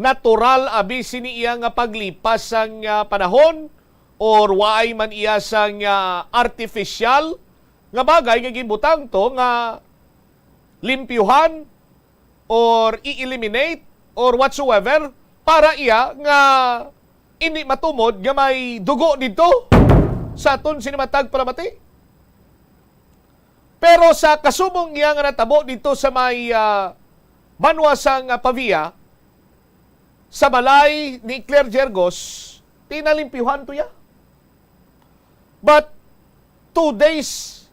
natural abi sini iya nga paglipas sang panahon or waay man iya sang artificial nga bagay nga gibutang to nga limpyuhan or i-eliminate or whatsoever para iya nga hindi matumod nga may dugo dito sa aton sinimatag palamati. Pero sa kasubong iya nga natabo dito sa may banwa sang Pavia, sa balay ni Claire Gergos, tinalimpyuhan to ya. But 2 days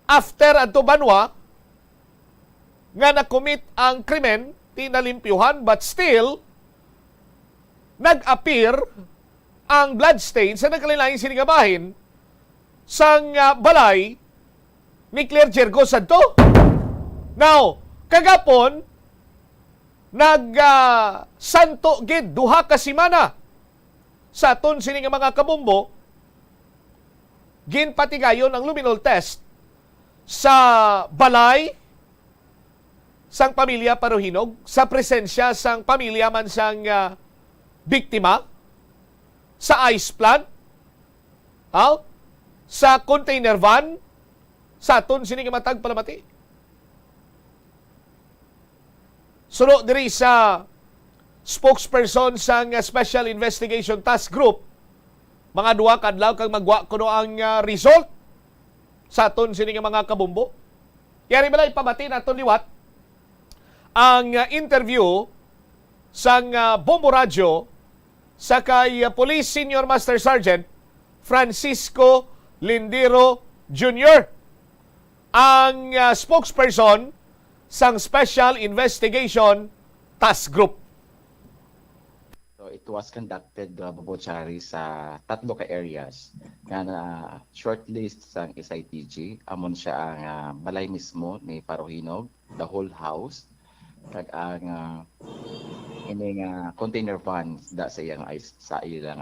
after ato banwa, nga na-commit ang krimen, tinalimpyuhan, but still, nag-appear ang bloodstain sa nagkalilaing sinigabahin sang balay ni Claire Gergos adto. Now, kagapon, santo gid duha ka semana sa aton sini nga mga kabumbo, ginpatigayon ang luminol test sa balay sang pamilya Paruhinog, sa presensya sang pamilya man sang biktima, sa ice plant, sa container van, sa aton sini nga matag palamati. Suno diri sa spokesperson sang Special Investigation Task Group, mga duha kadlaw kag magwa kuno ang result sa aton sini nga mga kabumbo. Yari balay pamati naton liwat ang interview sang Bombo Radio sa kay Police Senior Master Sergeant Francisco Lindero Jr., ang spokesperson sang Special Investigation Task Group. So it was conducted Bobochari sa tatlo ka areas nga na shortlist sang SITG. Amon siya ang balay mismo ni Paruhinog, the whole house, kag ang ining container van da sa iyang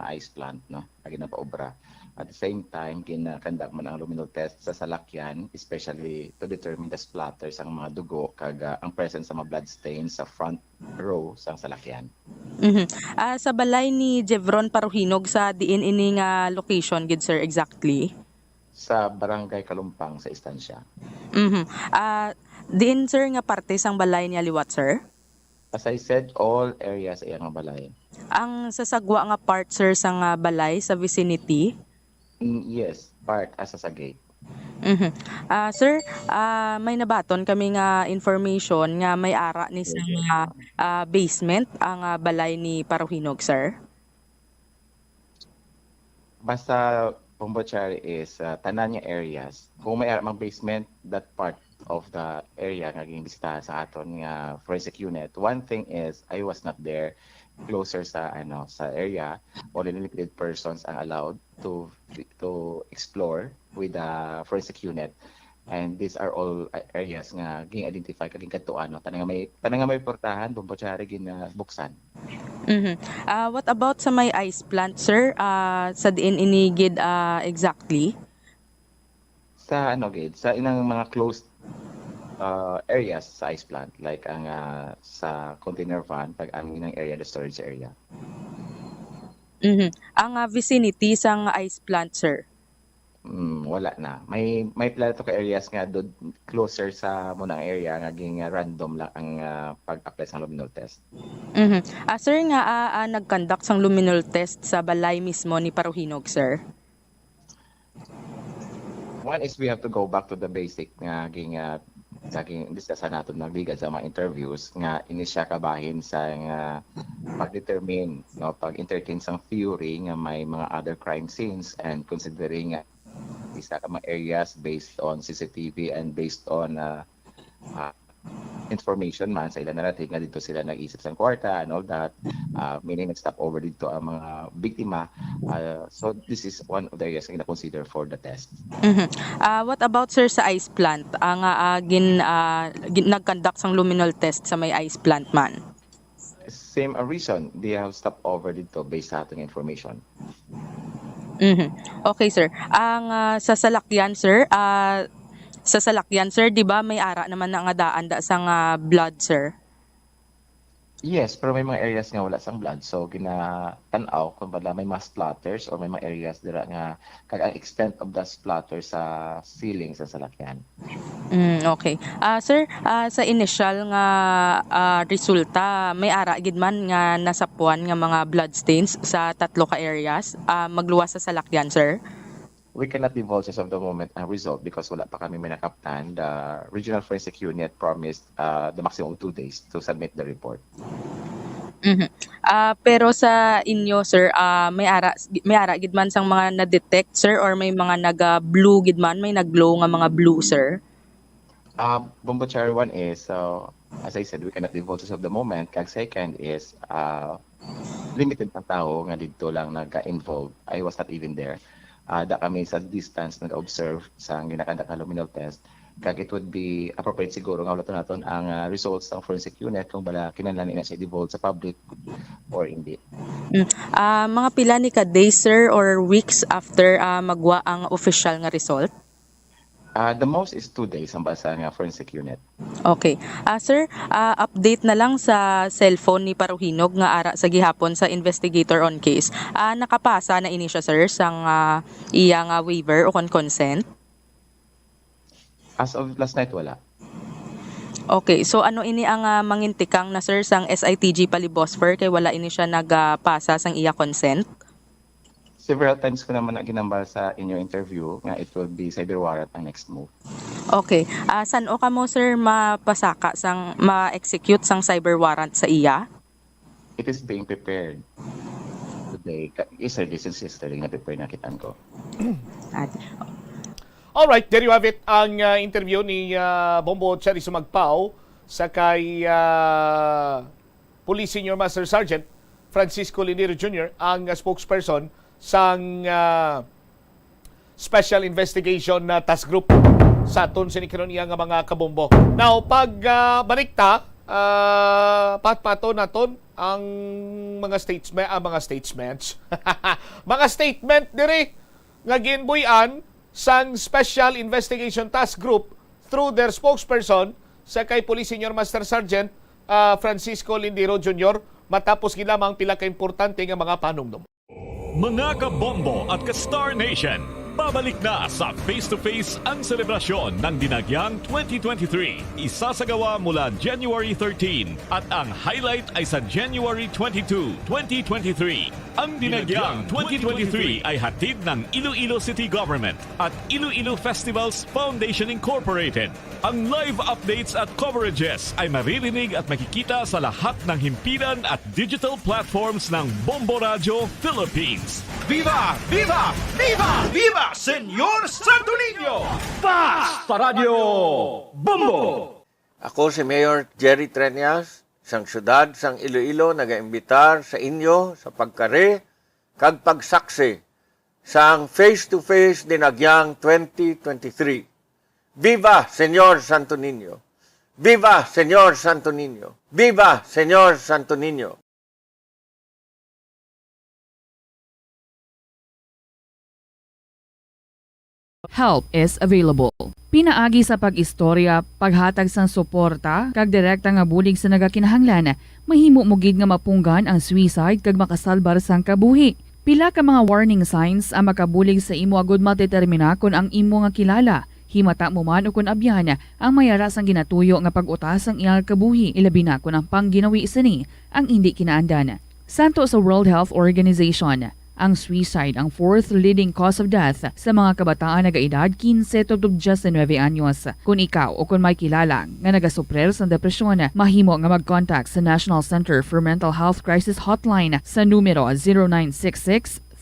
ice plant, no, kag ginapaobra. At the same time, kinakandak man ang luminol test sa salakyan, especially to determine the splatters ang mga dugo kag ang presence sa mga blood stains sa front row sa salakyan. Sa balay ni Jevron Paruhinog, sa diin ini nga location gid sir exactly? Sa Barangay Kalumpang sa istansya. Diin sir nga parte sang balay niya liwat sir? As I said, all areas ay ang balay. Ang sasagwa nga part sir sa nga balay sa vicinity? Yes, part as sa gate. Sir, may nabaton kami nga information nga may ara ni sa basement ang balay ni Paruhinog, sir. Basta Pombochari is tanan niya areas. Kung may mang basement, that part of the area nga ginbisitahan sa aton nga forensic unit. One thing is I was not there, closer sa sa area. Only limited persons ang allowed to explore with the forensic unit, and these are all areas nga ging-identify kaging katuano tanang nga may portahan Bombochari gin buksan. What about sa may ice plant, sir? Sa diin inigid exactly? Sa gid sa inang mga closed areas sa ice plant, like ang sa container van, pag ang inang area, the storage area. Ang vicinity sang ice plant, sir? Wala na. May plato ka areas nga do closer sa munang area nga ging random lang ang pag-apply sa luminol test. Sir nga nag-conduct sang luminol test sa balay mismo ni Paruhinog, sir? One is we have to go back to the basic nga ging discuss natin nagligad sa mga interviews nga ini siya kabahin sa pag-determine, no, pag-entertain sang theory nga may mga other crime scenes, and considering isa ka mga areas based on CCTV and based on information man sa ilang narrative nga dito sila nag-isip sa kwarta and all that, meaning nag-stop over dito ang mga biktima. So this is one of the areas na consider for the test. What about sir sa ice plant? Ang nag-conduct sang luminol test sa may ice plant man? Same reason, they have stopped over dito based sa ating information. Okay sir. Ang sa salakyan sir, di ba may ara naman na nga daan da sang blood, sir? Yes, pero may mga areas nga wala sang blood. So ginatanaw kung bala may mga splatters or may mga areas dira nga kag ang extent of the splatter sa ceiling sa salakyan. Okay. Sir, sa initial nga resulta, may ara gid man nga nasapuan nga mga blood stains sa tatlo ka areas magluwas sa salakyan, sir? We cannot divulge as of the moment ang result because wala pa kami minakaptan. The Regional Forensic Unit promised the maximum 2 days to submit the report. Mhm. Pero sa inyo, sir, may ara gid man sang mga na-detect, sir, or may mga naga-blue gid man, may nag-glow nga mga blue, sir? Bombachari one is, as I said, we cannot divulge as of the moment. Kag second is, limited pang tao nga dito lang nag-involve. I was not even there. Da kami sa distance nag-observe sa ginakanda luminal test. Kag it would be appropriate siguro nga wala naton ang results ng forensic unit kung bala kinahanglan na siya divulge sa public or hindi. Mga pila ni ka days, sir, or weeks after magwa ang official nga result? The most is 2 days ang basa nga forensic unit. Okay. Sir, update na lang sa cellphone ni Paruhinog nga ara sa gihapon sa investigator on case. Nakapasa na ini siya, sir, sang iya nga waiver o consent? As of last night, wala. Okay. So ano ini ang mangintikang na, sir, sang SITG Palibosfer kay wala ini siya nagpasa sang iya consent? Several times ko naman na ginambal sa inyo interview nga it will be cyber warrant ang next move. Okay. San o ka mo, sir, mapasaka sang ma-execute sang cyber warrant sa iya? It is being prepared today. Yesterday, since yesterday, na-prepare na kitaan ko. Alright, there you have it ang interview ni Bombo Cherry Sumagpao sa kay Police Senior Master Sergeant Francisco Linero Jr., ang spokesperson sang Special Investigation Task Group sa aton sinikaron iya nga mga kabombo. Now, pag balikta, patpato naton ang mga statements mga statement diri nga ginbuy-an sang Special Investigation Task Group through their spokesperson sa kay Police Senior Master Sergeant Francisco Lindero Jr. matapos gilamang pila ka importante nga mga panumdum. Mga kabombo at ka-Star Nation, babalik na sa face-to-face ang selebrasyon ng Dinagyang 2023. Isasagawa mula January 13 at ang highlight ay sa January 22, 2023. Ang Dinagyang 2023 ay hatid ng Iloilo City Government at Iloilo Festivals Foundation Incorporated. Ang live updates at coverages ay maririnig at makikita sa lahat ng himpilan at digital platforms ng Bombo Radio Philippines. ¡Viva! ¡Viva! ¡Viva! ¡Viva! ¡Señor Santo Niño! ¡Paz! Radio Bombo! Ako si Mayor Jerry Treñas, sang syudad sang Iloilo nagaimbitar sa inyo sa pagkare kag pagsaksi sang face-to-face Dinagyang 2023. Viva Señor Santo Niño! Viva Señor Santo Niño! Viva Señor Santo Niño! Help is available. Pinaagi sa pag-istorya, paghatag sang suporta, kag direkta nga bulig sa nagakinahanglan, mahimo mo gid nga mapunggan ang suicide kag makasalbar sang kabuhi. Pila ka mga warning signs ang makabulig sa imo agud matetermina kung ang imo nga kilala. Himata mo man o kung abyan ang mayara sang ginatuyo nga pag-utas ang iyang kabuhi, ilabi na kung ang pangginawi sini ang hindi kinaandan. Santo sa World Health Organization, ang suicide ang fourth leading cause of death sa mga kabataan nagaedad 15 to 19 anyos. Kung ikaw o kung may kilala nga nagasuprer sa depresyon, mahimo nga mag-contact sa National Center for Mental Health Crisis Hotline sa numero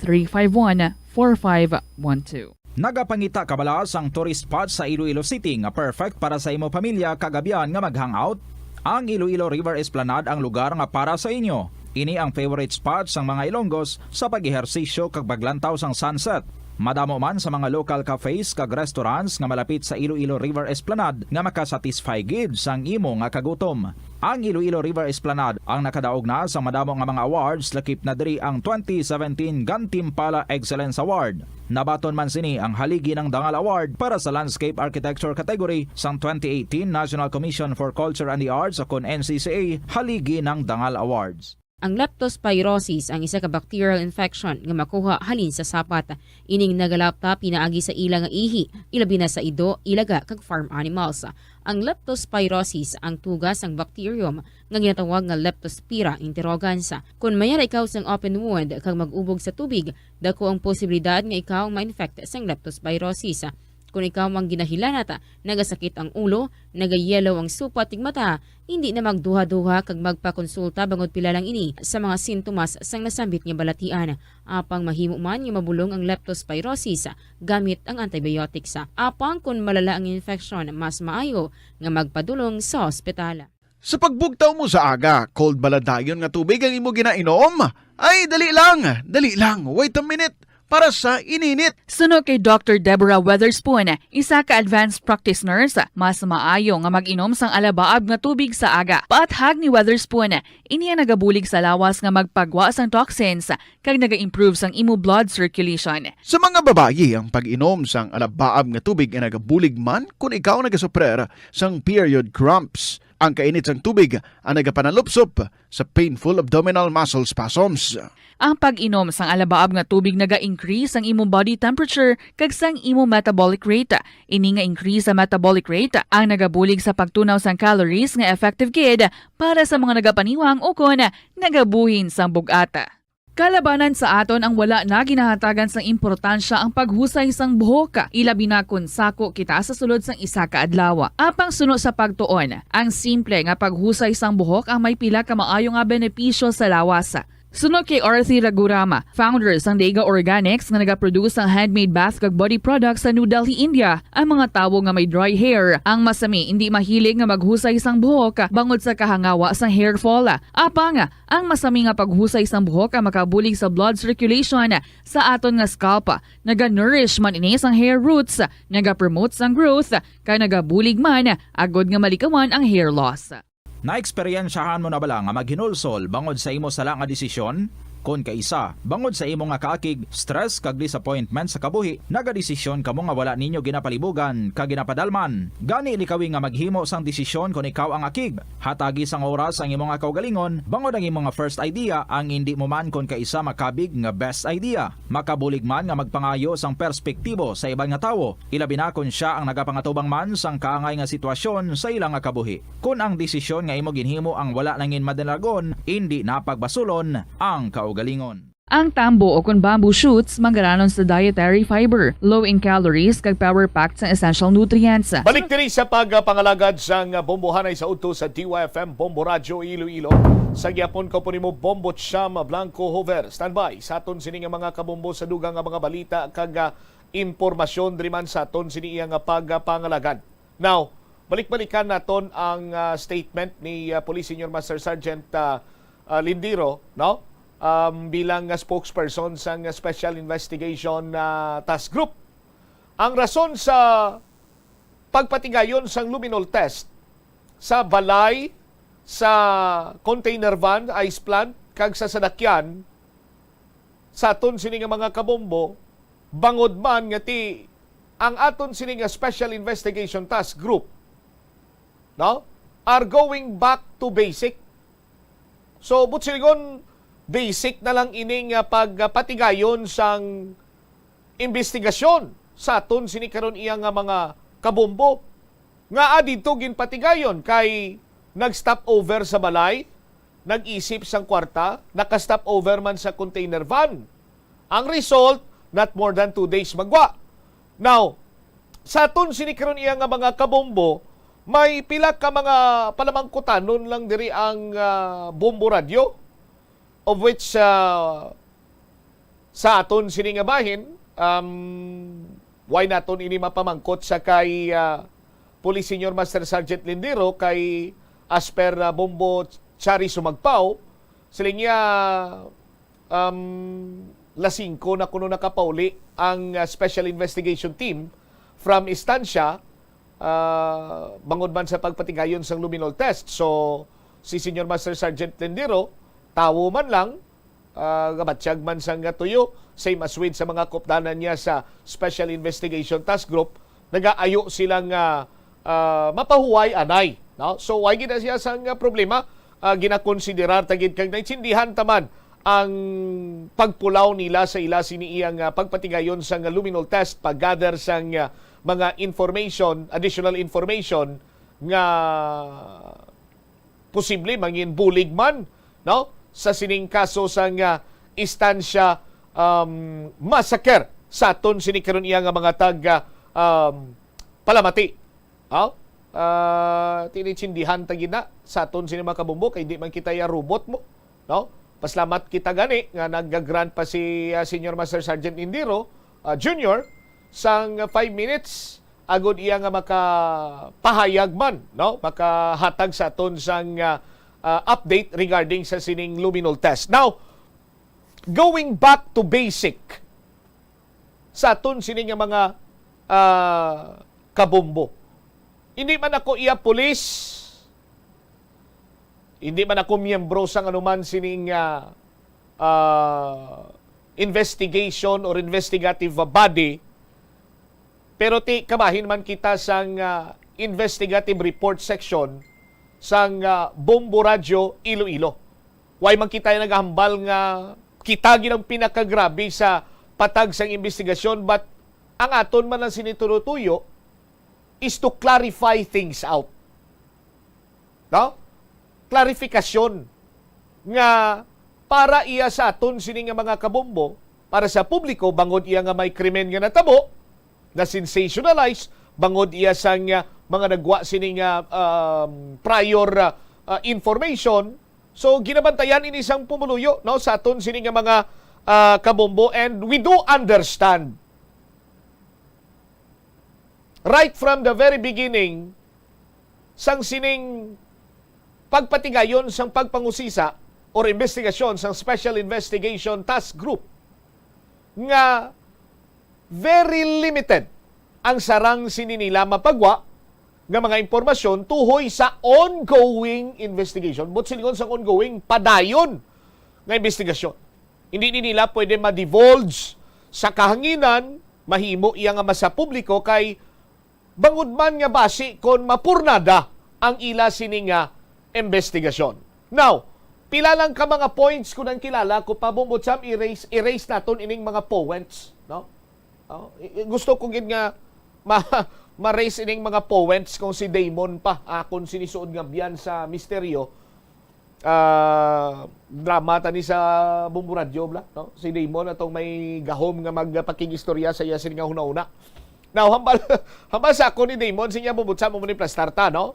0966-351-4512. Nagapangita kabalas ang tourist spot sa Iloilo City nga perfect para sa imo pamilya kagabihan nga mag-hangout. Ang Iloilo River Esplanade ang lugar nga para sa inyo. Ini ang favorite spot sang mga Ilonggos sa pag-ehersisyo kag paglantaw sang sunset. Madamo man sa mga local cafes kag restaurants nga malapit sa Iloilo River Esplanade nga makasatisfy gid sang imo nga kagutom. Ang Iloilo River Esplanade ang nakadaog na sa madamo nga mga awards lakip na diri ang 2017 Gantimpala Excellence Award. Nabaton man sini ang haligi ng Dangal Award para sa Landscape Architecture category sang 2018 National Commission for Culture and the Arts o kon NCCA haligi ng Dangal Awards. Ang leptospirosis ang isa ka bacterial infection nga makuha halin sa sapat. Ining nagalapta pinaagi sa ila nga ihi, ilabi na sa ido, ilaga kag farm animals. Ang leptospirosis ang tugas ang bacterium nga ginatawag nga Leptospira interrogans. Kung mayara ikaw sang open wound kag mag-ubog sa tubig, dako ang posibilidad nga ikaw ma-infect sang leptospirosis. Kung ikaw ang ginahilanata, nagasakit ang ulo, nagayelo ang supa tig mata, hindi na magduha-duha kag magpakonsulta bangod pila lang ini sa mga sintomas sang nasambit nga balatian. Apang mahimo man nga mabulong ang leptospirosis gamit ang antibiotics. Apang kung malala ang infection, mas maayo nga magpadulong sa ospital. Sa pagbugtaw mo sa aga, cold baladayon nga tubig ang imo ginainom? Ay, dali lang, wait a minute. Para sa ininit. Suno kay Dr. Deborah Weatherspoon, isa ka advanced practice nurse, mas maayo nga mag-inom sang alabaab nga tubig sa aga. Paathag ni Weatherspoon, iniya nagabulig sa lawas nga magpagwa sang toxins kag naga-improve sang imo blood circulation. Sa mga babayi, ang pag-inom sang alabaab nga tubig ay nagabulig man kung ikaw nagasuprer sang period cramps. Ang kainit sang tubig ang nagapanalupsop sa painful abdominal muscle spasms. Ang pag-inom sang alabaab nga tubig naga-increase ang imong body temperature kag sang imong metabolic rate. Ini nga increase sa metabolic rate ang nagabulig sa pagtunaw sang calories nga effective gid para sa mga nagapaniwang o kon nagabuhin sang bugata. Kalabanan sa aton ang wala na ginahatagan sang importansya ang paghusay sang buhok, ilabi na kun sako kita sa sulod sang isa ka adlaw. Apang suno sa pagtuon, ang simple nga paghusay sang buhok ang may pila ka maayo nga benepisyo sa lawas. Sunod kay Arthi Ragurama, founder sang Dega Organics nga nagaproduce ng handmade bath kag body products sa New Delhi, India. Ang mga tawo nga may dry hair, ang masami hindi mahilig nga maghusay sang buhok bangod sa kahangawa sang hair fall. Apang ang masami nga paghusay sang buhok ang makabulig sa blood circulation sa aton nga scalp. Naga-nourish man ini sang hair roots, naga-promote sang growth, kay nagabulig man agod nga malikawan ang hair loss. Naeksperyensyahan mo na bala nga maghinulsol bangod sa imo sala nga desisyon? Kon kaisa, bangod sa imo nga kaakig, stress kag disappointment sa kabuhi, nagadesisyon kamo nga wala ninyo ginapalibugan kag ginapadalman. Gani likawi nga maghimo sang desisyon kon ikaw ang akig. Hatagi sang oras ang imo nga kaugalingon, bangod ang imo nga first idea ang hindi mo man kon kaisa makabig nga best idea. Makabulig man nga magpangayo sang perspektibo sa ibang nga tawo, ilabi na kon siya ang nagapangatubang man sang kaangay nga sitwasyon sa ilang nga kabuhi. Kun ang desisyon nga imo ginhimo ang wala nangin madalagon, hindi napagbasulon ang kaugalingon. Ang tambo o kun bamboo shoots manggaranon sa dietary fiber, low in calories kag power-packed sa essential nutrients. Balik diri sa pagpangalagad sang bombohanay sa udto sa DYFM Bombo Radio Iloilo. Sa gyapon ko po nimo Bombo Cham Blanco Hover. Standby sa aton sini nga mga kabombo sa dugang nga mga balita kag impormasyon diri man sa aton sini nga pagpangalagad. Now, balik-balikan naton ang statement ni Police Senior Master Sergeant Lindiro, no? Bilang spokesperson sa Special Investigation Task Group. Ang rason sa pagpatigayon sang luminol test sa balay, sa container van, ice plant, kag sa sadakyan, sa aton sini nga mga kabombo, bangod man nga ti ang aton sini nga Special Investigation Task Group, no, are going back to basic. So, butsiligon, basic na lang ining pagpatigayon sang investigasyon sa aton sinikaron iya nga mga kabombo. Nga adito ginpatigayon kay nag-stop over sa balay, nag-isip sang kwarta, naka-stop over man sa container van. Ang result, not more than 2 days magwa. Now, sa aton sinikaron iya nga mga kabombo, may pila ka mga palamangkutanon lang diri ang bombo radio, of which sa aton sini nga bahin, why naton ini mapamangkot sa kay Police Senior Master Sergeant Lindiro kay as per Bombo Chari Sumagpao, sila niya lasing ko na kuno nakapauli ang Special Investigation Team from Estancia bangod man sa pagpatigayon sa luminol test. So, si Senior Master Sergeant Lendiro, tawo man lang, gabatsyag man sang tuyo, same as with sa mga kopdanan niya sa Special Investigation Task Group, nagaayo silang mapahuway anay. No? So, why gina siya sang problema? Ginakonsiderar tagid kang naitsindihan taman ang pagpulaw nila sa ila siniiyang pagpatigayon sa luminol test, pag-gather sang mga information, additional information nga posible mangin bulig man, no, sa sining kaso sang Estancia massacre sa aton sini karon iya nga mga tag palamati. Tinitsindihan tagina sa aton sini mga kabumbo kay di man kita ya robot mo, no? Paslamat kita gani nga nagga-grant pa si Senior Master Sergeant Indiro Jr. sang 5 minutes agud iya nga makapahayag man, no, makahatag sa aton sang update regarding sa sining luminol test. Now, going back to basic sa aton sining nga mga kabombo. Hindi man ako iya pulis, hindi man ako miyembro sang anuman sining investigation or investigative body, pero kamahin man kita sang investigative report section sang Bombo Radio Iloilo. Way man kita naghambal nga kita ginang pinakagrabe sa patag sang investigasyon, but ang aton man ang siniturutuyo is to clarify things out. No? Klarifikasyon nga para iya sa aton sining nga mga kabombo, para sa publiko bangod iya nga may krimen nga natabo, na sensationalize, bangod iya sang mga nagwa sining prior information. So ginabantayan ini isang pumuluyo, no, sa aton sining nga mga kabombo, and we do understand right from the very beginning sang sining pagpatigayon sang pagpangusisa or investigasyon sang Special Investigation Task Group nga very limited ang sarang sini nila mapagwa nga mga impormasyon tuhoy sa ongoing investigation. But silingon sa ongoing, padayon nga investigasyon. Hindi nila pwede ma-divulge sa kahanginan, mahimo iya nga masa publiko kay bangod man nga basi kon mapurnada ang ila sini nga investigasyon. Now, pila lang ka mga points ko nang kilala ko pa bumutsam erase naton ining mga points, no? Gusto ko gid nga ma-raise ining mga points kung si Damon pa akon sinisuod nga biyan sa misteryo. Drama tani sa Bombo Radio bla, no? Si Damon atong may gahom nga magpakigistorya sa iya sini nga hunahuna. Now, hambal sa ako ni Damon, sinya bubutsa mo ni Plastarta, no?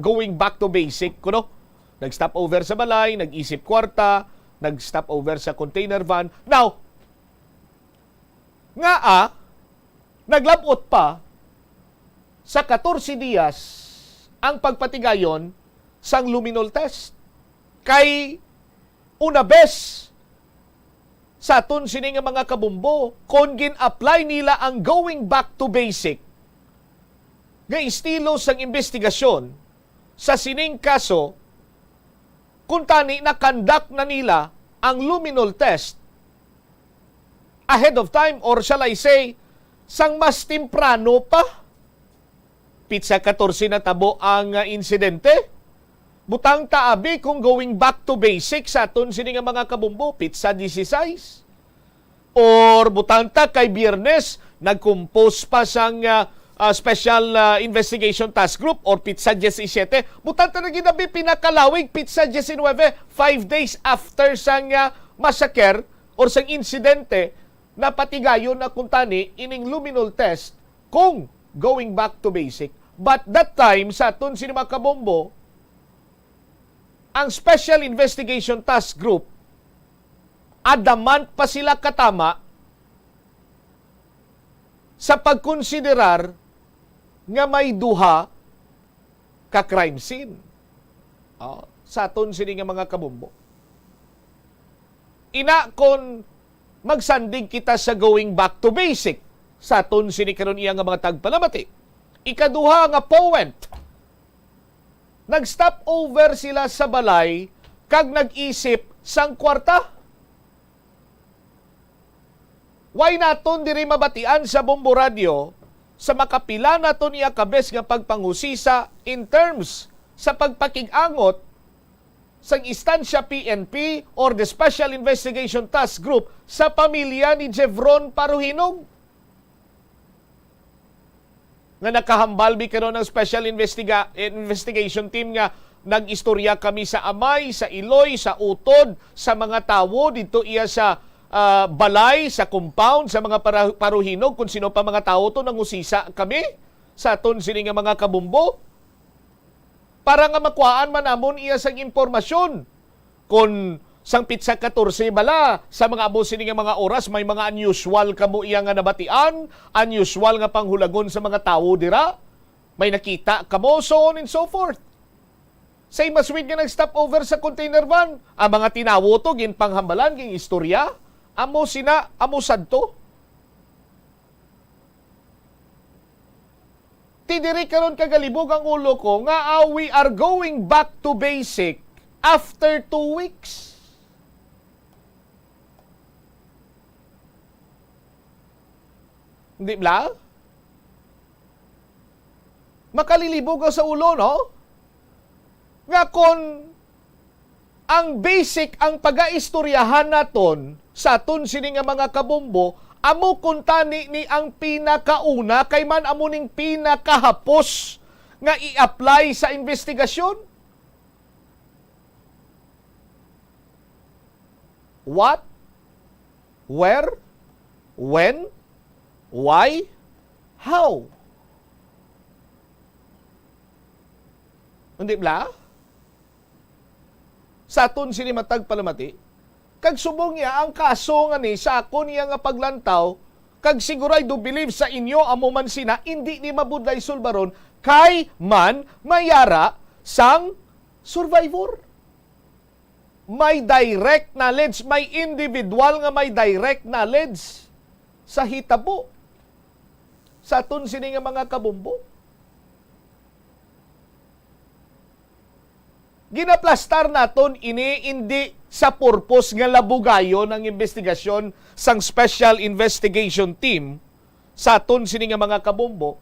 Going back to basic, kuno. Nag-stop over sa balay, nag-isip kwarta, nag-stop over sa container van. Now, naglabot pa sa 14 dias ang pagpatigayon sang luminol test. Kay una bes sa aton sini nga mga kabumbo, kung gin-apply nila ang going back to basic nga estilo sang investigasyon sa sining kaso, kung tani na-conduct na nila ang luminol test ahead of time, or shall I say, sang mas temprano pa, pitsa 14 na tabo ang insidente, butang taabi kung going back to basic sa aton sini nga mga kabumbo, pitsa 16. Or butang ta kay Biyernes, nag-compose pa sang Special Investigation Task Group, or pitsa 17. Butang ta na ginabi pinakalawig, pitsa 19, 5 days after sang massacre or sang insidente, na patigayon na kuntani ining luminol test kung going back to basic. But that time, sa aton sini mga kabombo, ang Special Investigation Task Group, adamant pa sila katama sa pagkonsiderar nga may duha ka crime scene. Sa aton sini nga mga kabombo. Ina kon magsandig kita sa going back to basic sa aton sini karon iya nga mga tagpalamati. Ikaduha nga point, nag-stop over sila sa balay kag nag-isip sang kwarta. Why naton diri mabatian sa Bombo Radio sa makapila naton iya kabes nga pagpanghusisa in terms sa pagpakig-angot sa istansya PNP or the Special Investigation Task Group sa pamilya ni Jevron Paruhinog. Nga nakahambalbi karon ng Special Investigation Team nga nag-istorya kami sa Amay, sa Iloy, sa Utod, sa mga tawo dito iya sa balay, sa compound, sa mga Paruhinog, kung sino pa mga tao to nangusisa kami sa aton sini nga mga kabumbo. Para nga makuhaan man namon iya sang impormasyon kung sang pitsa 14 bala sa mga abo sini nga mga oras may mga unusual kamo iya nga nabatian, unusual nga panghulagon sa mga tawo dira, may nakita kamo, so on and so forth. Say maswid nga nag-stop over sa container van, ang mga tinawo to gin panghambalan ging istorya, amo sina amo sadto. Tidiri karon kagalibog ang ulo ko nga we are going back to basic after 2 weeks. Hindi ba? Makalilibog ka sa ulo, no? Nga kon ang basic ang pag-aistoryahan naton sa aton sini nga mga kabombo, amo kuntani ni ang pinakauna kay man amo ning pinakahapos nga i-apply sa investigasyon. What? Where? When? Why? How? Hindi ba? Sa aton sini matag palamati, kag subong niya ang kaso nga ni sa akon niya nga paglantaw, kag siguro I do believe sa inyo amo man sina, hindi ni mabudlay sulbaron, kay man mayara sang survivor. May direct knowledge, may individual nga may direct knowledge sa hitabo. Sa aton sini nga mga kabumbo. Ginaplastar naton ini hindi sa purpose nga labugayo ng investigasyon sang Special Investigation Team sa aton sini nga mga kabombo.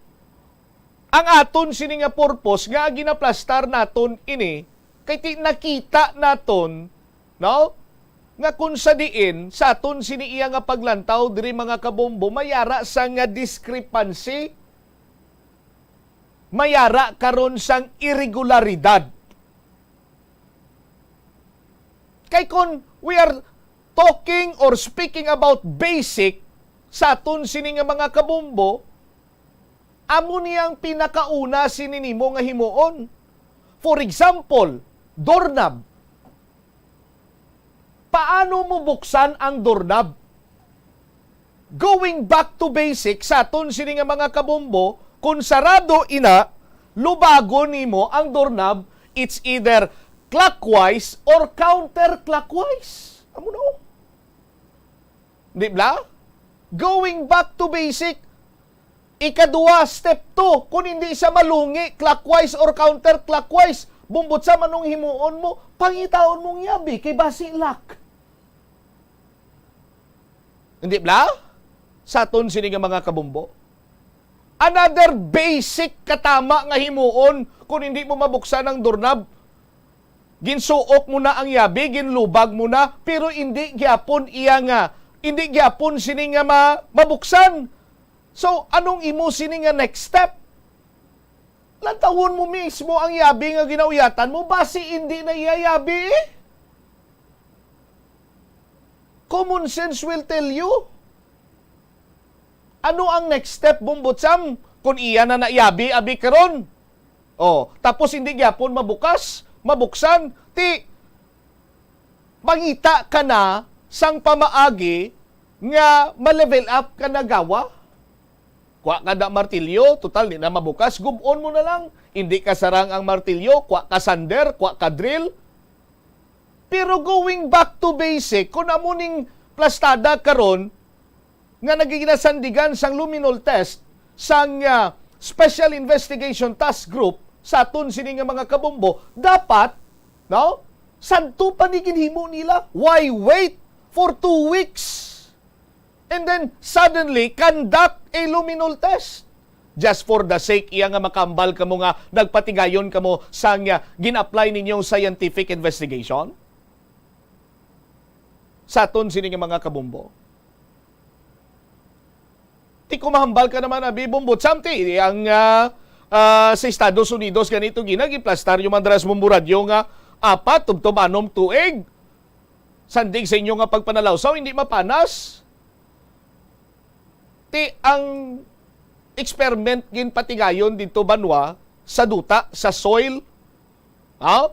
Ang aton sini nga purpose nga ginaplastar naton ini kay nakita naton, no? Nga kung sa diin sa aton sini iya nga paglantaw diri mga kabombo mayara sa nga discrepancy, mayara karon sang irregularidad. Kay kung we are talking or speaking about basic sa aton sini nga mga kabombo, amo niyang pinakauna sininimo nga himuon. For example, doorknob. Paano mo buksan ang doorknob? Going back to basic sa aton sini nga mga kabombo, kung sarado ina, lubago nimo ang doorknob, it's either clockwise or counterclockwise. Amo na. Di ba? Going back to basic, ikaduwa, step 2, kung hindi siya malungi, clockwise or counterclockwise, bumbot sa manong himuon mo, pangitaon mong yabi, kay basi luck. Hindi ba? Sa aton sini nga mga kabumbo. Another basic katama nga himuon, kung hindi mo mabuksan ang doorknob, ginsuok mo na ang yabi, ginlubag mo na, pero hindi gyapon iya nga, hindi gyapon sini nga mabuksan. So, anong imo sini nga next step? Lantawon mo mismo ang yabi nga ginauyatan mo, basi hindi na iyayabi eh. Common sense will tell you. Ano ang next step, Bumbutsam? Kung iya na naiyabi, abi karon. Oh, tapos hindi gyapon mabuksan, ti mangita ka na sang pamaagi nga ma-level up ka na gawa. Kuha ka na martilyo, total di na mabukas, gubon mo na lang. Hindi ka sarang ang martilyo, kuha ka sander, kuha ka drill. Pero going back to basic, kung amuning plastada karon nga nagiginasandigan sang luminol test sang Special Investigation Task Group sa aton sini nga mga kabombo, dapat, no? Santo pa ni ginhimo nila. Why wait for 2 weeks? And then, suddenly, conduct a luminol test. Just for the sake, iya nga makambal ka mo nga, nagpatigayon ka mo sa nga gin-apply ninyong scientific investigation? Sa aton sini nga mga kabombo. Ti kumahambal ka naman, abi, bombot samti. Ang sa Estados Unidos, ganito ginagiplastar yung mandras bomboradyo nga 4 tubtob 6 tuig. Sandig sa inyo nga pagpanalawsaw, hindi mapanas. Ti ang experiment gin patigayon dito banwa sa duta, sa soil.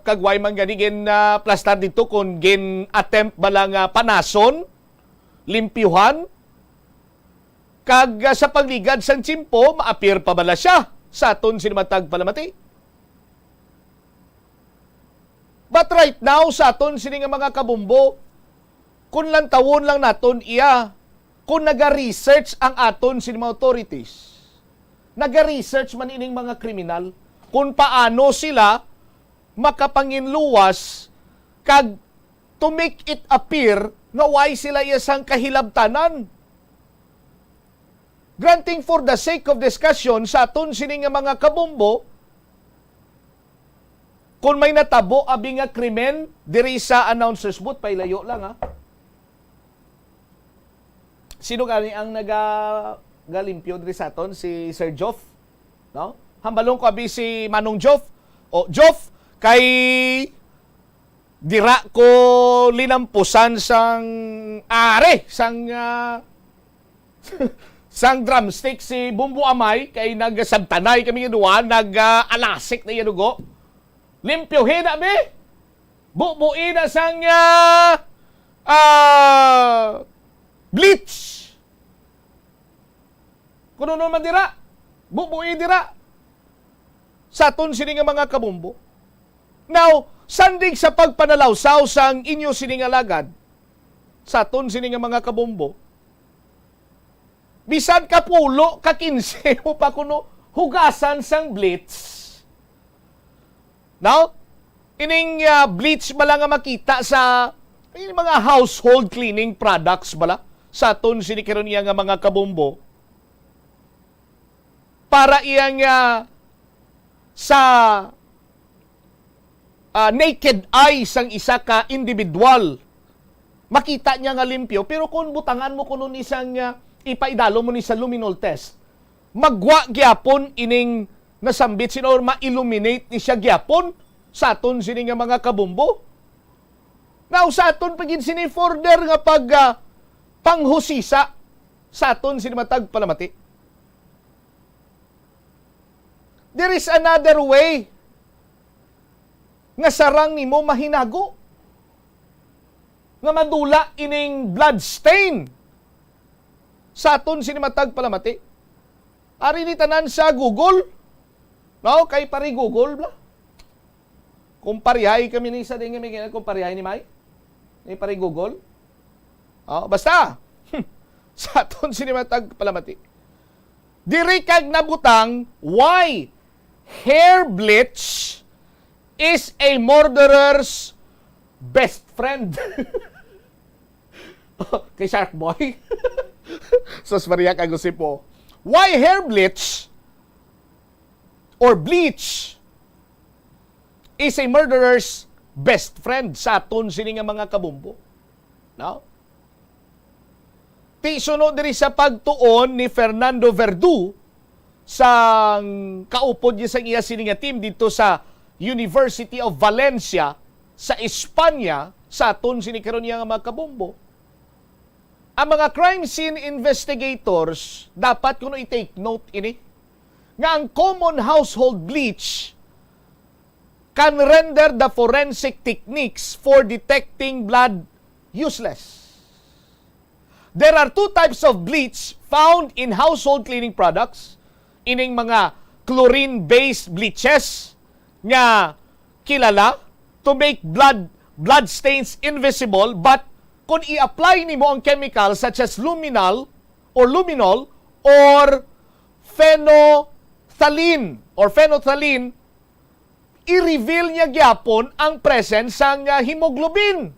Kagway man gani gin plastar dito kung gin attempt bala nga panason, limpyuhan, kag sa pagligad sang tsimpo, maapir pa bala siya sa aton sinimatag palamati. But right now, sa aton sini nga mga kabumbo, kung lang tawon lang naton iya, kung naga-research ang aton sini mga authorities, naga-research man ining mga kriminal, kung paano sila makapanginluwas kag to make it appear nga why sila isang kahilabtanan. Granting for the sake of discussion sa aton sini nga mga kabumbo, kung may natabo abi nga krimen diri sa announcers booth, pailayo lang Sino gani ang nagalimpyo diri sa aton? Si Sir Joff, no? Hambalong ko abi si Manong Joff. O Joff, kay dira ko linampusan sang sang sang drumstick si Bumbo Amay, kay nagsabtanay kami nga duwa, nag-alasik na yanugo. Limpyohin na mi. Bubuin na sang bleach. Kuno naman dira. Bubuin dira. Sa aton sini nga mga kabumbo. Now, sandig sa pagpanalawsaw sang inyo sini nga lagad, sa aton sini nga mga kabumbo, bisan ka pulo, ka 15 mo pa kuno hugasan sang bleach. Now, ining bleach bala nga makita sa mga household cleaning products bala sa aton sinikaron iya nga mga kabombo. Para iyang sa naked eye sang isa ka individual, makita niya nga limpyo, pero kung butangan mo kuno ni sang ipaidalo mo ni sa luminol test, magwa gyapon ining nasambit sino or ma-illuminate ni siya gyapon sa aton sini nga mga kabumbo. Now, sa aton pagin sini further nga panghusisa sa aton sini matag palamati. There is another way nga sarang nimo mahinago, nga madula ining blood stain sa aton sini matag palamati. Ari ni tanan sa Google. No, kay pari Google bla. Kung parihay kami ni sa dingi may kung parihay ni May. Ni pari Google. Basta. Sa aton sinimatag palamati. Diri kag nabutang why hair bleach is a murderer's best friend. Kay Shark Boy. Sos Maria Kagusipo. Why hair bleach or bleach is a murderer's best friend sa aton sini nga mga kabumbo. No? Ti sunod diri sa pagtuon ni Fernando Verdu sa kaupod niya sa iya sini nga team dito sa University of Valencia sa Espanya sa aton sini karon nga mga kabumbo. Ang mga crime scene investigators dapat kuno i-take note ini nga ang common household bleach can render the forensic techniques for detecting blood useless. There are 2 types of bleach found in household cleaning products. Ining mga chlorine-based bleaches nga kilala to make blood stains invisible but kung i-apply nimo ang chemical such as luminol or phenolphthalein, i-reveal niya gyapon ang presence ng hemoglobin.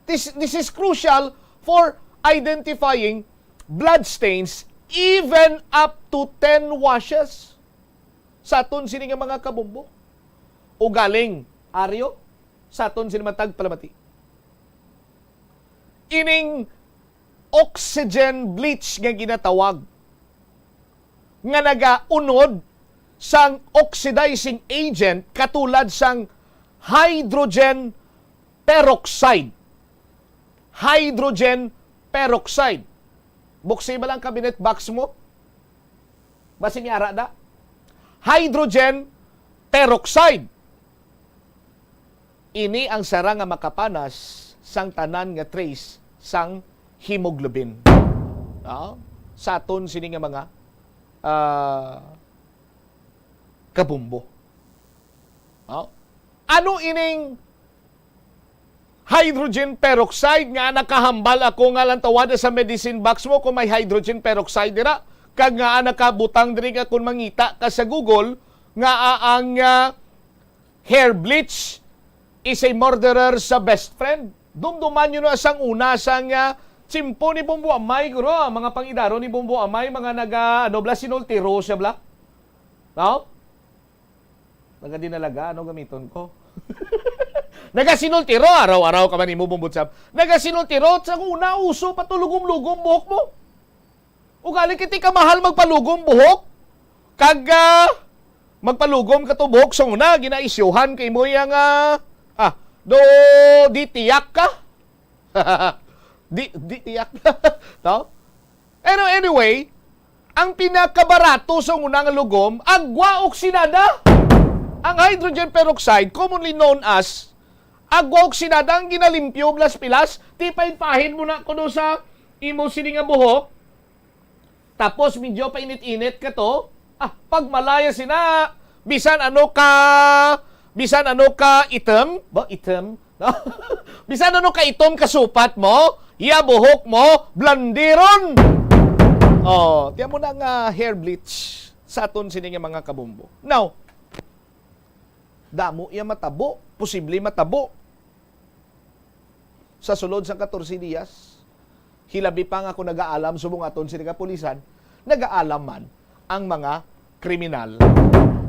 This is crucial for identifying blood stains even up to 10 washes. Sa aton sini nga mga kabumbo. O galing aryo sa aton sini matag palamati. Ining oxygen bleach nga ginatawag nga nagaunod sang oxidizing agent katulad sang hydrogen peroxide. Hydrogen peroxide. Buksi ba lang cabinet box mo? Basi ni ara da? Hydrogen peroxide. Ini ang sara nga makapanas sang tanan nga trace sang hemoglobin. Sa aton sini nga mga kabumbo. Ano ining hydrogen peroxide nga nakahambal ako nga lang tawad sa medicine box mo kung may hydrogen peroxide dira? Kag nga nakabutang diri ka kung mangita ka sa Google nga ang hair bleach is a murderer sa best friend. Dumduman nyo na sang una sang tsimpo ni Bumbo Amay, guro, mga pangidaro ni Bumbo Amay, mga sinultiro siya bla. No? Nagadinalaga, ano gamiton ko? Nagasinultiro, araw-araw ka man ni mo Bumbutsab. Nagasinultiro, sa una, uso, patulugom-lugom buhok mo. Ugali kiti ka mahal magpalugom buhok. Kag magpalugom ka to buhok sa una, ginaisyuhan kay mo yung di tiyak ka. di tiyak ka. No? Pero anyway, ang pinakabarato sa unang lugom, agwa oksinada. Ang hydrogen peroxide, commonly known as agwa oksinada, ang ginalimpyo blas pilas, tipain-pahin mo na kuno sa imo sini nga buhok. Tapos medyo painit-init ka to. Pag malaya sina, bisan ano ka item, no? Bisan ano ka itom kasupat mo, buhok mo, blandiron. Tiyan mo na nga hair bleach sa aton sini nga mga kabumbo. Now, damo iya matabo, posible matabo. Sa sulod sa 14 días, hilabi pa nga ako nag-aalam subong aton sini nga pulisan, nag-aalam man ang mga kriminal.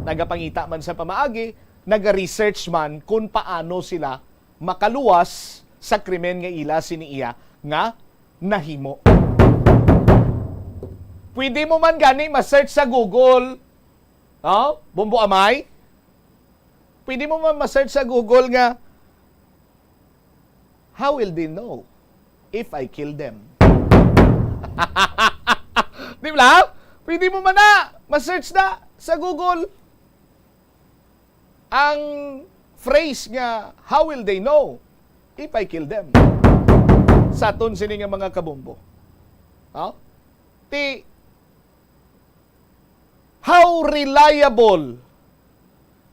Nagapangita man sa pamaagi, nag-research man kung paano sila makaluwas sa krimen nga ila siniiya nga nahimo. Pwede mo man gani ma-search sa Google. Bumbo Amay? Pwede mo man ma-search sa Google nga, how will they know if I kill them? Di ba? Pwede mo man na ma-search na sa Google ang phrase nga, how will they know if I kill them? Sa aton sini nga mga kabumbo. How reliable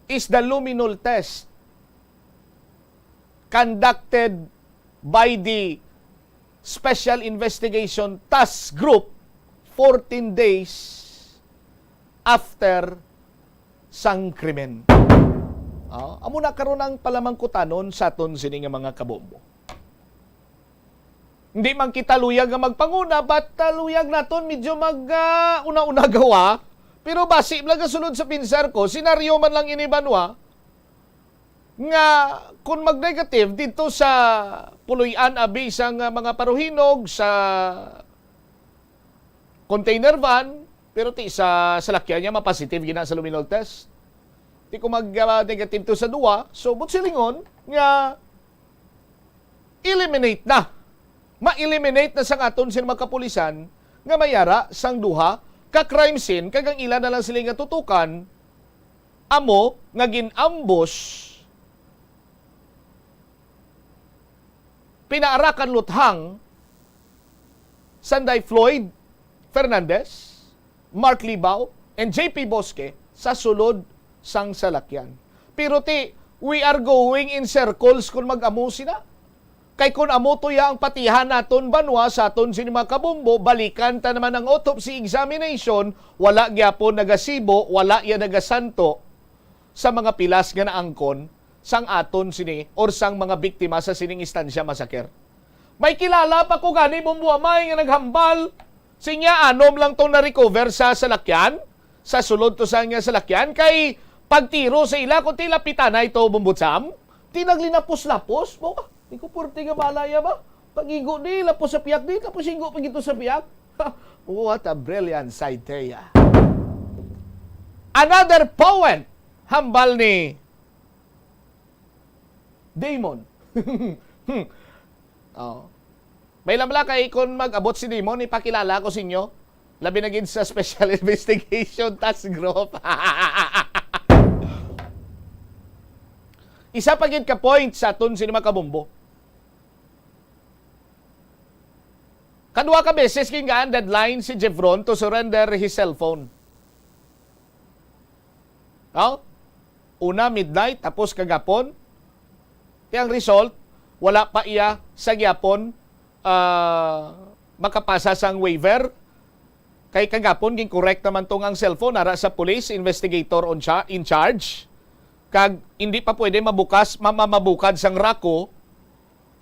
is the luminol test conducted by the Special Investigation Task Group 14 days after sang krimen? Amo na karon ang palamangkutanon sa aton sini nga mga kabombo. Hindi man kita luyag nga magpanguna, but luyag naton medyo una-una gawa. Pero basi lang sunod sa pinsar ko, senaryo man lang inibanwa nga kung mag-negative dito sa puloy-an abi sang mga paruhinog sa container van, pero ti sa salakyan niya ma-positive gina sa luminol test. Ti ko mag-negative to sa duwa, so but silingon nga eliminate na. Ma-eliminate na sang aton sin makapulisan nga mayara sang duha ka crime scene kagang ilan na lang sila nga tutukan amo nga ginambush pinaarakan luthang Sanday Floyd Fernandez, Mark Libao, and JP Bosque sa sulod sang salakyan. Pero we are going in circles kung mag-amo sila. Kay kun amo tuya ang patihan naton banwa sa aton sinima kabumbo, balikan ta naman ang autopsy examination, wala gyapon nagasibo, wala ya nagasanto sa mga pilas nga naangkon sang aton sini or sang mga biktima sa sining istansya masaker. May kilala pa ko gani bumbuamay nga naghambal sinya anom lang tong na-recover sa salakyan, sa sulod to sa nga salakyan, kay pagtiro sa ila kung tilapitan na ito bumbutsam, tinaglinapos-lapos mo. Di ko purti nga malaya ba? Pagigo di, lapos sa piyak di, tapos inggo pagito sa piyak. What a brilliant idea. Another poet, hambal ni Damon. Oh. May lamla kay kung mag-abot si Damon, ipakilala ko sa inyo. Labi na gid sa Special Investigation Task Group. Isa pa gid ka point sa aton sinima kabumbo. Kadua ka beses kingaan deadline si Jevron to surrender his cellphone. Oh? Una midnight tapos kagapon. Yang result, wala pa iya sa gyapon makapasa sang waiver. Kay kagapon ging correct naman tong ang cellphone ara sa police investigator in charge. Kag hindi pa pwede mabukad sang rako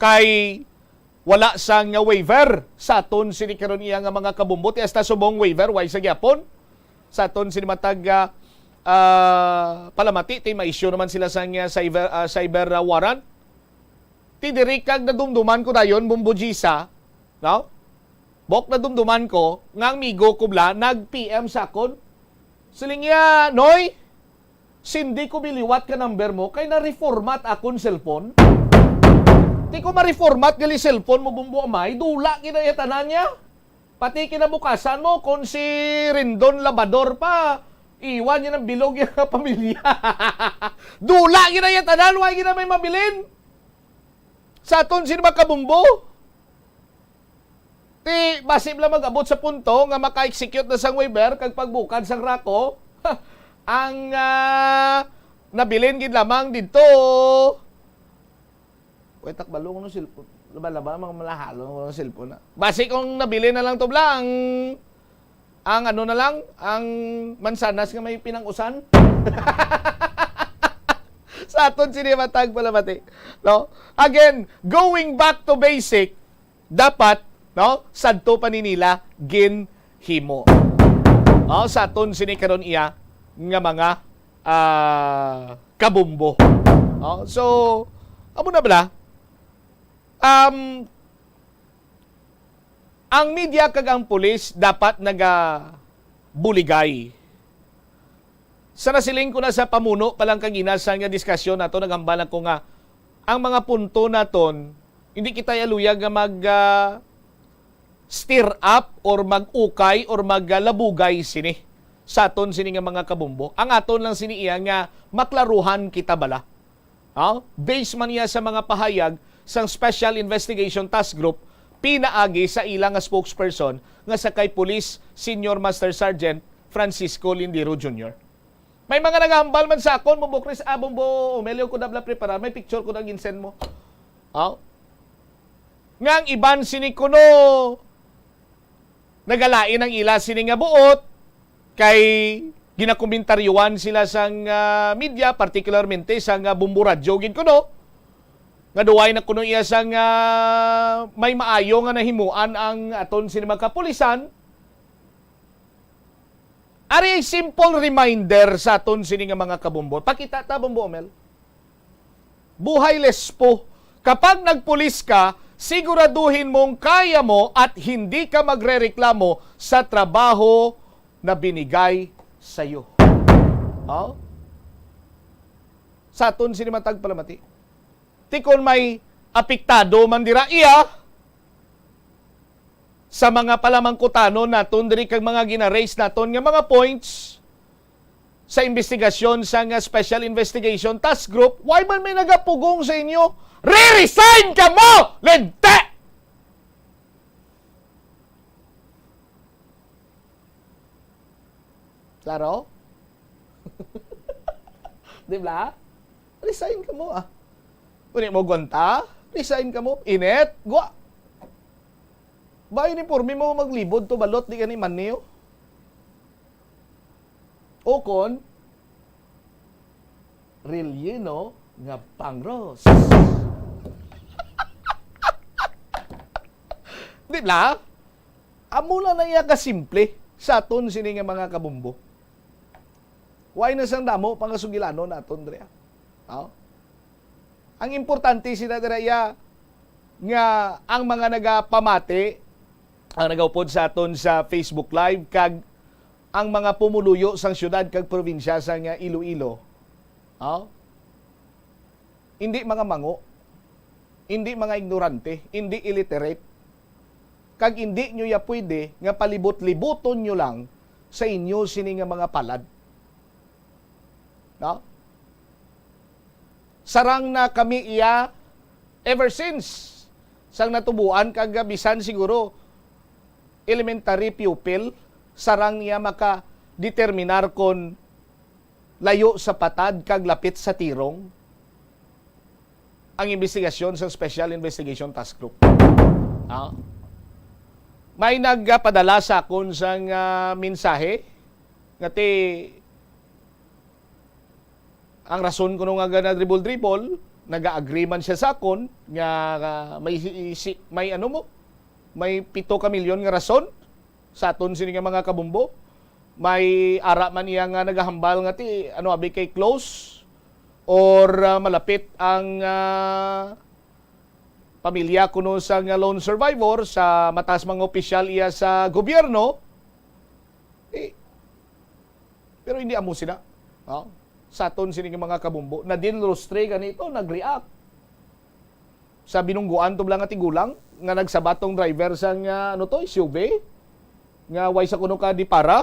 kay wala sang waiver sa aton sini karon iya nga mga kabumbo ti hasta subong waiver way sa gyapon sa aton sini matag palamati ti ma-issue naman sila sang cyber warrant ti diri kag nadumduman ko dayon bumbujisa no bok nadumduman ko nga ang migo ko bla nag PM sa akon siling ya noy sindi ko biliwat ka number mo kay na-reformat akon cellphone. Di ko ma-reformat gali cellphone mo bumbu amay, dula kinayatanan niya. Pati kinabukasan mo, kung si Rindon Labador pa, iwan niya ng bilog yung pamilya. Dula kinayatanan, why gina may mabilin? Sa aton sino makabumbo? Ti, basib lang mag-abot sa punto nga maka-execute na sang waiver kag pagbukad sang rako. Ang nabilin gid lamang dito. Wait, takbalong ng cellphone. Laba-laba, mga malahalo ng cellphone na. Basi kung nabili na lang to bla, ang ano na lang, ang mansanas nga may pinangusan. Sa aton sinimatag pala mati. No? Again, going back to basic, dapat, no, sadto pa nila ginhimo. No? Sa aton sinikaron iya, nga mga kabumbo. No? So, amo na bala, ang media kag ang pulis dapat buligay. Sa nasiling ko na sa pamuno palang kagina sa nga diskusyon nato nagambalan ko nga ang mga punto naton hindi kita yaluyag nga stir up or mag-ukay or maglabugay sini sa aton sini nga mga kabumbo. Ang aton lang sini iya nga maklaruhan kita bala. Base man niya sa mga pahayag sang Special Investigation Task Group pinaagi sa ilang spokesperson nga sakay Police Senior Master Sergeant Francisco Lindiro Jr. May mga nagahambal man sa akon, Bumbo Chris, Bumbo Umelio ko dabla preparar, may picture ko na ginsend mo. Nga ang iban sini kuno nagalain ang ila sini nga buot kay ginakomentaryuan sila sang media, particularmente sang Bumbo Radio gid kuno. Nga duway na kuno iya sang may maayo nga nahimuan ang aton sinima kapulisan. Ari simple reminder sa aton sini nga mga kabumbo. Pakita ta Bumbo Mel. Buhay lespo. Kapag nagpulis ka, siguraduhin mong kaya mo at hindi ka magrereklamo sa trabaho na binigay sa iyo. Sa aton sini matag palamati. Tikon may apektado man dira iya sa mga palamangkutano naton diri kag mga gina-raise naton nga mga points sa investigasyon sa nga Special Investigation Task Group, why man may nagapugong sa inyo? Re-resign ka mo! Lente! Klaro? Di ba? Resign ka mo Kuni mo gonta, Resign ka mo. Init. Gwa. Ba uniforme mo maglibod to balot di ka ni man niyo. O kon relyeno nga pangros. Di ba? Amula na iya ka simple sa aton sini nga mga kabumbo. Why na sang damo pangasugilano naton dre. Ang importante sila dre nga ang mga nagapamati ang nagaupod sa aton sa Facebook Live kag ang mga pumuluyo sang syudad kag probinsya sa nga Iloilo. Hindi mga mango, hindi mga ignorante, hindi illiterate, kag hindi nyo ya pwede nga palibot-libuton nyo lang sa inyo sini nga mga palad. Sarang na kami iya ever since sang natubuan kag bisan siguro elementary pupil, sarang niya maka-determinar kon layo sa patad kag lapit sa tirong ang investigasyon sa Special Investigation Task Group. May nagpadala sa akon sang mensahe ngati ang rason ko nung nga dribble-dribble, naga-agree man siya sa akon nga may 7 ka milyon nga rason sa aton sini nga mga kabumbo. May ara man iya nga nagahambal nga ti abi kay close or malapit ang pamilya kuno sa nga lone survivor sa matas mga opisyal iya sa gobyerno. Pero hindi amo sila. Sa aton sini nga mga kabumbo na dinrostre ganito nag-react sa binungguan to lang nga tigulang nga nagsabatong driver sang SUV nga way sa kuno ka di para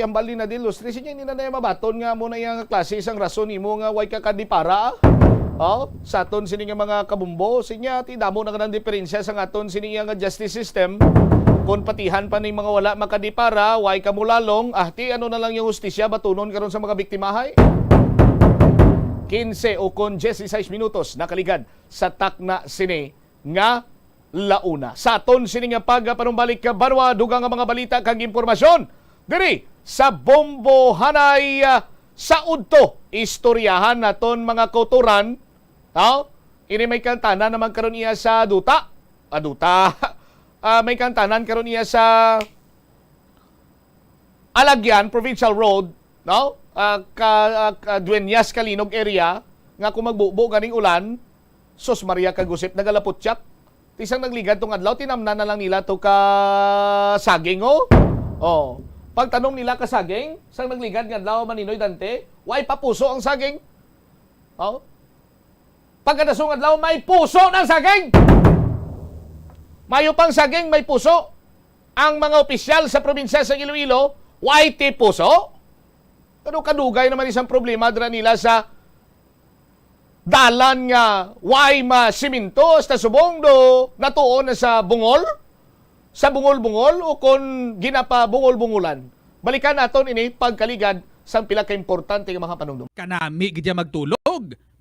hambali na din lustre siya hindi na mabaton nga mo na yung klase isang rason imo nga way ka di para sa aton sini nga mga kabumbo sinya ti damo na kanang diferensya sa aton sini nga justice system kon patihan pa ni mga wala makadipara way ka mulalong ti ano na lang yung hustisya batunon karon sa mga biktimahay. 15 o kon 16 minutos nakaligad sa takna sini nga launa. Sa aton sini nga pagpanumbalik ka barwa dugang nga mga balita kag impormasyon diri sa Bombo Hanay sa udto istoryahan naton mga kauturan. Ini may kantanan naman karon iya sa duta. May kantanan karon iya sa Alagyan Provincial Road, Dueñas Kalinog area nga kung magbubo ganing ulan sos Maria kagusip nagalapot chat tisang nagligad tong adlaw tinamnan na lang nila to ka saging pagtanong nila ka saging sang nagligad nga adlaw Maninoy Dante way pa puso ang saging pagkadasong adlaw may puso ng saging mayo pang saging may puso ang mga opisyal sa probinsya sa Iloilo way ti puso. Pero kadugay naman isang problema dira nila sa dalan nga way masiminto sa subong do natuon na sa bungol bungol o kon ginapa bungol-bungulan. Balikan naton ini pagkaligad sang pila ka importante nga mga panungdom. Kanami gidya magtulog.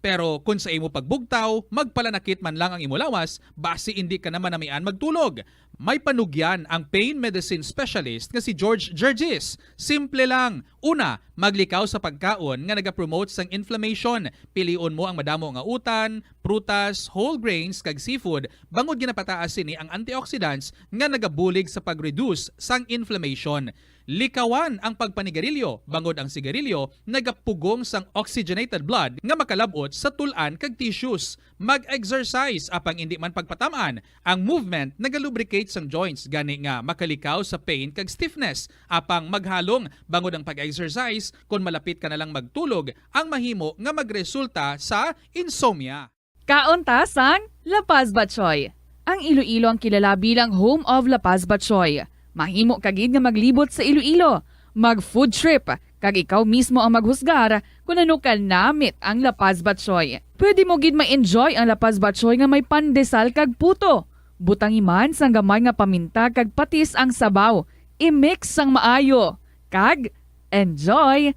Pero kung sa imo pagbugtaw, magpalanakit man lang ang imo lawas, base hindi ka naman namian magtulog. May panugyan ang pain medicine specialist nga si George Gergis. Simple lang. Una, maglikaw sa pagkaon nga nagapromote sang inflammation. Piliun mo ang madamo nga utan, prutas, whole grains kag seafood bangod ginapataas sini ang antioxidants nga nagabulig sa pag-reduce sang inflammation. Likawan ang pagpanigarilyo, bangod ang sigarilyo, nagapugong sang oxygenated blood nga makalabot sa tulan kag tissues. Mag-exercise apang hindi man pagpatamaan. Ang movement nagalubricate sang joints gani nga makalikaw sa pain kag stiffness. Apang maghalong bangod ang pag-exercise kung malapit ka na lang magtulog, ang mahimo nga magresulta sa insomnia. Kauntasan, La Paz Batchoy. Ang Iloilo ang kilala bilang home of La Paz Batchoy. Mahimo kagid nga maglibot sa Iloilo, mag-food trip, kag ikaw mismo ang maghusgar kung ano ka namit ang La Paz Batchoy. Pwede mo gid ma-enjoy ang La Paz Batchoy nga may pandesal kag puto. Butang iman sang gamay nga paminta kag patis ang sabaw. I-mix sang maayo. Kag enjoy.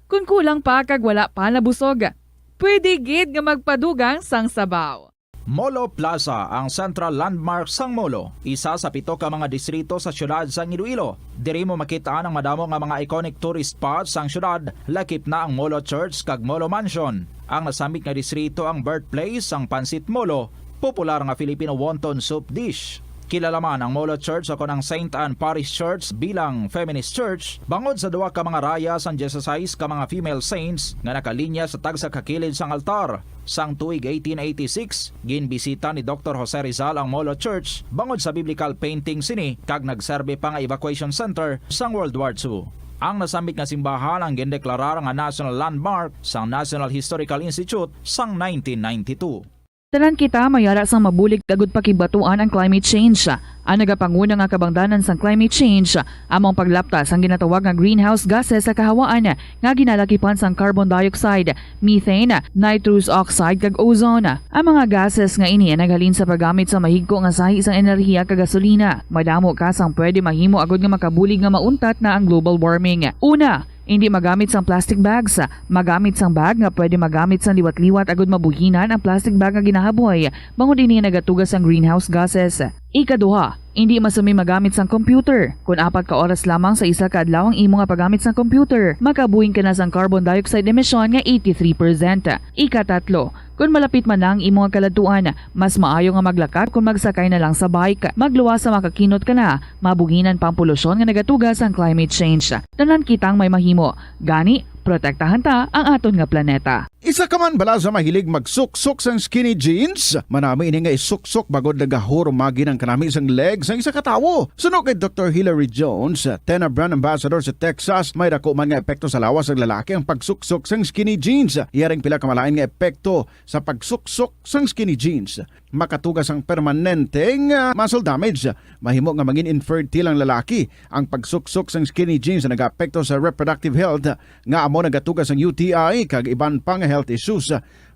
Kung kulang pa kag wala pa nabusog, pwede gid nga magpadugang sang sabaw. Molo Plaza ang central landmark sang Molo, isa sa 7 ka mga distrito sa syudad sang Iloilo. Diri mo makita ang madamo nga mga iconic tourist spots sang syudad, lakip na ang Molo Church kag Molo Mansion. Ang nasambit nga distrito ang birthplace sang Pansit Molo, popular nga Filipino wonton soup dish. Kilala man ang Molo Church o ang St. Anne Parish Church bilang feminist church bangod sa 2 ka mga raya sang 16 ka mga female saints nga nakalinya sa tagsa kakilid sang altar. Sang tuig 1886, ginbisita ni Dr. Jose Rizal ang Molo Church bangod sa biblical painting sini kag nagserbe pa nga evacuation center sang World War II. Ang nasambit nga simbahan ang gindeklarar nga national landmark sang National Historical Institute sang 1992. Tanan kita mayara sang mabulig dagud pakibatuan ang climate change. Ang nagapanguna nga kabangdanan sang climate change among paglaptas ang ginatawag nga greenhouse gases sa kahawaan nga ginalakipan sang carbon dioxide, methane, nitrous oxide kag ozone. Ang mga gases nga ini naghalin sa paggamit sa mahigko nga sahi sang enerhiya kag gasolina. Madamo ka sang pwede mahimo agud nga makabulig nga mauntat na ang global warming. Una, hindi magamit sang plastic bags. Magamit sang bag nga pwede magamit sang liwat-liwat agud mabuhinan ang plastic bag nga ginahaboy bangod ini nagatugas sang greenhouse gases. Ikaduha, hindi masumi magamit sang computer. Kung 4 ka oras lamang sa isa ka adlaw ang imo nga paggamit sang computer, makabuhing ka na sang carbon dioxide emission nga 83%. Ikatatlo, kung malapit man lang imo nga kaladuan, mas maayo nga maglakad kung magsakay na lang sa bike. Magluwas sa makakinot ka na, mabuhinan pang polusyon nga nagatugas ang climate change. Tanan kitang may mahimo. Gani, protektahan ta ang aton nga planeta. Isa ka man bala sa mahilig magsuksok sang skinny jeans? Manami ini nga isuksok bagod nagahurumagi ng kanami isang legs ang isa katawo. Suno kay Dr. Hilary Jones, Tena Brand Ambassador sa Texas, may dako man nga epekto sa lawas ng lalaki ang pagsuksok sang skinny jeans. Iyaring pila kamalain nga epekto sa pagsuksok sang skinny jeans. Makatugas ang permanenteng muscle damage. Mahimo nga mangin infertile ang lalaki. Ang pagsuksok sang skinny jeans na nag-apekto sa reproductive health nga amo nagatugas ang UTI kag iban pang health issues.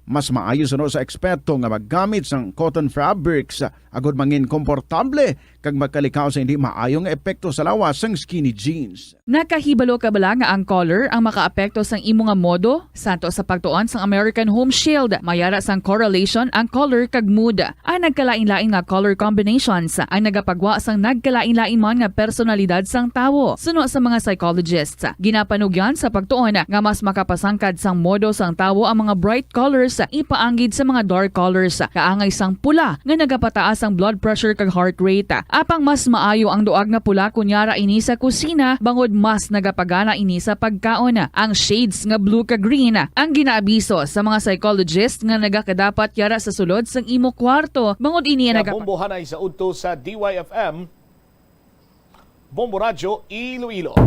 Mas maayo sa eksperto nga maggamit sang cotton fabrics agud mangin komportable kag magkalikaw sa hindi maayong epekto sa lawas sang skinny jeans. Nakahibalo ka bala nga ang color ang makaapekto sang imo nga modo? Santo sa pagtuon sang American Home Shield, mayara sang correlation ang color kag mood. Ang nagkalain-lain nga color combinations ang nagapagwa sang nagkalain-lain man nga personalidad sang tawo. Suno sa mga psychologists, ginapanugyan sa pagtuon nga mas makapasangkad sang modo sang tawo ang mga bright colors ipaanggid sa mga dark colors. Kaangay sang pula nga nagapataas ang blood pressure kag heart rate. Apang mas maayo ang duag nga pula kunyara ini sa kusina bangod mas nagapagana ini sa pagkaon. Ang shades nga blue kag green ang ginaabiso sa mga psychologist nga nagakadapat yara sa sulod sang imo kwarto bangod ini Bombohan ay sa udto sa DYFM Bombo Radio Iloilo.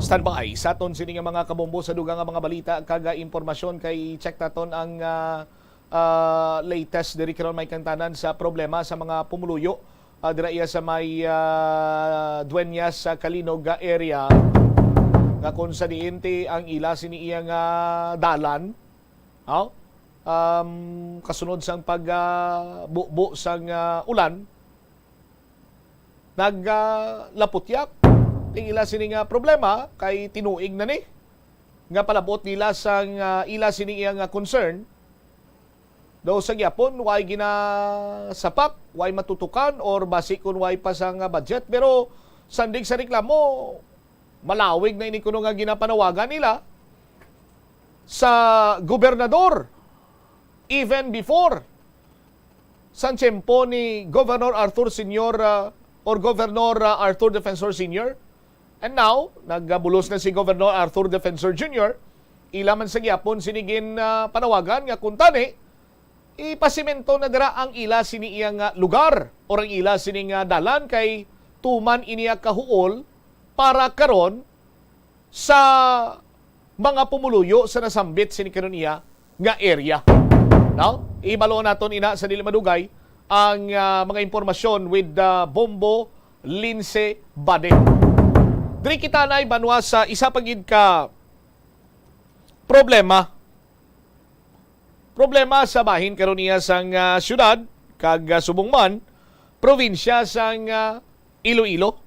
Standby sa aton sini nga mga kabombo sa dugang nga mga balita kag impormasyon kay check naton ang latest diri karon may kantanan sa problema sa mga pumuluyo dira iya sa may Dueñas sa Kalinog area nga kung sa diente ang ila sini iya nga dalan kasunod sang pagbubo sang ulan naglaputyak ang ila sini nga problema kay tinuig na ni nga palabot nila sang ila sini nga concern daw sa gyapon way ginasapak, way matutukan or basi kun way pa sang budget pero sandig sa reklamo malawig na ini kuno nga ginapanawagan nila sa gobernador even before sa tiyempo ni Governor Arthur Senior or Governor Arthur Defensor Senior. And now, nagbulos na si Governor Arthur Defensor Jr. Ilaman sa gyapon sinigin panawagan nga kuntani ipasimento na dira ang ila sini iyang lugar o ang ila sini nga dalan kay tuman iniya kahuol para karon sa mga pumuluyo sa nasambit sini karon iya nga area. Now, ibalo naton ina sa dili madugay ang mga impormasyon with Bombo Lince Bade. Diri kita na banwa sa isa pagid ka problema sa bahin karon niya sang syudad kag Subongman, probinsya sang Iloilo.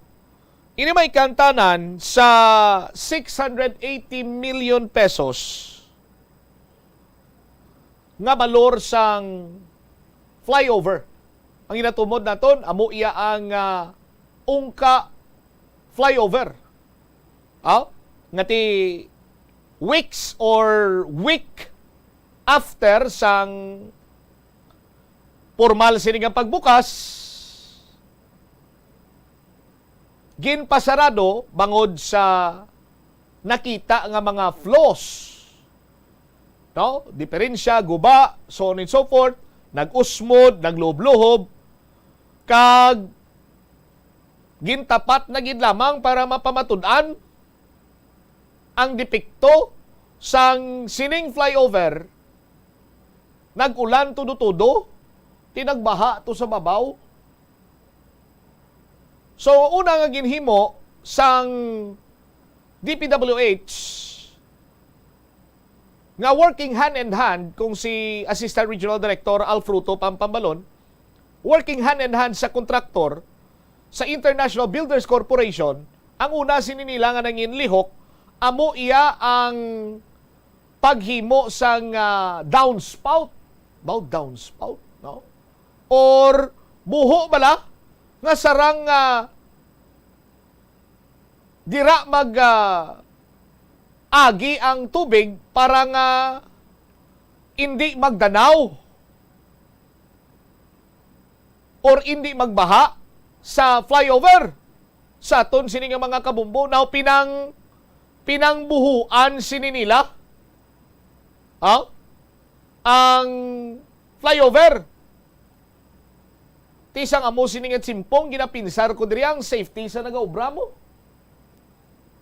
Ini may kantanan sa 680 million pesos nga balor sang flyover. Ang inatumod naton amo iya ang Ungka flyover. Nga ti weeks or week after sang formal sini nga pagbukas, ginpasarado bangod sa nakita nga mga flaws. No? Diferensya, guba, so on and so forth, nag-usmod, naglob-lohob, kag gintapat na gid lamang para mapamatud-an ang depekto sang sining flyover. Nag-ulan tudo-tudo, tinagbaha to sa babaw. So, una nga ginhimo sang DPWH nga working hand in hand kung si Assistant Regional Director Al Fruto Pampambalon, working hand in hand sa kontraktor sa International Builders Corporation, ang una sininila nga nangin lihok, amo iya ang paghimo sang downspout. Downspout, no? Or buho bala nga sarang dira mag agi ang tubig para nga hindi magdanaw or hindi magbaha sa flyover. Sa aton sini nga mga kabumbo, now pinangbuhuan sini nila ang flyover. Tisang amo sini nga simpong ginapinsar ko diri ang safety sa nagaobra mo.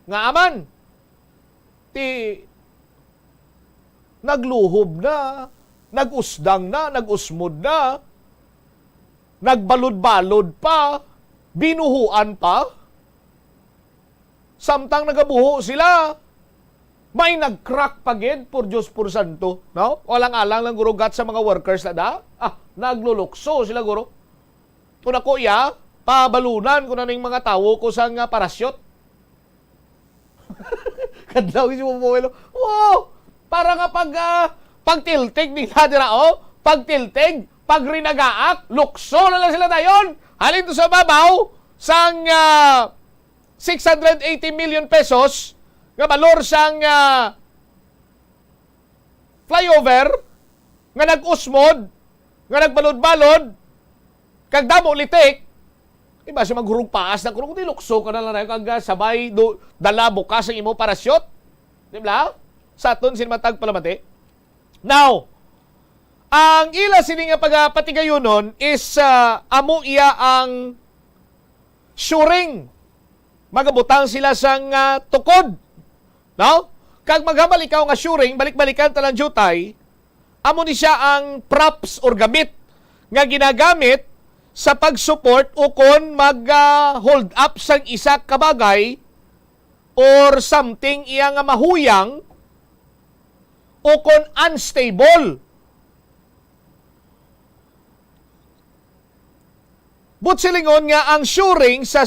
Nga aman ti nagluhob na, nagusdang na, nagusmod na, nagbalod-balod pa, binuhuan pa, samtang nagabuho sila, may nag-crack pagid, por Diyos por Santo, no? Walang-alang lang gurugat sa mga workers na da, naglulukso sila guro. Kung ako pabalunan ko na ng mga tawo ko sa nga parasyot. Kadlaw si Bubuelo. Wow! Para nga pagtiltig nila dira, pagtiltig, pagrinagaak, lukso na lang sila dayon. Halin to sa babaw sang 680 million pesos nga balor sang flyover nga nag-usmod, nga nagbalod-balod, kag damo litik. Iba siya maghurong paas na kung lukso ka na lang kag sabay dala bukas ang imo parasyot. Di ba? Sa aton sinmatag palamati. Now, ang ila sini nga pagpatigayonon is amo iya ang shoring. Magabutang sila sang tukod. No? Kag maghamal ikaw nga shoring, balik-balikan talang jutay, amo ni siya ang props or gamit nga ginagamit sa pag-support o kon mag-hold up sang isa kabagay or something iya nga mahuyang o kon unstable. Butsilingon nga ang shoring sa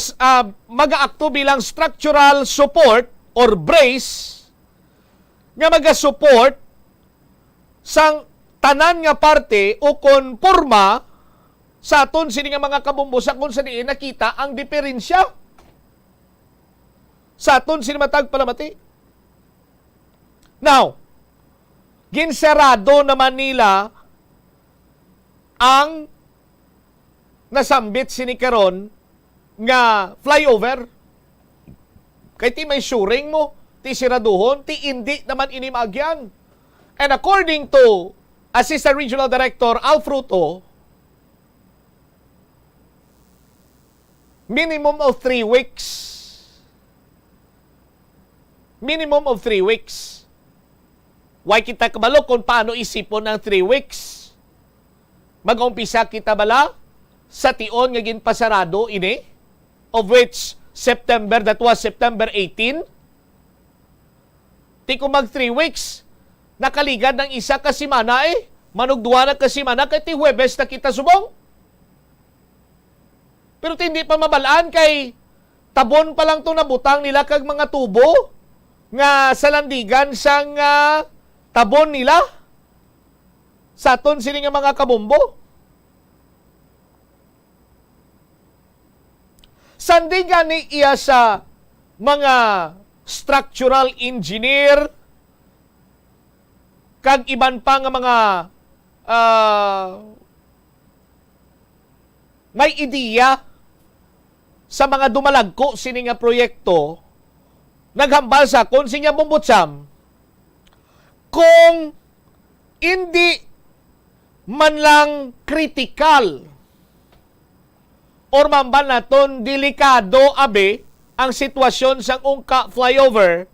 mag-aakto bilang structural support or brace nga mag-support sang tanan nga parte o kon porma sa aton sini nga mga kabumbo sa kung saan nakita ang diferensya sa aton sini matag palamati. Now, ginserado naman nila ang nasambit sini karon nga flyover. Kay ti may shoring mo, ti siraduhon, ti hindi naman inimagyan. And according to Assistant Regional Director Al Fruto, minimum of 3 weeks. Minimum of 3 weeks. Why kita kabalo kung paano isipon ang 3 weeks? Mag-umpisa kita bala sa tion nga ginpasarado ini, of which that was September 18. Ti kung mag 3 weeks, nakaligad ng isa ka simana manugduwa na ka simana kay ti Huwebes na kita subong. Pero hindi pa mabalaan kay tabon pa lang to nabutang nila kag mga tubo nga sa landigan sang tabon nila sa aton sini nga mga kabombo. Sandi gani iya sa mga structural engineer kag iban pa nga mga may ideya sa mga dumalagko sini nga proyekto, naghambal sa kon sinya bumbutsam, kung hindi man lang critical or mamban naton delikado abe ang sitwasyon sang ungka flyover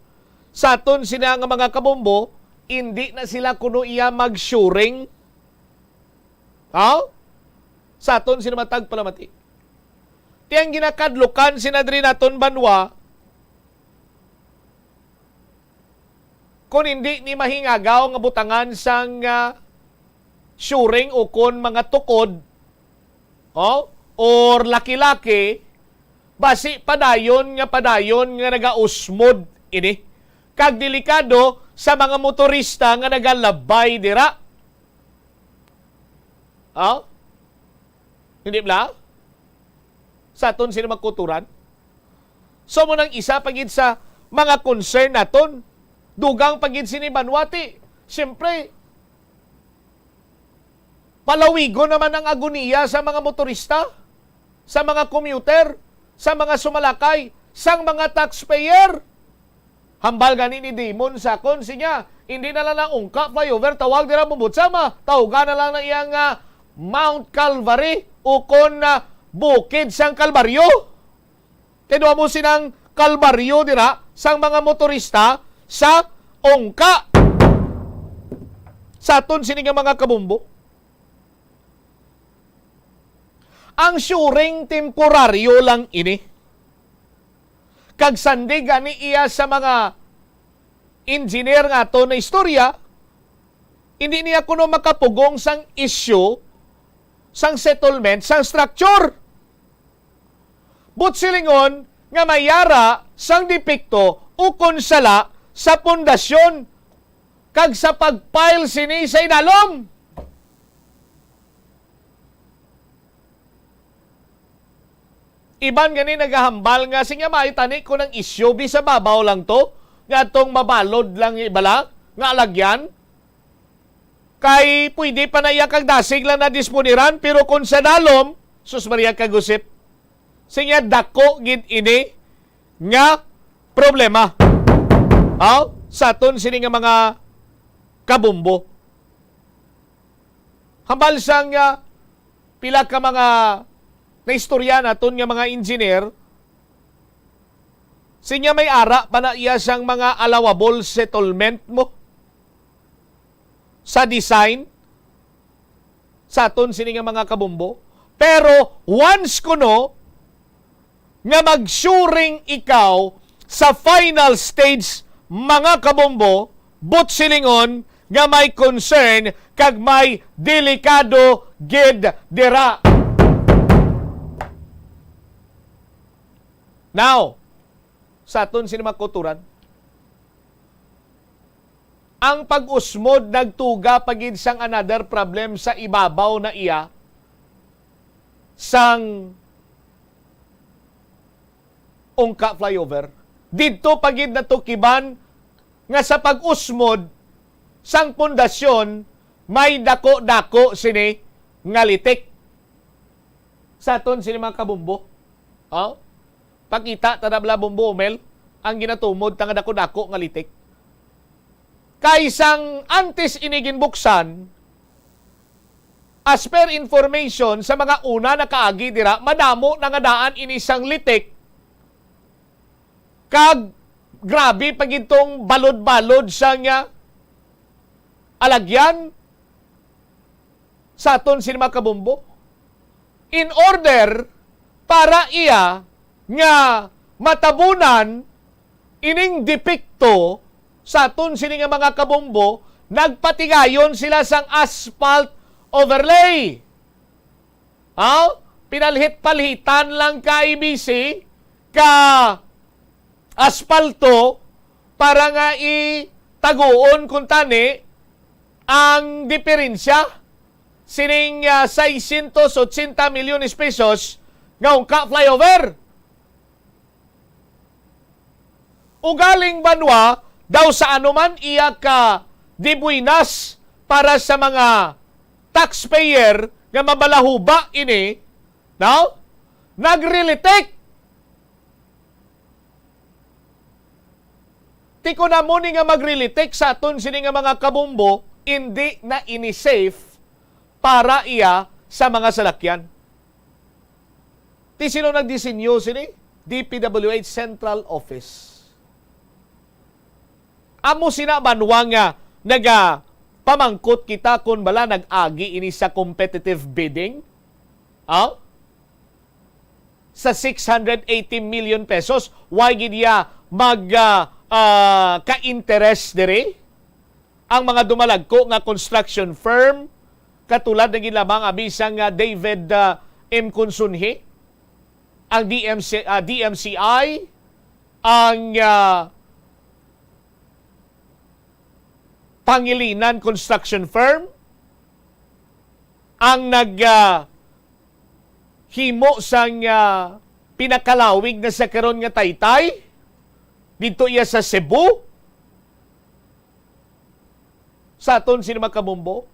sa aton sina nga mga kabombo, hindi na sila kuno iya mag-shoring. Sa aton sina matag palamati. Tiyang ginakadlukan sinadri naton banwa, kung hindi ni mahingagaw nga butangan sang shoring o kon mga tukod, or laki-laki, basi padayon nga nagausmod ini. Kag delikado sa mga motorista nga nagalabay dira. Hindi ba? Sa aton sino magkuturan? So mo nang isa pagid sa mga concern naton, dugang pagid sini Banwati. Siyempre, palawigo naman ang agoniya sa mga motorista, sa mga commuter, sa mga sumalakay, sang mga taxpayer. Hambal gani ni Damon sa konsinya, hindi na lang na ungka flyover, tawag nila bumutsama, tawagan na lang na iyang Mount Calvary o kon bukid sang Kalbaryo. Tinua mo sinang Kalbaryo dira sang mga motorista sa ungka. Sa aton sini nga mga kabumbo. Ang shoring temporaryo lang ini. Kag sandi gani iya sa mga engineer nga to na istorya, hindi niya kuno makapugong sang issue, sang settlement, sang structure. But silingon nga mayara sang depekto o konsala sa pundasyon kag sa pagpile sini sa inalom. Iban gani nagahambal nga siya maitani ko ng isyo bisa babaw lang to nga tong mabalod lang ibala nga alagyan kay pwede pa na iya kag dasig lang na disponiran pero kung sa dalom sus Maria kagusip siya dako gid ini nga problema sa aton sini nga mga kabumbo. Hambal sang pila ka mga na istorya naton nga mga engineer, sinya may ara pa na iya sang mga allowable settlement mo sa design sa aton sini nga mga kabumbo. Pero once kuno nga mag-shoring ikaw sa final stage mga kabumbo, but silingon nga may concern kag may delikado gid dira. Now, sa aton sinimakuturan, ang pag-usmod nagtuga pagid sang another problem sa ibabaw na iya sang ungka flyover. Didto pagid natukiban nga sa pag-usmod sang pundasyon may dako-dako sini nga litik. Sa aton sini mga kabumbo. Pakita tadabla bumbo umel ang ginatumod tanga dako-dako nga litik. Kaisang antes inigin buksan, as per information sa mga una na kaagi dira, madamo na nga daan inisang litik. Kag grabe pagitong balod-balod sa nga alagyan sa aton sinima kabumbo. In order para iya nga matabunan ining depekto sa aton sini nga mga kabombo, nagpatigayon sila sang asphalt overlay. Pinalhit-palhitan lang ka IBC ka aspalto para nga itaguon kung tani ang diferensya sining 680 milyones pesos nga ungka flyover. Ugaling banwa daw sa anuman iya ka di buinas para sa mga taxpayer nga mabalahuba ini, no? Nag-relitik. Tiko na mo ni nga mag-relitik sa aton sini nga mga kabumbo, hindi na ini-safe para iya sa mga salakyan. Ti sino nagdisenyo sini? DPWH Central Office. Amo sina banwa nga naga pamangkot kita kung bala nag-agi ini sa competitive bidding. Sa 680 million pesos, why gid ya mag ka-interest diri ang mga dumalagko nga construction firm katulad ng lamang abisang David M. Consunhi, ang DMCI, ang Pangilinan Construction Firm, ang himo sang pinakalawig na sa karon nga taytay dito iya sa Cebu. Sa aton sino makabumbo?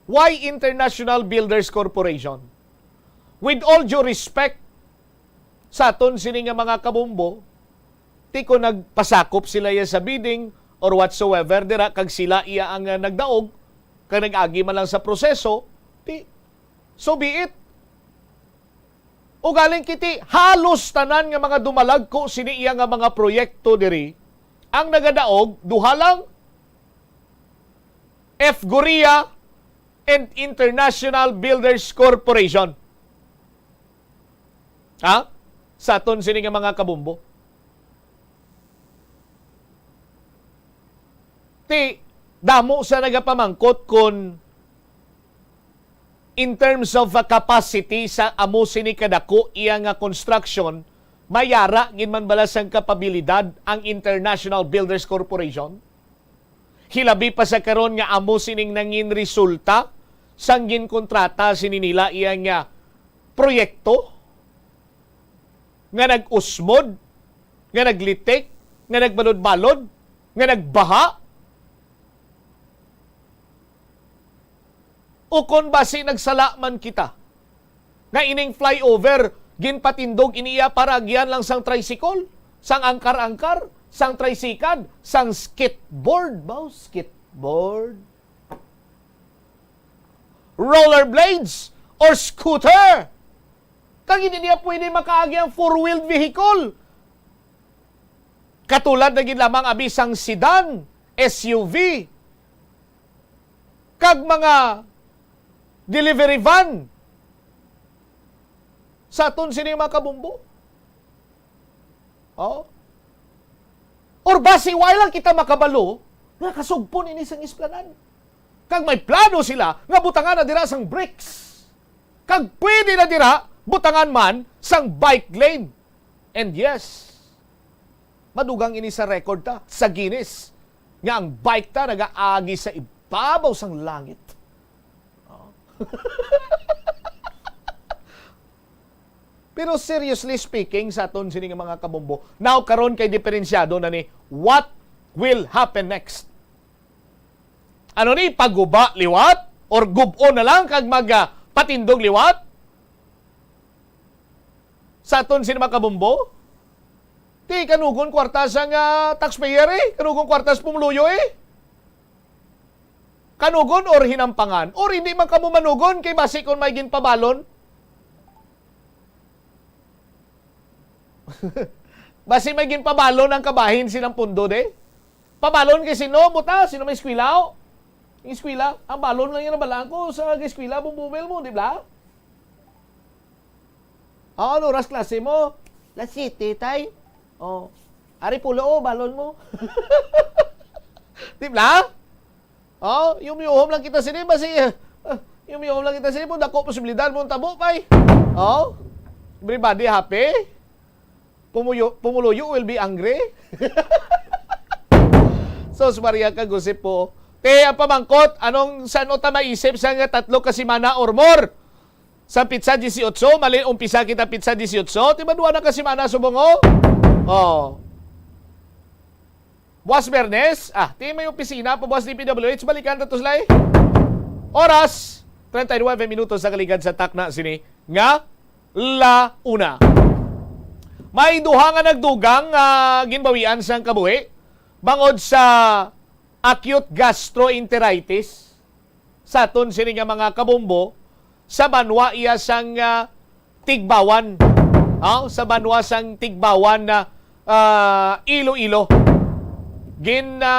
Why International Builders Corporation? With all due respect sa aton sini nga mga kabumbo, ti ko nagpasakop sila iya sa bidding or whatsoever dira kag sila iya ang nagdaog kag nag-agi man lang sa proseso, so be it. O galing kiti halos tanan nga mga dumalagko sini iya nga mga proyekto diri ang nagadaog duha lang, F. Goria and International Builders Corporation. Sa aton sini nga mga kabumbo. Ti damo sa nagapamangkot kun in terms of capacity sa amo sini kadako iya nga construction, mayara gin man bala sang kapabilidad ang International Builders Corporation. Hilabi pa sa karon nga amo sining nangin resulta sang ginkontrata sini nila iya nga proyekto nga nag-usmod, nga naglitik, nga nagbalod-balod, nga nagbaha. O kung basi nagsala man kita nga ining flyover ginpatindog iniya para agyan lang sang tricycle, sang angkar-angkar, sang tricycad, sang skateboard, skateboard, rollerblades or scooter. Kag hindi niya pwede makaagi ang four-wheeled vehicle. Katulad na gid lamang abisang sedan, SUV, kag mga delivery van sa aton sini mga kabumbo. Or basi why lang kita makabalo nga kasugpon ini sang isplanan. Kag may plano sila nga butangan na dira sang bricks. Kag pwede na dira butangan man sang bike lane. And yes, madugang ini sa record ta sa Guinness nga ang bike ta nagaagi sa ibabaw sang langit. Pero seriously speaking, sa aton sini nga mga kabumbo, now karon kay diferensyado na ni what will happen next. Ano ni paguba liwat or gubo na lang kag patindog liwat? Sa aton sini mga kabumbo, ti kanugon kwarta sa nga taxpayer kanugon kwartas pumuluyo kanugon or hinampangan or hindi man kamo manugon kay basi kon may ginpabalon. Basi may ginpabalon ang kabahin silang pundo de. Pabalon kay sino buta, sino may eskwela? Yung eskwela, ang balon lang yan ang balaan ko sa eskwela bumubel mo, di ba? Ano oras klase mo? Las 7, tay. Ari pulo balon mo. Di ba? Yung lang kita sini basi yung lang kita sini po dako posibilidad mo tabo pay. Everybody happy. Pumuluyo will be angry. So Maria kagusip po. Ang pamangkot anong saan o ta maisip sa nga 3 ka semana or more? Sa pizza 18, mali umpisa kita pizza 18, tiba 2 na ka semana subongo. Buwas Bernes, di may opisina po buwas DPWH, balikan na to sila eh. Oras, 39 minutos sa kaligad sa takna sini nga launa. May duha nga nagdugang ginbawian sang kabuhi bangod sa acute gastroenteritis sa aton sini nga mga kabombo sa banwa iya sang Tigbawan. Sa banwa sang Tigbawan na Iloilo.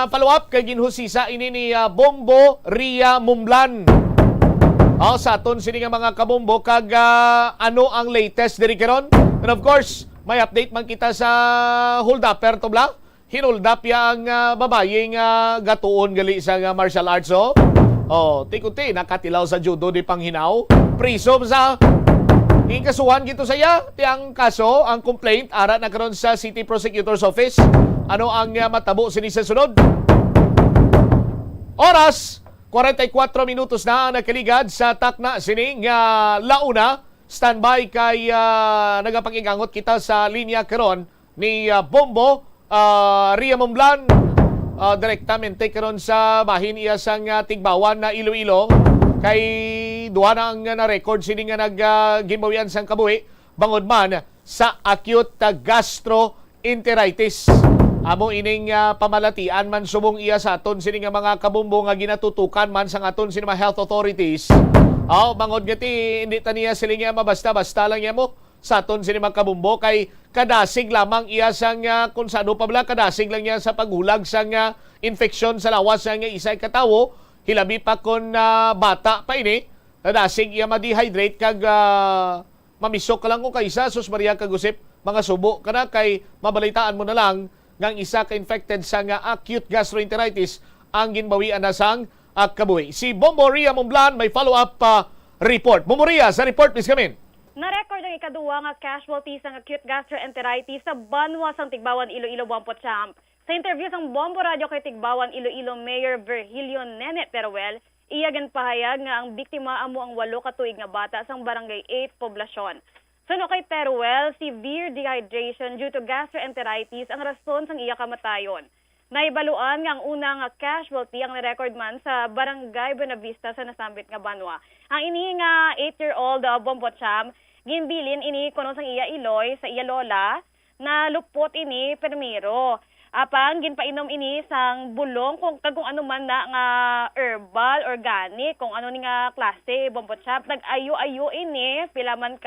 Follow up kay ginhusisa ini ni Bombo Ria Mumblan. Sa aton sini nga mga kabombo kag ano ang latest diri karon? And of course, may update man kita sa holdupper to bla. Hinoldap ya ang babae nga gatuon gali sa martial arts tikuti nakatilaw sa judo di panghinaw. Prisom sa ikasuhan gito sa iya. Tiyang kaso, ang complaint ara na karon sa City Prosecutor's Office. Ano ang matabo sini sa sunod? Oras 44 minutos na nakaligad sa takna sining launa. Standby kay nagapakigangot kita sa linya karon ni Bombo Ria Mumblan. Direktamente karon sa bahin iya sang Tigbawan na Iloilo. Kay duha na ang na-record sini nga nag-gimbawian sang kabuhi bangod man sa acute gastroenteritis. Amo ining pamalatian man subong iya sa aton sini nga mga kabumbo nga ginatutukan man sa aton sini mga health authorities. Bangod nga ti hindi taniya sila nga mabasta-basta lang ya mo sa aton sini mga kabumbo kay kadasig lamang iya sang kung sano pa bala kadasig lang niya sa paghulag sang infeksyon sa lawas nga isay katawo. Hilabi pa kon bata pa ini. Kadasig iya ma-dehydrate kag mamisok ka lang kung kaysa sus Maria kagusip mga subo kana kay mabalitaan mo na lang ngang isa ka-infected sa acute gastroenteritis ang ginbawian na sang kabuhi. Si Bombo Ria Mumblan may follow-up report. Bombo Ria, sa report please come in. Na-record ang ikaduwa nga casualties ng acute gastroenteritis sa banwa sang Tigbawan, Iloilo, Buampot Champ. Sa interview sang Bombo Radio kay Tigbawan, Iloilo Mayor Virgilio Nene Teruel, iyagan pahayag nga ang biktima amo ang 8 ka tuig nga bata sang barangay 8 poblasyon. Suno kay Teruel, severe dehydration due to gastroenteritis ang rason sang iya kamatayon. Naibaluan nga ang unang casualty ang record man sa barangay Buenavista sa nasambit nga banwa. Ang ini nga 8-year-old Bombo Cham, ginbilin ini kuno sang iya iloy sa iya lola na lupot ini permiro. Apang ginpainom ini sang bulong kung ano man na nga herbal, organic, kung ano ni nga klase Bombo Cham. Nag-ayo-ayo ini pilaman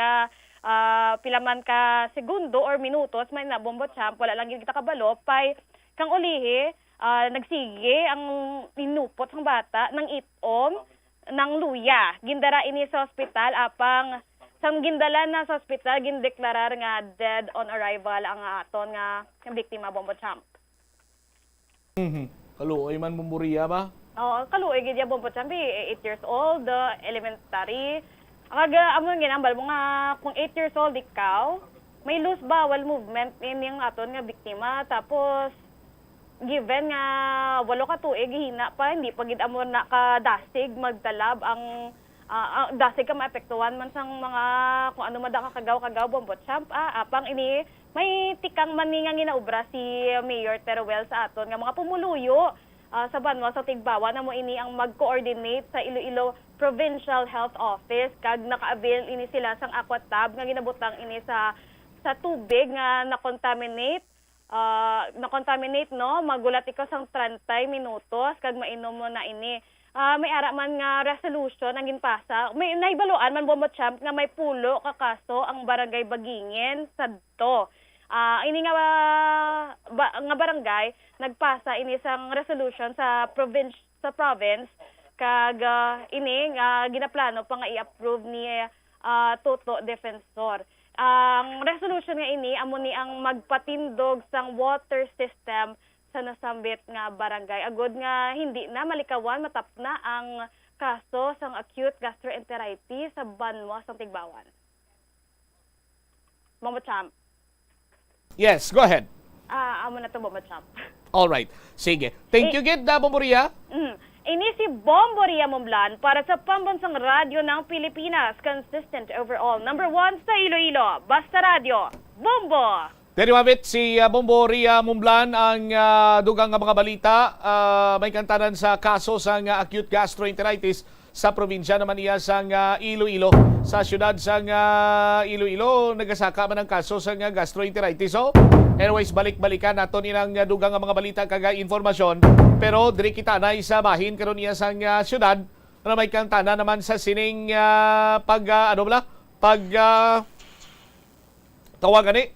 ka segundo or minutos may na Bombo Champ wala lang kita kabalo pay kang ulihi nagsige ang inupot sang bata ng itom ng luya gindara ini sa ospital apang sang gindala na sa ospital gindeklarar nga dead on arrival ang aton nga biktima Bombo Champ. Kaluoy man Bumburiya ba? Kaluoy gid ya Bombo Champ 8 years old, elementary. Amo ginambal mo nga kung 8 years old ikaw, may loose bowel movement yung aton nga biktima. Tapos, given nga 8 ka tuig, hina pa, hindi pa gid amo na kadasig, magtalab ang dasig ka maepektuhan man sang mga kung ano man da kagaw Bombo Champ. Apang ini, may tikang man nga ginaubra si Mayor Teruel sa aton nga mga pumuluyo. Sa banwa sa Tigbawan na mo ini ang mag-coordinate sa Iloilo Provincial Health Office kag naka-avail ini sila sang aquatab nga ginabutang ini sa tubig nga na-contaminate no magulat ikaw sang 30 minutos kag mainom mo na ini. May ara man nga resolution ang ginpasa. May naibaluan man Bombo Champ nga may pulo ka kaso ang barangay Bagingen sadto. Ini nga barangay nagpasa ini sang resolution sa province kag ini nga ginaplano pa nga i-approve ni Toto Defensor. Ang resolution nga ini amo ni ang magpatindog sang water system sa nasambit nga barangay agod nga hindi na malikawan matapna ang kaso sang acute gastroenteritis sa banwa sang Tigbawan. Bombo Champ. Yes, go ahead. Amo na to Bombo Champ. All right. Sige. Thank you gid Bombo Ria. Ini si Bombo Ria Mumblan para sa Pambansang Radyo ng Pilipinas. Consistent overall. Number 1 sa Iloilo. Basta Radio. Bombo! Very mabit si Bombo Ria Mumblan ang dugang nga mga balita. May kantanan sa kaso sa acute gastroenteritis sa probinsya naman iya sa Iloilo. Sa syudad sa Iloilo, nagasaka man ang kaso sa gastroenteritis. So, anyways, balik-balikan naton inang dugang nga mga balita kagay informasyon. Pero diri kita na sa bahin karon iya sa syudad na may kantanan naman sa sining tawagan ni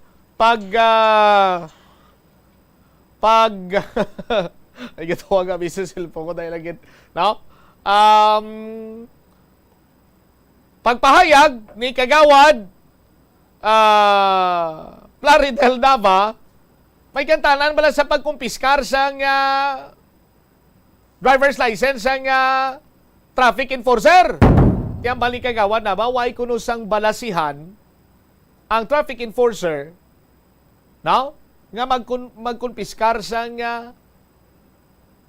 ay gitawag nga business cellphone ko dahil agad no? Pagpahayag ni Kagawad Plaridel Nava, may kantanan bala sa pagkumpiskar sa driver's license sang traffic enforcer. Tiyang balik Kagawad Nava, why kuno sang balasihan ang traffic enforcer no? Nga magkumpiskar sa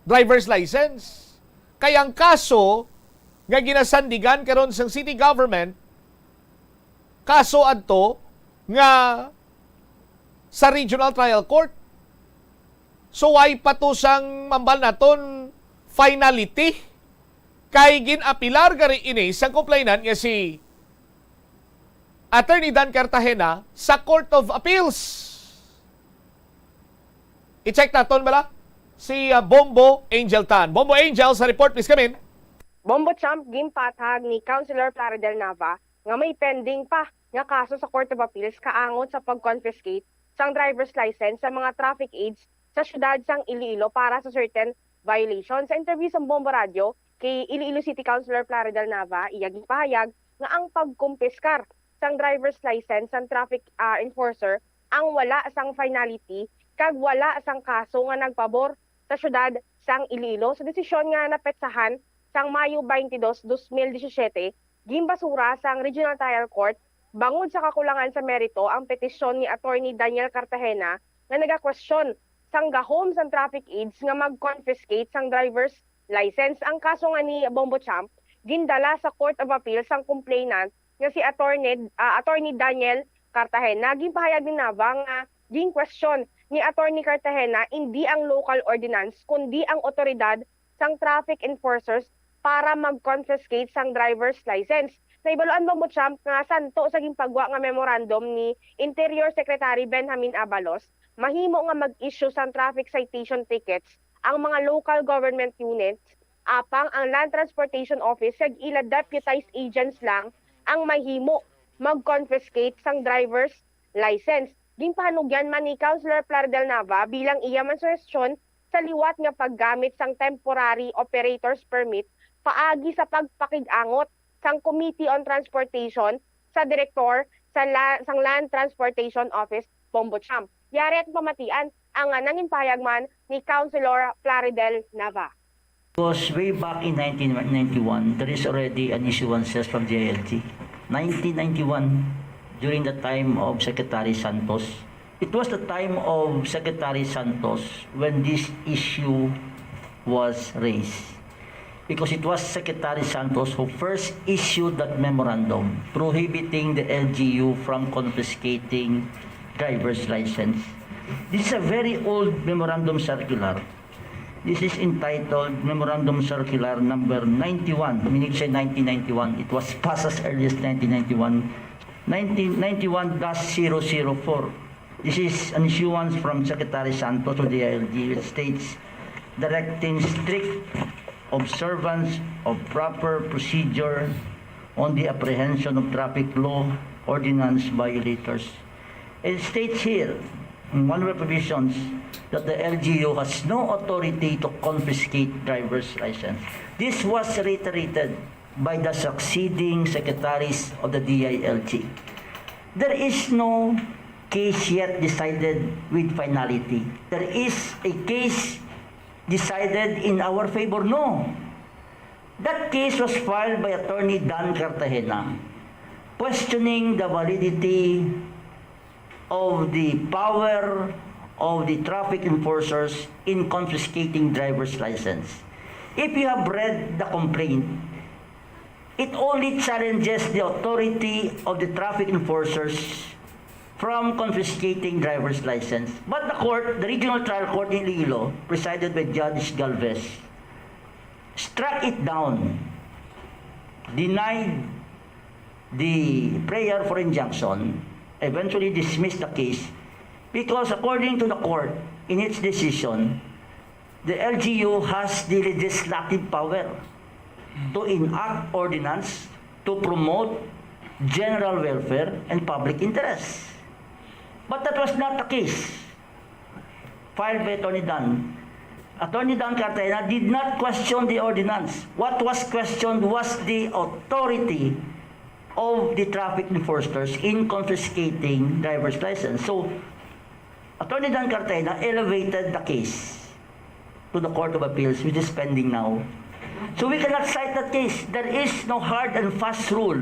driver's license. Kaya ang kaso nga ginasandigan karon sa city government, kaso adto nga sa regional trial court. So why patusang mambal naton finality kay ginapilar gari ini sa complainant nga si Attorney Dan Cartagena sa Court of Appeals. I-check naton bala si Bombo Angel Tan. Bombo Angel, sa report please come in. Bombo Champ, gimpatag ni Councilor Plaridel Nava nga may pending pa nga kaso sa Court of Appeals kaangot sa pag-confiscate sang driver's license sa mga traffic aids sa syudad sang Iloilo para sa certain violations. Sa interview sa Bombo Radio kay Iloilo City Councilor Plaridel Nava, iyaging pahayag nga ang pagkumpiskar sang driver's license sang traffic enforcer ang wala sang finality kag wala sang kaso nga nagpabor sa syudad sang Iloilo. Sa desisyon nga napetsahan sang Mayo 22, 2017, gimbasura sang Regional Trial Court bangod sa kakulangan sa merito ang petisyon ni Attorney Daniel Cartagena nga naga-question sang gahom sang traffic aids nga mag-confiscate sang driver's license. Ang kaso nga ni Bombo Champ gindala sa Court of Appeals sang complainant nga si Attorney Daniel Cartagena. Gimpahayag ni Nava nga ging question ni Attorney Cartagena hindi ang local ordinance kundi ang otoridad sang traffic enforcers para mag-confiscate sang driver's license. Naibaluan Bombo Champ nga santo sa gimpagwa nga memorandum ni Interior Secretary Benjamin Abalos, mahimo nga mag-issue sang traffic citation tickets ang mga local government units apang ang Land Transportation Office sag ila deputized agents lang ang mahimo mag-confiscate sang driver's license. Ginpahanugyan man ni Councilor Plaridel Nava bilang iya man suhestyon sa liwat nga paggamit sang temporary operator's permit paagi sa pagpakig-angot sang Committee on Transportation sa Direktor sang Land Transportation Office, Bombo Champ. Yari at pamatian ang nanging pahayag ni Councilor Plaridel Nava. Because way back in 1991, there is already an issuance from the DILG. 1991, during the time of Secretary Santos. It was the time of Secretary Santos when this issue was raised. Because it was Secretary Santos who first issued that memorandum prohibiting the LGU from confiscating driver's license. This is a very old memorandum circular. This is entitled Memorandum Circular number 91, meaning 1991. It was passed as early as 1991. 1991-004. This is an issuance from Secretary Santos of the DILG, which states directing strict observance of proper procedure on the apprehension of traffic law ordinance violators. It states here, in one of the provisions, that the LGU has no authority to confiscate driver's license. This was reiterated by the succeeding secretaries of the DILG. There is no case yet decided with finality. There is a case decided in our favor? No. That case was filed by Attorney Dan Cartagena, questioning the validity of the power of the traffic enforcers in confiscating driver's license. If you have read the complaint, it only challenges the authority of the traffic enforcers from confiscating driver's license. But the court, the regional trial court in Iloilo, presided by Judge Galvez, struck it down, denied the prayer for injunction, eventually dismissed the case because according to the court, in its decision, the LGU has the legislative power to enact ordinance to promote general welfare and public interest. But that was not the case filed by Attorney Dan. Attorney Dan Cartagena did not question the ordinance. What was questioned was the authority of the traffic enforcers in confiscating driver's license. So, Attorney Dan Cartagena elevated the case to the Court of Appeals, which is pending now. So we cannot cite that case. There is no hard and fast rule.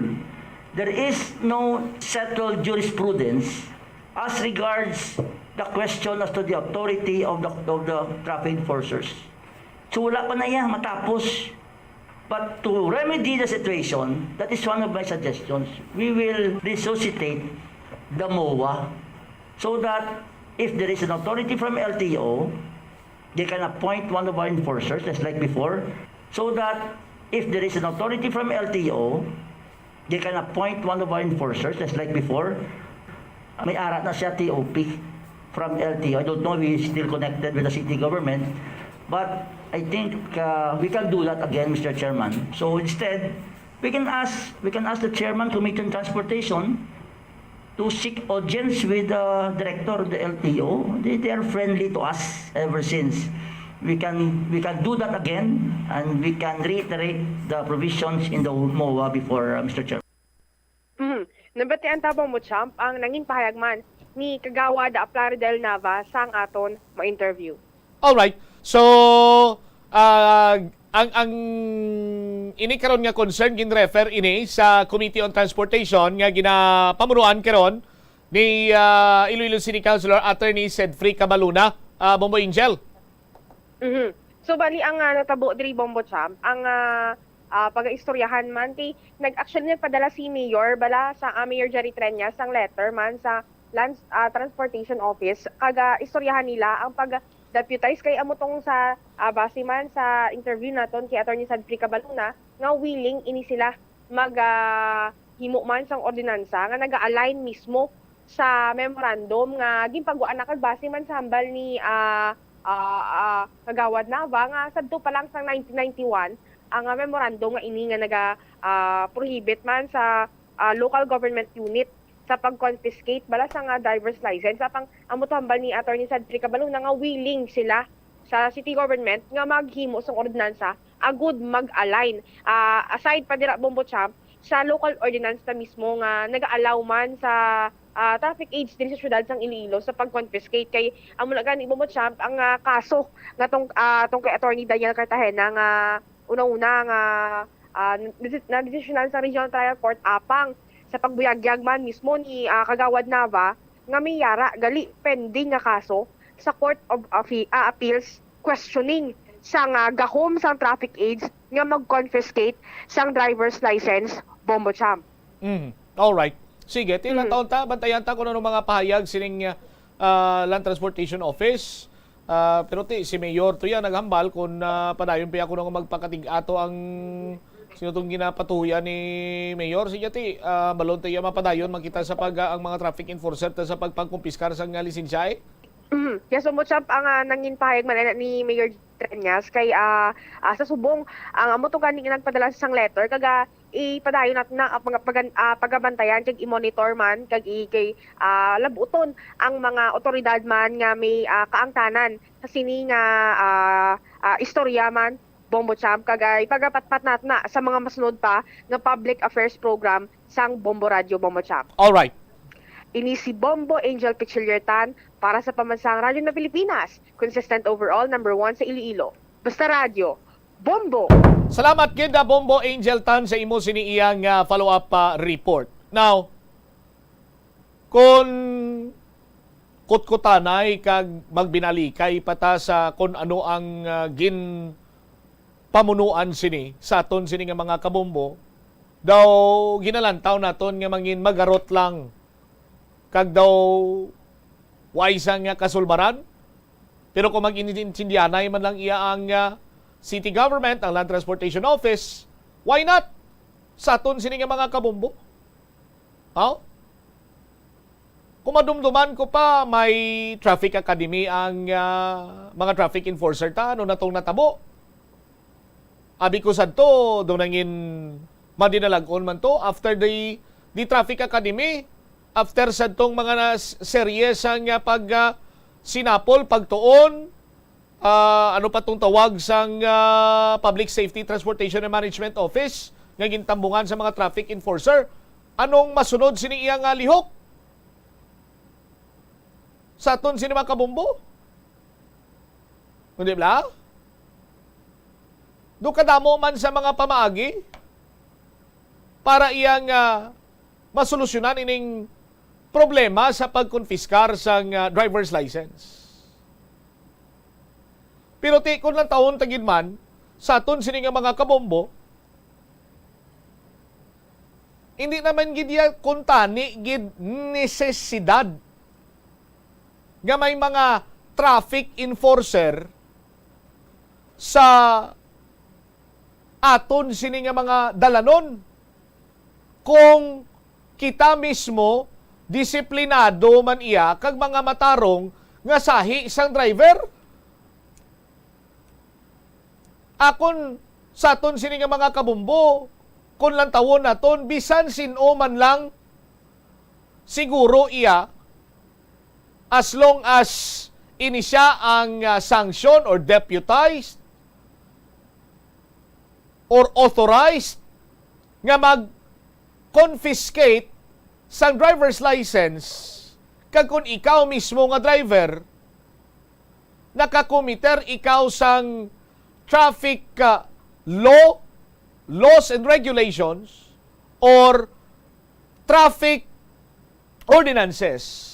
There is no settled jurisprudence as regards the question as to the authority of the traffic enforcers. So wala pa na yan matapos. But to remedy the situation, that is one of my suggestions. We will resuscitate the MOA so that if there is an authority from LTO, they can appoint one of our enforcers, just like before, so that if there is an authority from LTO, they can appoint one of our enforcers, just like before. May arat na siya TOP from LTO. I don't know if he's still connected with the city government, but I think we can do that again, Mr. Chairman. So instead, we can ask the Chairman, Committee on Transportation, to seek audience with the director of the LTO. They are friendly to us ever since. We can do that again, and we can reiterate the provisions in the MOA before Mr. Chairman. Nabatian tabang mo, Champ, ang nanging pahayagman ni Kagawad Plaridel Nava sang aton ma-interview. Alright. So, ang ini karon nga concern gin-refer ini sa Committee on Transportation nga ginapamunuan karon ni Iloilo City Councilor Attorney Cedfrey Cabaluna, Bombo Angel. So bali ang natabo diri Bombo Champ, ang pag-istoryahan man kay nag-actually nagpadala si Mayor bala sa Mayor Jerry Treñas ang letter man sa Land Transportation Office kaga istoryahan nila ang pag-deputize kay amo tong sa base man sa interview naton kay Attorney Cedfrey Cabaluna nga willing ini sila mag himo man sang ordinansa nga naga-align mismo sa memorandum nga ginpagwaan na kag base man sa hambal ni Kagawad Nava nga sadto pa lang sang 1991 ang memorandum nga ini nga naga-prohibit man sa local government unit sa pag-confiscate bala sa nga driver's license. Apang amo to hambal ni Attorney Cedfrey Cabaluna nga willing sila sa city government nga maghimo sang ordinansa agud mag-align. Aside pa dira Bombo Champ sa local ordinance na mismo nga naga-allow man sa traffic aids din sa syudad sang Iloilo sa pag-confiscate kay amo na gani Bombo Champ ang kaso nga tong kay Attorney Daniel Cartagena nga una-una nga na-desisyonan sa Regional Trial Court apang sa pagbuyagyag man mismo ni Kagawad Nava nga may yara gali pending nga kaso sa Court of Appeals questioning sang gahom sang traffic aids nga mag-confiscate sang driver's license Bombo Champ. Alright. Sige, tilang taon ta, bantayan ta kung ano mga pahayag sining Land Transportation Office. Pero si Mayor to yan naghambal kung padayon pa ako nang magpakatig-ato ang sino itong ginapatuhuyan ni Mayor. Sige balon tayo mapadayon makita sa ang mga traffic enforcer sa pagpangkumpiskar sa lisensya Yes, Bombo Champ ang nangin pahayag man ni Mayor Treñas kay sa subong ang amo to gani nagpadala sa sang letter kaga ipadayon natin na mga pagabantayan kag i-monitor man kag kay labuton ang mga otoridad man nga may kaangtanan sa sini nga istorya man Bombo Champ kag ipagapatpat natin na sa mga masunod pa nga public affairs program sang Bombo Radio Bombo Champ. All right. Ini si Bombo Angel Pichiliertan para sa Pamansang Radyo na Pilipinas. Consistent overall, number 1 sa Iloilo. Basta Radio, Bombo! Salamat gid Bombo Angel Tan sa imo sini iyang follow-up report. Now, kung kutkutanay kag magbinalikay pata sa kung ano ang gin pamunuan sini sa aton sini nga mga kabombo, daw ginalantaw naton nga mangin magarot lang kag daw waisang kasulbaran. Pero kung mag-intindihanay man lang iya ang city government, ang Land Transportation Office, why not? Sa aton sini nga mga kabumbo. Kung madumduman ko pa, may traffic academy ang mga traffic enforcer ta, ano na itong natabo. Abi ko sad to, doon nangin madinalagon man to, after the traffic academy, after sad tong mga series ang sinapol, pagtuon, ano pa itong tawag sang Public Safety Transportation and Management Office, nga gintambungan sa mga traffic enforcer, anong masunod sini iyang lihok? Sa aton sini mga kabumbo? Hindi ba? Do kadamo man sa mga pamaagi para iyang masolusyonan ining problema sa pagkonfiskar sang driver's license. Pero tikon lang taon tagid man sa aton sini nga mga kabombo, hindi naman gid kuntani gid nesesidad nga may mga traffic enforcer sa aton sini nga mga dalanon. Kung kita mismo disiplinado man iya kag mga matarong nga sahi isang driver. Akon sa aton sini nga mga kabumbo, kung lang tawon naton, bisan sino man lang siguro iya, as long as ini siya ang sanction or deputized or authorized nga mag-confiscate sang driver's license, kag kung ikaw mismo nga driver, nakakomiter ikaw sang traffic laws and regulations or traffic ordinances,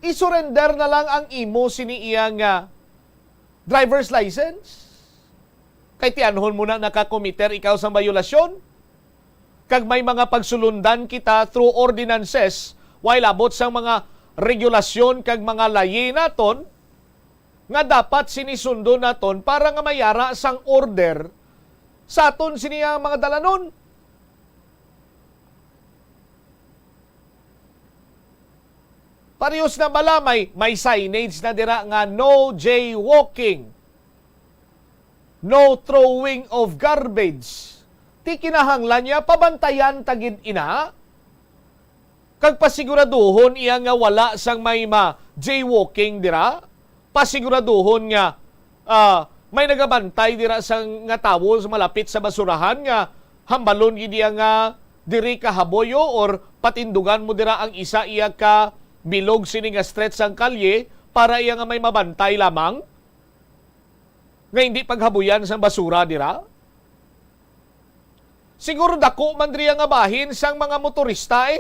isurrender na lang ang imo sini iyang driver's license. Kay tianhon mo na nakakomiter ikaw sa violasyon, kag may mga pagsulundan kita through ordinances while abot sa mga regulasyon kag mga layi naton nga dapat sinisundo naton para nga mayara sang order sa aton siniya mga dalanon. Parehas na bala may signage na dira nga no jaywalking, no throwing of garbage. Ti kinahanglan niya pabantayan tagid ina. Kag pasiguraduhon iya nga wala sang may jaywalking dira. Pasiguraduhon nga may nagabantay dira sang nga tawo sa malapit sa basurahan nga hambalon gid iya nga diri ka haboyo or patindugan mo dira ang isa iya ka bilog sini nga stretch sang kalye para iya nga may mabantay lamang nga hindi paghabuyan sa basura dira. Siguro dako man diri nga bahin sang mga motorista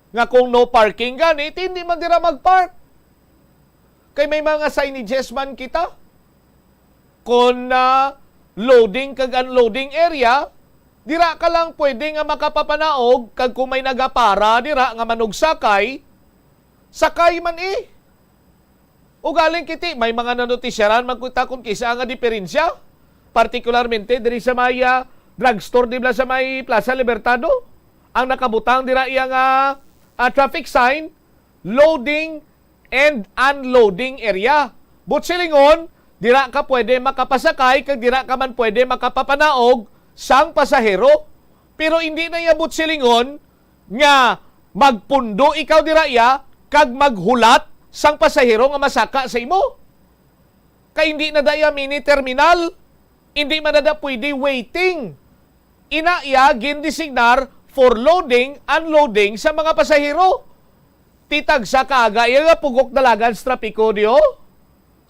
nga kung no parking ganit hindi man dira magpark. Kay may mga signages man kita kung loading kag unloading area, dira ka lang pwede nga makapapanaog kag kung may nagapara dira nga manugsakay, sakay man O galing kiti, may mga nanotisyaran magkuta kung kisa nga diferensya, partikularmente diri sa may drugstore dibla sa may Plaza Libertado, ang nakabutang dira iya nga traffic sign, loading and unloading area. Butsilingon, dira ka pwede makapasakay kag dira ka man pwede makapapanaog sang pasahero. Pero hindi na iya butsilingon nga magpundo ikaw dira iya kag maghulat sang pasahero nga masaka sa imo. Kay hindi na daya mini terminal, hindi man na pwede waiting. Ina iya gindesignar for loading, unloading sa mga pasahero. Titag sa kaaga, iya nga pugok dalagan sa trapiko diyo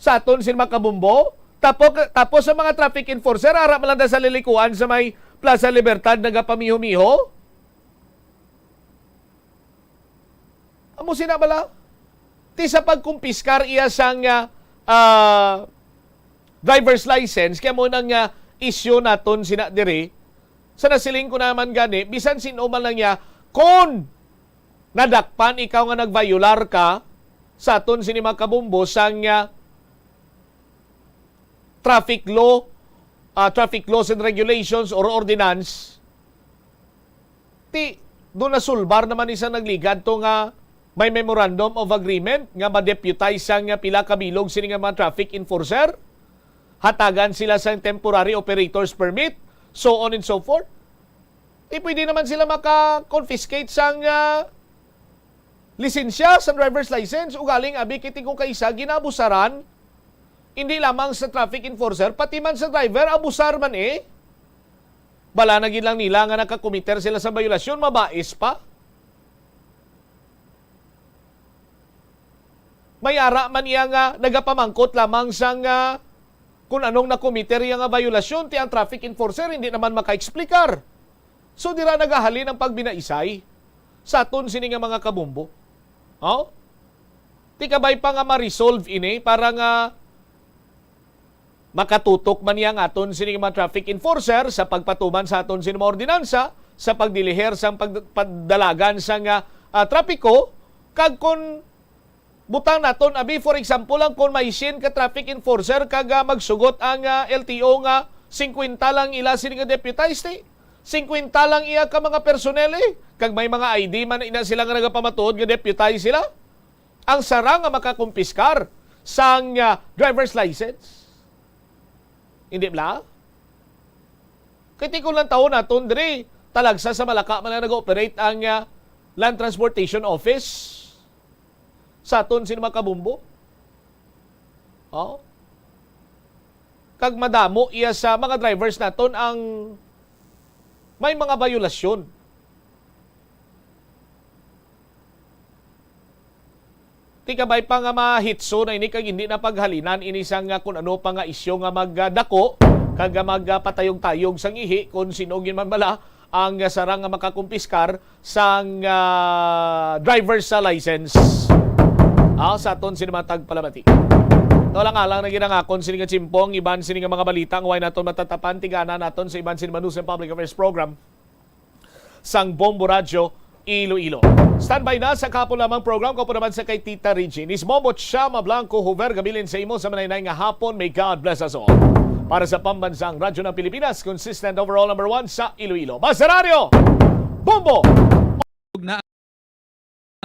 sa aton sin makabumbo. Tapos sa mga traffic enforcer, harap lang sa lilikuan sa may Plaza Libertad nagapamiho-miho. Amo sinabala? Ti sa pagkumpiskar iya sang driver's license, kaya mo nang issue naton sina diri, sa nasiling ko naman gani, bisan sino man lang niya Kung nadakpan ikaw nga nagviolar ka sa aton sini mga kabumbo sang traffic laws and regulations or ordinance, doon na sulbar naman isa nagligad to nga may memorandum of agreement nga ma-deputize sang pila kabilog sini nga mga traffic enforcer, hatagan sila sa temporary operators permit, so on and so forth. Pwede naman sila maka-confiscate sang lisensya sa driver's license. Ugaling abi kiti kung kaisa ginabusaran, hindi lamang sa traffic enforcer, pati man sa driver, abusar man Bala na gid lang nila nga nakakomiter sila sa violasyon, mabais pa. May ara man iya nga nagapamangkot lamang sang kung anong nakomiter iya nga violasyon, ti ang traffic enforcer hindi naman maka-explikar. So dira nagahalin ang pagbinaisay sa aton sini nga mga kabumbo. Oh? Ti kabay pa nga ma-resolve ini para nga makatutok man yang aton sini mga traffic enforcer sa pagpatuman sa aton sini mga ordinansa, sa pagdiliher sa pagdalagan sa nga trapiko, kag kun butang naton abi for example lang kung may sin ka traffic enforcer kag magsugot ang LTO nga 50 lang ila sini nga deputized 50 lang iya ka mga personnel kag may mga ID man ina sila nga nagapamatuod nga deputize sila, ang sara nga makakumpiskar sang driver's license. Hindi ba? Kiti ko lang taon naton diri talagsa sa Malacca man nag-operate ang Land Transportation Office sa aton sino mga kabumbo. Oh. Kag madamo iya sa mga drivers naton ang may mga violasyon. Ti kabay pa nga mahitso na ini kag hindi na paghalinan ini sang kung ano pa nga isyo nga magdako kag magpatayog-tayog sang ihi kung sino man bala ang sarang nga makakumpiskar sang driver's license. Sa aton sinimatag palamati. Wala nga lang na ginangakon sini nga Chimpong, iban sini nga mga balita nga way naton matatapan tigana naton sa iban sini Manus and Public Affairs Program sang Bombo Radio Iloilo. Standby na sa kapo lamang program ko po naman sa kay Tita Regine. Ismomot siya Mablanco Hover gabilin sa imo sa manaynay nga hapon. May God bless us all. Para sa pambansang radyo ng Pilipinas, consistent overall number 1 sa Iloilo. Basta Radio! Bombo! Na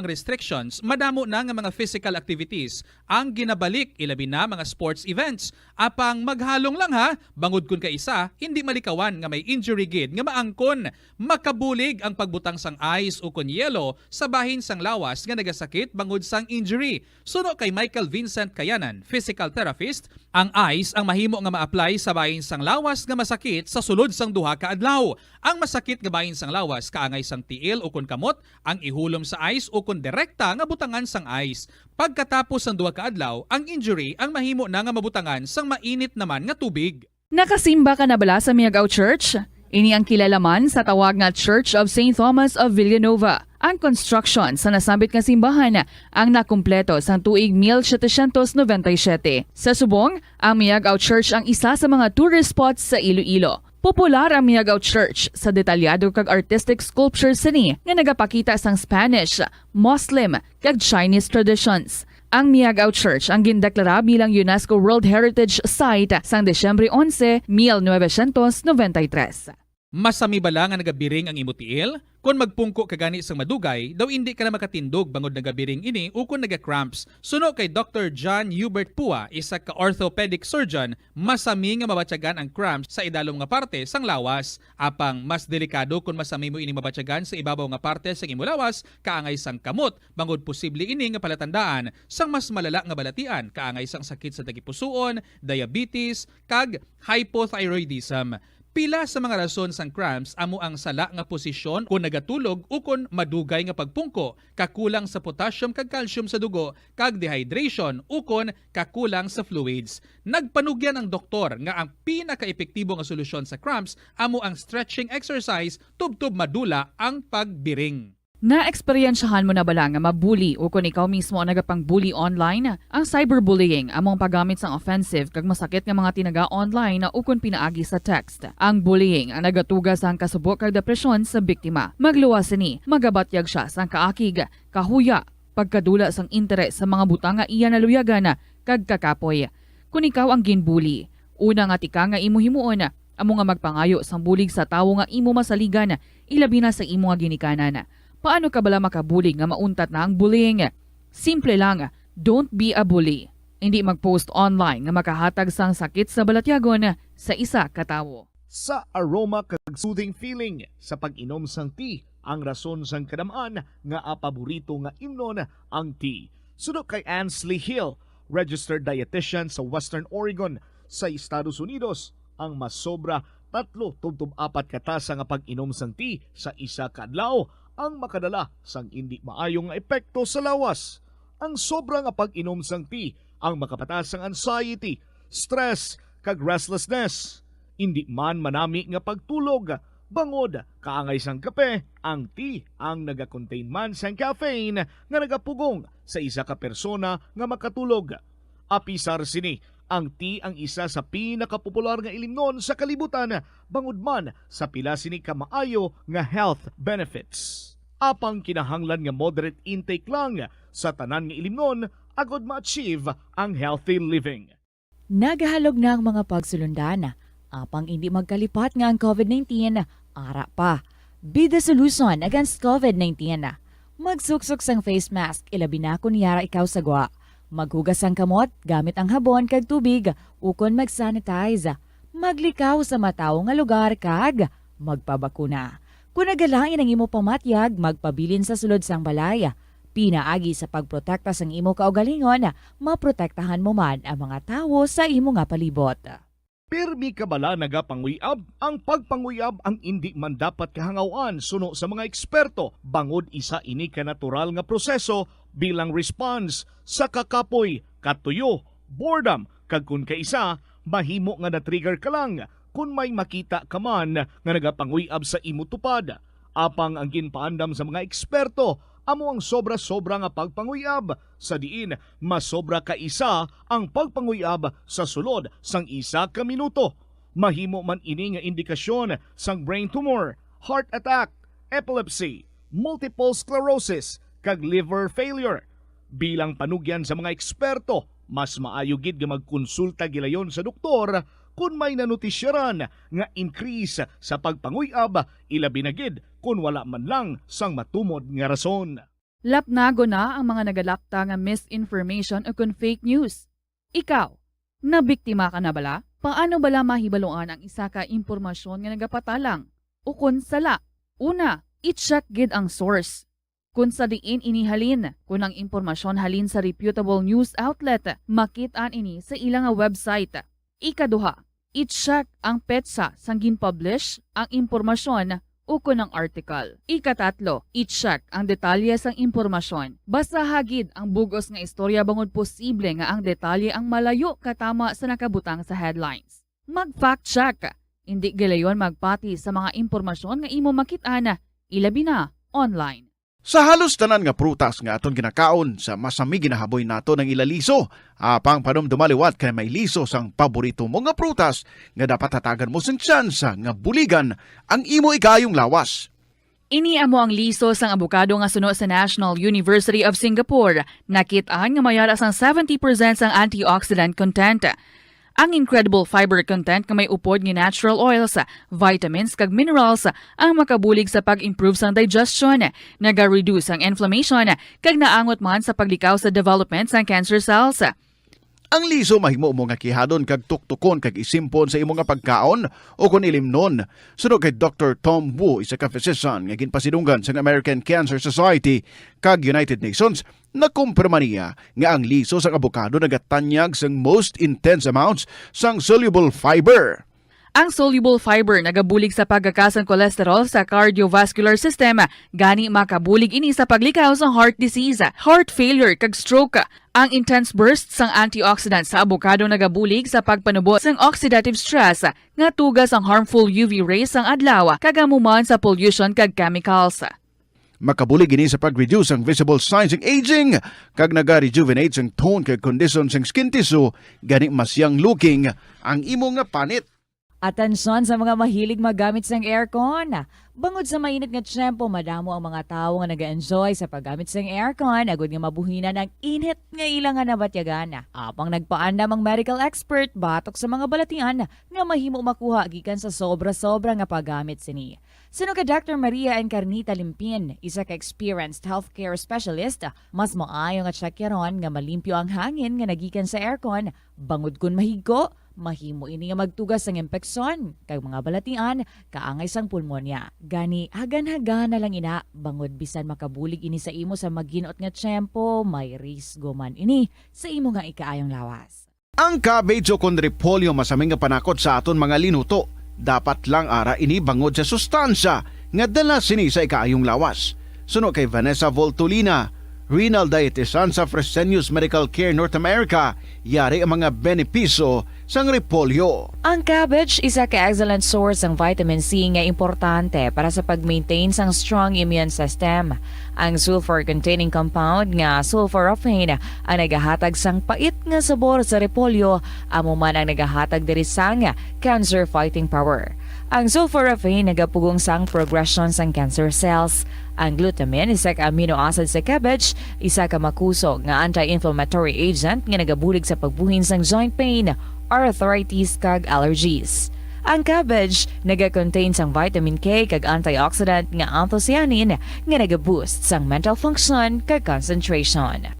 ang restrictions, madamo na nga mga physical activities ang ginabalik, ilabi na mga sports events. Apang maghalong lang ha, bangod kun kaisa, hindi malikawan nga may injury gid nga maangkon. Makabulig ang pagbutang sang ice o kun yelo sa bahin sang lawas nga nagasakit bangod sang injury. Suno kay Michael Vincent Kayanan, physical therapist, ang ice ang mahimo nga ma-apply sa bahin sang lawas nga masakit sa sulod sang duha ka adlaw. Ang masakit nga bahin sang lawas kaangay sang tiil o kun kamot, ang ihulom sa ice o kun direkta nga butangan sang ice. Pagkatapos ng duha ka adlaw, ang injury ang mahimo na nga mabutangan sang mainit naman nga tubig. Nakasimba ka na bala sa Miagao Church? Ini ang kilalaman sa tawag nga Church of St. Thomas of Villanova. Ang construction sa nasambit nga simbahan ang nakumpleto sa tuig 1797. Sa subong, ang Miagao Church ang isa sa mga tourist spots sa Iloilo. Popular ang Miagao Church sa detalyado kag artistic sculptures sini nga nagapakita sang Spanish, Muslim kag Chinese traditions. Ang Miagao Church ang gindeklara bilang UNESCO World Heritage Site sang Desyembre 11, 1993. Masami bala nga nagabiring ang imutiil? Kung magpungko ka gani sang madugay, daw hindi ka na makatindog bangod nagabiring ini o kung nagacramps. Suno kay Dr. John Hubert Pua, isa ka orthopedic surgeon, masami nga mabatyagan ang cramps sa idalom nga parte sang lawas. Apang mas delikado kung masami mo ini mabatyagan sa ibabaw nga parte sang imo lawas, kaangay sang kamot, bangod posible ini nga palatandaan sang mas malala nga balatian, kaangay sang sakit sa dagipusoon, diabetes, kag hypothyroidism. Pila sa mga rason sang cramps amo ang sala nga posisyon kung nagatulog o kung madugay nga pagpungko, kakulang sa potassium kag calcium sa dugo, kag dehydration o kung kakulang sa fluids. Nagpanugyan ang doktor nga ang pinaka-epektibo nga solusyon sa cramps amo ang stretching exercise tubtob madula ang pagbiring. Na-eksperyensyahan mo na bala nga mabuli o kung ikaw mismo ang nagapang-bully online? Ang cyberbullying among paggamit sang offensive kag masakit nga mga tinaga online o kung pinaagi sa text. Ang bullying ang nagatuga sang kasubok kag depresyon sa biktima. Magluwas ni, magabatyag siya sang kaakig, kahuya, pagkadula sang interes sa mga butang nga iya naluyagan kag kakapoy. Kung ikaw ang ginbully, una nga tika nga imo himuon, amo nga magpangayo sang bulig sa tawo nga imo masaligan, ilabi na sa imo nga ginikanan. Paano ka bala makabulig nga mauntat na ang bullying? Simple lang, don't be a bully. Hindi mag-post online nga makahatag sang sakit sa balatyagon sa isa ka tawo. Sa aroma kag soothing feeling sa pag-inom sang tea, ang rason sang kadamaan nga paborito nga imnon ang tea. Sunod kay Ansley Hill, registered dietitian sa Western Oregon sa Estados Unidos, ang masobra 3-4 katasa nga pag-inom sang tea sa isa ka adlaw ang makadala sang hindi maayong nga epekto sa lawas. Ang sobra nga pag-inom sang tea ang makapatas sang anxiety, stress, kag restlessness. Hindi man manami nga pagtulog, bangod, kaangay sang kape, ang tea ang naga-contain man sang caffeine nga nagapugong sa isa ka persona nga makatulog. Apisar sini, ang tea ang isa sa pinakapopular nga ilimnon sa kalibutan, bangod man sa pila sini ka maayo nga health benefits. Apang kinahanglan nga moderate intake lang sa tanan nga ilimnon agod ma-achieve ang healthy living. Nagahalog na ang mga pagsulundan. Apang hindi magkalipat nga ang COVID-19, ara pa. Be the solution against COVID-19. Magsuksok sang face mask, ilabi na kung yara ikaw sagwa. Maghugas ang kamot gamit ang habon kag tubig ukon mag-sanitize. Maglikaw sa mataw nga lugar kag magpabakuna. Kung nagalain ang imo pamatyag, magpabilin sa sulod sang balay. Pinaagi sa pagprotekta sang imo kaugalingon, maprotektahan mo man ang mga tawo sa imo nga palibot. Pirmi ka bala nagapanguyab? Ang pagpanguyab ang hindi man dapat kahangawan suno sa mga eksperto. Bangod isa ini ka natural nga proseso bilang response sa kakapoy, katuyo, boredom, kag kun kaisa, mahimo nga na-trigger ka lang kung may makita ka man nga nagapanguyab sa imo tupad. Apang ang ginpaandam sa mga eksperto, amo ang sobra-sobra nga pagpanguyab, sa diin masobra ka isa ang pagpanguyab sa sulod sang isa ka minuto. Mahimo man ini nga indikasyon sang brain tumor, heart attack, epilepsy, multiple sclerosis, kag liver failure. Bilang panugyan sa mga eksperto, mas maayo gid nga magkonsulta gilayon sa doktor kung may nanutisyaran nga increase sa pagpanguyab, ilabi na gid kung wala man lang sang matumod nga rason. Lapnago na ang mga nagalakta nga misinformation o kung fake news. Ikaw, nabiktima ka na bala? Paano bala mahibaluan ang isa ka impormasyon nga nagapatalang? O kung sala? Una, i-check gid ang source. Kung sa diin inihalin, kung ang impormasyon halin sa reputable news outlet, makit-an ini sa ilang website. Ikaduha, i-check ang petsa sang gin-publish ang impormasyon o kung ang article. Ikatatlo, i-check ang detalye sang impormasyon. Basta hagid ang bugos nga istorya bangod posible nga ang detalye ang malayo katama sa nakabutang sa headlines. Mag-fact check. Hindi gilayon magpati sa mga impormasyon nga imo makit-an, ilabi na online. Sa halos tanan nga prutas nga aton ginakaon sa masami ginahaboy nato ng ilaliso, apang panom dumaliwat kay may liso sang paborito mo nga prutas nga dapat hatagan mo sang tsansa nga buligan ang imo ikayong lawas. Ini amo ang liso sang abukado nga suno sa National University of Singapore. Nakit-an nga mayara sang 70% sang antioxidant content. Ang incredible fiber content nga may upod nga natural oils, vitamins kag minerals ang makabulig sa pag-improve sang digestion, naga-reduce ang inflammation kag naangot man sa paglikaw sa development sang cancer cells. Ang liso mahimo mo nga kihadon kag tuktukon kag isimpon sa imo nga pagkaon o kun ilimnon. Sunod kay Dr. Tom Wu, isa ka physician nga ginpasidunggan sa American Cancer Society kag United Nations, nakumpirma niya nga ang liso sa abukado nagatanyag sang most intense amounts sang soluble fiber. Ang soluble fiber nagabulig sa pagkakasang kolesterol sa cardiovascular system, gani makabulig ini sa paglikaw sa heart disease, heart failure kag stroke. Ang intense bursts sang antioxidants sa abukado nagabulig sa pagpanubo sang oxidative stress nga tugas ang harmful UV rays sang adlaw kagamuman sa pollution kag chemicals. Makabulig ini sa pag-reduce ang visible signs ng aging kag naga-rejuvenate ang tone kag condition ng skin tissue gani mas young looking ang imo nga panit. Atensyon sa mga mahilig magamit ng aircon. Bangod sa mainit nga tiyempo, madamo ang mga tao nga nag-enjoy sa paggamit ng aircon, agud nga mabuhinan ang init nga ilang nga nabatyagan. Apang nagpaanda mang medical expert batok sa mga balatian nga mahimo makuha gikan sa sobra-sobra nga paggamit sini. Sino ka Dr. Maria Encarnita Limpin, isa ka experienced healthcare specialist, mas maayo nga tsakyaron nga malimpyo ang hangin nga nagikan sa aircon, bangod kun mahigko, mahimo ini nga magtugas ng impeksyon kag mga balatian kaangay sang pulmonya. Gani hagan-hagan na lang ina bangod bisan makabulig ini sa imo sa maginot nga tiyempo, may risgo man ini sa imo nga ikaayong lawas. Ang cabbage o kon repolyo masaming nga panakot sa aton mga linuto. Dapat lang ara ini bangod sa sustansya nga dala sini sa ikaayong lawas. Suno kay Vanessa Voltolina, renal dietitian sa Fresenius Medical Care North America, yari ang mga benepisyo sang repolyo. Ang cabbage isa ka excellent source ng vitamin C nga importante para sa pag-maintain sang strong immune system. Ang sulfur-containing compound nga sulforaphane ang nagahatag sang pait nga sabor sa repolyo, amo man ang nagahatag diri sang cancer-fighting power. Ang sulforaphane nagapugong sang progression sang cancer cells. Ang glutamine, isa ka amino acid sa cabbage, isa ka makusog nga anti-inflammatory agent nga nagabulig sa pagbuhin sang joint pain, arthritis kag allergies. Ang cabbage naga-contain sang vitamin K kag antioxidant nga anthocyanin nga naga-boost sang mental function kag concentration.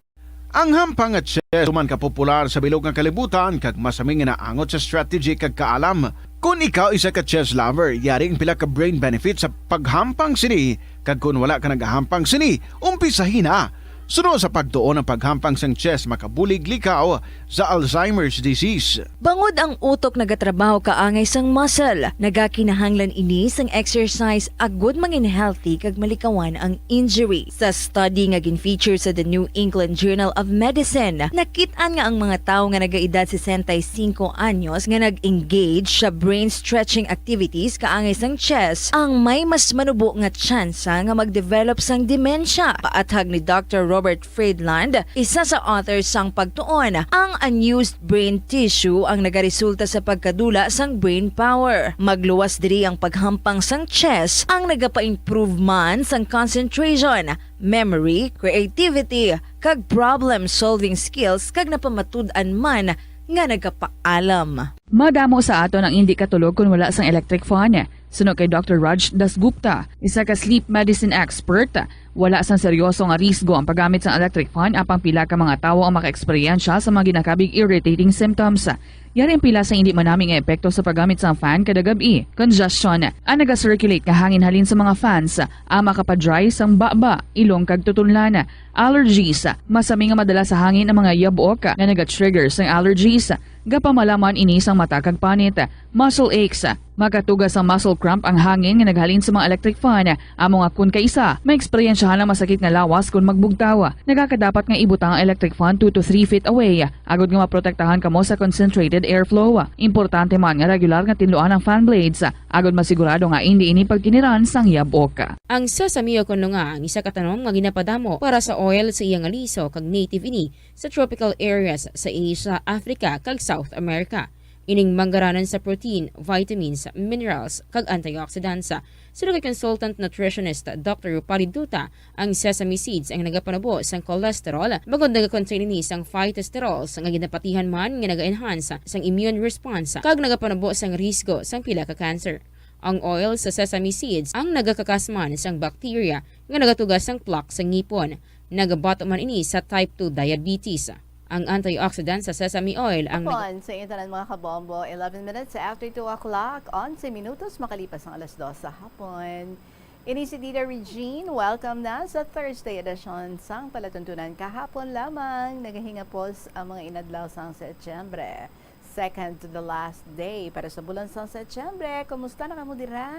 Ang hampang at chess man kapopular sa bilog nga kalibutan kag masaming nga naangot sa strategy kag kaalam. Kung ikaw isa ka chess lover, yaring pila ka brain benefit sa paghampang sini kag kung wala ka nagahampang sini, umpisahin na. Suno sa pagtuon ng paghampang sang chess makabulig likaw sa Alzheimer's disease. Bangod ang utok nagatrabaho kaangay sang muscle, nagakinahanglan ini sang exercise agud mangin healthy kag malikawan ang injury. Sa study nga gin-feature sa The New England Journal of Medicine, nakit-an nga ang mga tawo nga nagaedad 65 anyos nga nag-engage sa brain stretching activities kaangay sang chess ang may mas manubo nga tsansa nga mag-develop sang dementia. Paathag ni Dr. Robert Friedland, isa sa authors sang pagtuon, ang unused brain tissue ang nagaresulta sa pagkadula sang brain power. Magluwas diri ang paghampang sang chess ang nagapa-improve man sang concentration, memory, creativity, kag problem-solving skills kag napamatud-an man nga nagapaalam. Madamo sa aton ang hindi katulog kung wala sang electric fan. Suno kay Dr. Raj Dasgupta, isa ka sleep medicine expert, wala sang seryoso nga risgo ang paggamit sa electric fan apang pila ka mga tawo ang maka-eksperyensya sa mga ginakabig irritating symptoms. Yari ang pila sa hindi manaming epekto sa paggamit sa fan kada gabi. Congestion, ang naga-circulate nga hangin halin sa mga fans, ang makapadry sang baba, ilong kag tutunlan. Allergies, masami nga madala sa hangin ang mga yabok nga naga-trigger sang allergies. Gapamalaman ini sang mata kag panit. Muscle aches, makatugas ang muscle cramp ang hangin nga naghalin sa mga electric fan. Amo nga kun kaisa, may eksperyensyahan ang masakit nga lawas kung magbugtaw. Nagakadapat nga ibutang ang electric fan 2 to 3 feet away. Agod nga maprotektahan kamo sa concentrated airflow. Importante man nga regular nga tinluan ang fan blades. Agod masigurado nga hindi ini pagkiniran sang yabok. Ang sesame o kuno nga ang isa ka tanom nga ginapadamo para sa oil sa iyang aliso kag native ini sa tropical areas sa Asia, Africa kag South America. Ining manggaranan sa protein, vitamins, minerals, kag antioxidants. Sino kay consultant nutritionist Dr. Rupali Duta, ang sesame seeds ang nagapanabo sang cholesterol, bagod nagakontain ini sang phytosterols nga ginapatihan man nga naga-enhance sang immune response kag nagapanabo sang risgo sang pila ka cancer. Ang oil sa sesame seeds ang nagakakasman sang bacteria nga nagatugas sang plaque sa ngipon. Nagabato man ini sa type 2 diabetes. Ang antioxidant sa sesame oil ang sa internet mga kabombo, 11 minutes after 2 o'clock, 11 minutos makalipas ang alas 2 sa hapon. Ini si Tita Regine, welcome na sa Thursday edition sang palatuntunan. Kahapon lamang nagahinga po ang mga inadlaw sang Setyembre. Second to the last day para sa bulan sang Setyembre. Kumusta na kamo dira?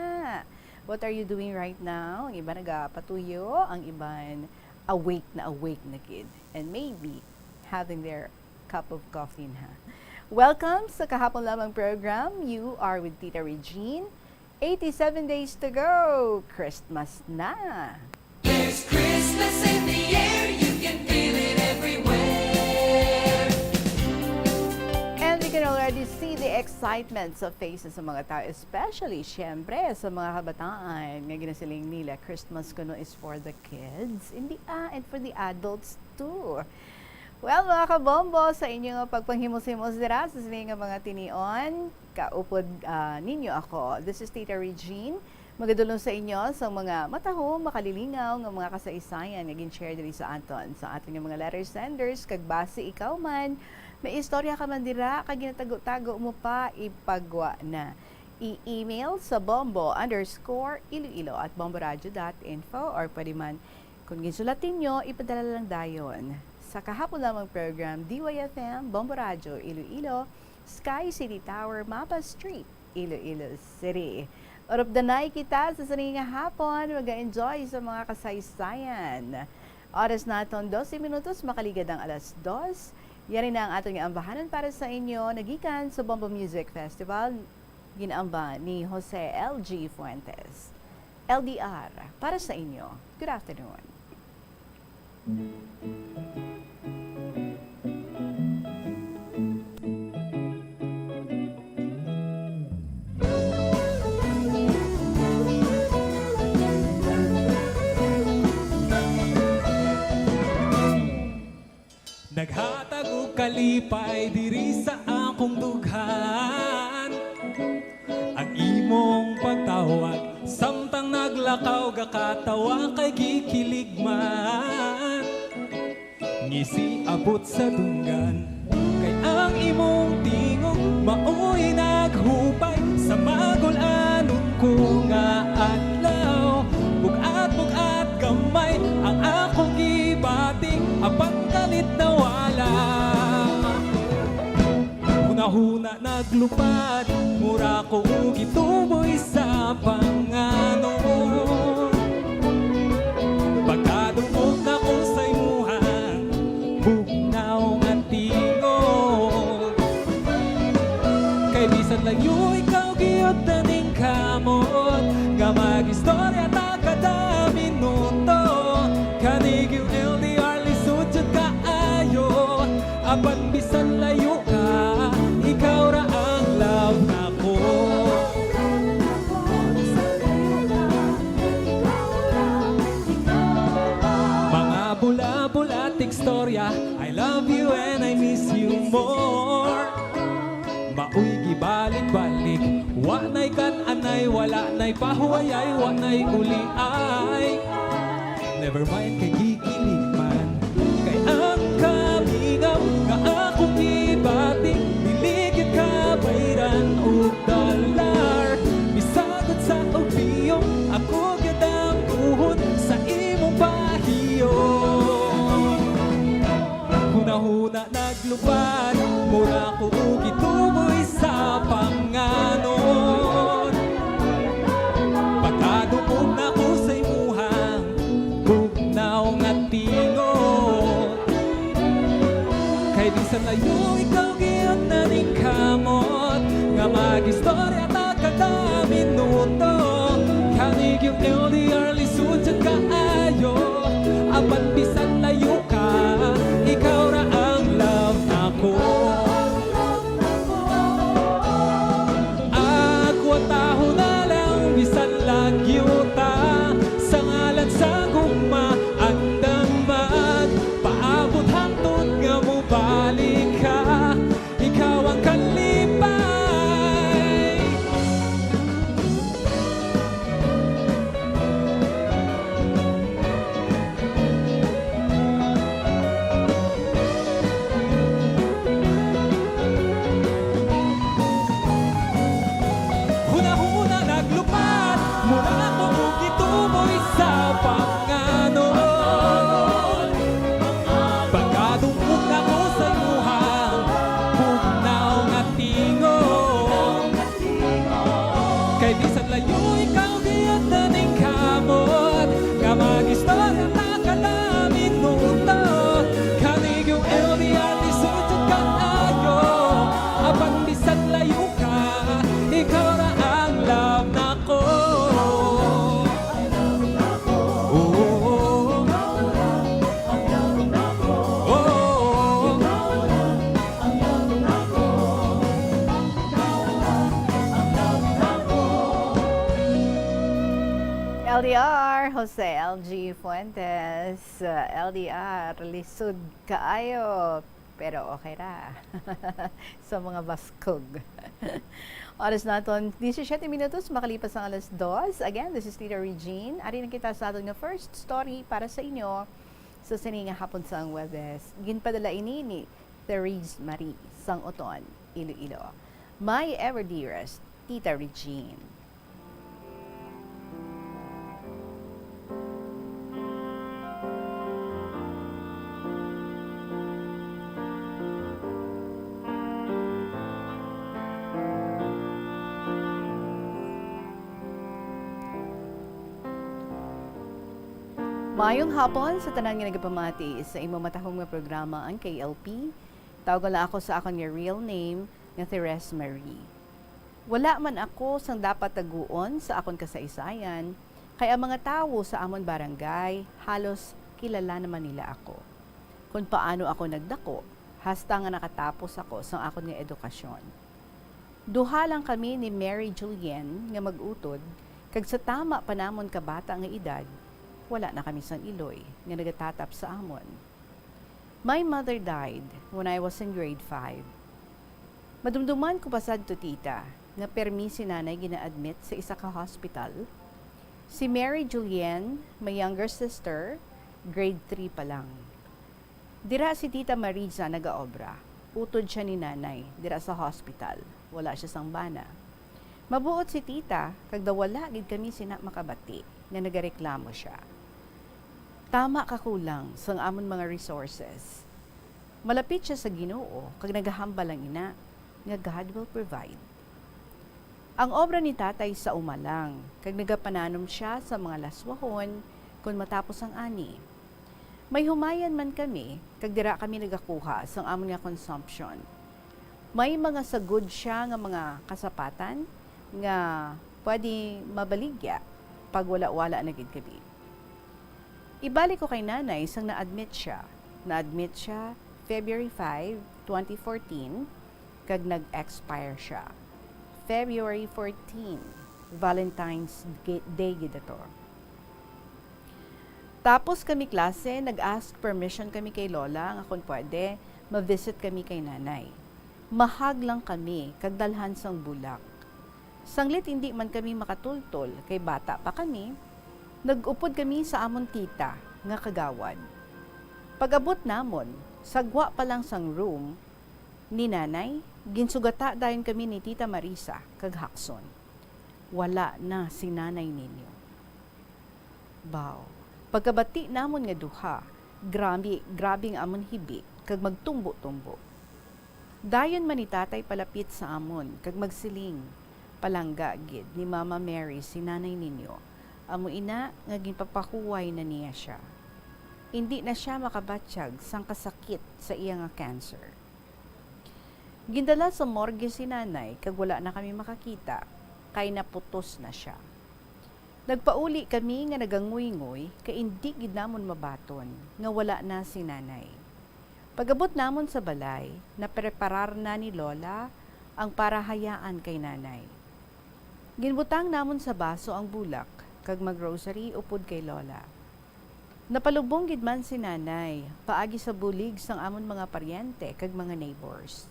What are you doing right now? Ang iba nagapatuyo, ang iban awake na kid. And maybe having their cup of coffee na. Welcome sa Kahapon Lamang program. You are with Tita Regine. 87 days to go. Christmas na. There's Christmas in the air, you can feel it everywhere. And we can already see the excitement sa faces ng mga tao, especially, syempre, sa mga kabataan. Nga ginasiling nila, Christmas kuno is for the kids, and for the adults too. Well, mga kabombo, sa inyong pagpanghimos-himos dira sa sining mga tinion, kaupod ninyo ako. This is Tita Regine. Magadulong sa inyo sa mga matahong, makalilingaw ng mga kasaysayan nga gin-share diri sa aton. Sa aton nga mga letter senders, kag base ikaw man, may istorya ka man dira, kag ginatago-tago mo pa, ipagwa na. I-email sa bombo_iloilo@bomboradio.info or pwede man, kung ginsulatin nyo, ipadala lang dayon. Sa kahapon lamang program, DYFM, Bombo Radio, Iloilo, Sky City Tower, Mapa Street, Iloilo City. Orop danay kita sa saning nga hapon, mag-enjoy sa mga kasaysayan. Oras naton 12 minutos, makaligad ang alas 2. Yan na ang atong ambahanan para sa inyo, nagikan sa Bombo Music Festival, ginamba ni Jose LG Fuentes. LDR, para sa inyo. Good afternoon. Naghatag og kalipay diri sa akong dughan. Ang imong pagtawag samtang naglakaw gakatawa kay gikilig man. Ngisi abot sa dunggan kay ang imong tingog maoy naghupay sa magul-anon ko nga adlaw. Bugat-bugat gamay ang akong gibating apan kalit na wala. Huna-huna naglupad mura ko gituboy sa panganon. Pagkadungog na ko sa imuhang bugnaw nga tingog. Kay bisan layo ikaw giyot na ning kamot nga mag-istorya ta kada minuto. Kanig yung LDR lisod jud kaayo apan bisan layo ka ikaw ra ang love nako. Mga bula-bulating storya, I love you and I miss you more. Maoy gibalik-balik, wa nay kan-anay, wala nay pahuwayay, wa nay uliay. Never mind kay gikilig man, kay ang kabingam nga akong ibating, niligid ka bayran o dolar. Bisagod sa ubiyong, ako gyudang tuhod sa imong pahiyo. Huna-huna naglupad, mura ko gituboy sa panganon. Pagkadungog na ko sa imuhang bugnaw nga tingog. Kay bisan layo ikaw giyot na ning kamot nga mag-istorya ta kada minuto. Kanig yung LDR lisod jud kaayo apan bisan layo ka ikaw ra ang love nako. Ako taho na lang bisan lagyo ta sa ngalan sa gugma andam magpaabot hangtod nga mo balik ka ikaw ang kalipay. Jose LG Fuentes, LDR, lisod kaayo, pero okay ra. Sa mga baskog. Oras naton, 17 minutos, makalipas ang alas 2. Again, this is Tita Regine. Ari na kita sa aton nga first story para sa inyo sa sininga hapon sa ang Webes. Ginpadala inini, Therese Marie, sang Oton, Iloilo. My ever dearest, Tita Regine. Mayong hapon sa tanan nga nagapamati sa imo matahong nga programa ang KLP. Tawag lang ako sa akong nga real name nga Therese Marie. Wala man ako sang dapat taguon sa akon kasaysayan, kay ang mga tawo sa amon barangay halos kilala naman nila ako. Kung paano ako nagdako, hasta nga nakatapos ako sa akon nga edukasyon. Duha lang kami ni Mary Julienne nga mag-utod, kag sa tama pa namon kabata nga edad, wala na kami sang iloy nga nagatatap sa amon. My mother died when I was in grade 5. Madumduman ko pasad to tita nga permi si nanay gina-admit sa isa ka hospital. Si Mary Julienne, my younger sister, grade 3 pa lang. Dira si tita Marisa nagaobra. Utod siya ni nanay dira sa hospital. Wala siya sang bana. Mabuot si tita kag daw wala gid kami sina makabati nga nagareklamo siya. Tama ka kulang sang amon mga resources. Malapit siya sa Ginoo kag nagahambal ang ina nga God will provide. Ang obra ni tatay sa umalang kag nagapananom siya sa mga laswahon kung matapos ang ani. May humayan man kami kag dira kami nagakuha sang amon nga consumption. May mga sagod siya nga mga kasapatan nga pwede mabaligya pag wala-wala na gid kami. Ibalik ko kay nanay sang na-admit siya. Na-admit siya February 5, 2014, kag nag-expire siya. February 14, Valentine's Day gid ato. Tapos kami klase, nag-ask permission kami kay Lola nga kung pwede ma-visit kami kay nanay. Mahag lang kami kag dalhan sang bulak. Sanglit hindi man kami makatultol kay bata pa kami. Nag-upod kami sa amon tita nga kagawad. Pag-abot namon, sagwa pa lang sang room ni nanay, ginsugata dayon kami ni Tita Marisa kag Hakson. Wala na si nanay ninyo. Baw, pagkabati namon nga duha, grabing amon hibi kag magtumbo-tumbo. Dayon man ni tatay palapit sa amon kag magsiling, palangga gid ni Mama Mary si nanay ninyo. Amo ina nga ginpapakuway na niya siya. Hindi na siya makabatsyag sang kasakit sa iya nga cancer. Gindala sa morgue si nanay kag wala na kami makakita kay naputos na siya. Nagpauli kami nga naganguy-nguy kay hindi gid namon mabaton nga wala na si nanay. Pagabot namon sa balay, napreparar na ni Lola ang parahayaan kay nanay. Ginbutang namon sa baso ang bulak kag mag-grocery upod kay Lola. Napalubong gid man si nanay, paagi sa bulig sang amon mga paryente kag mga neighbors.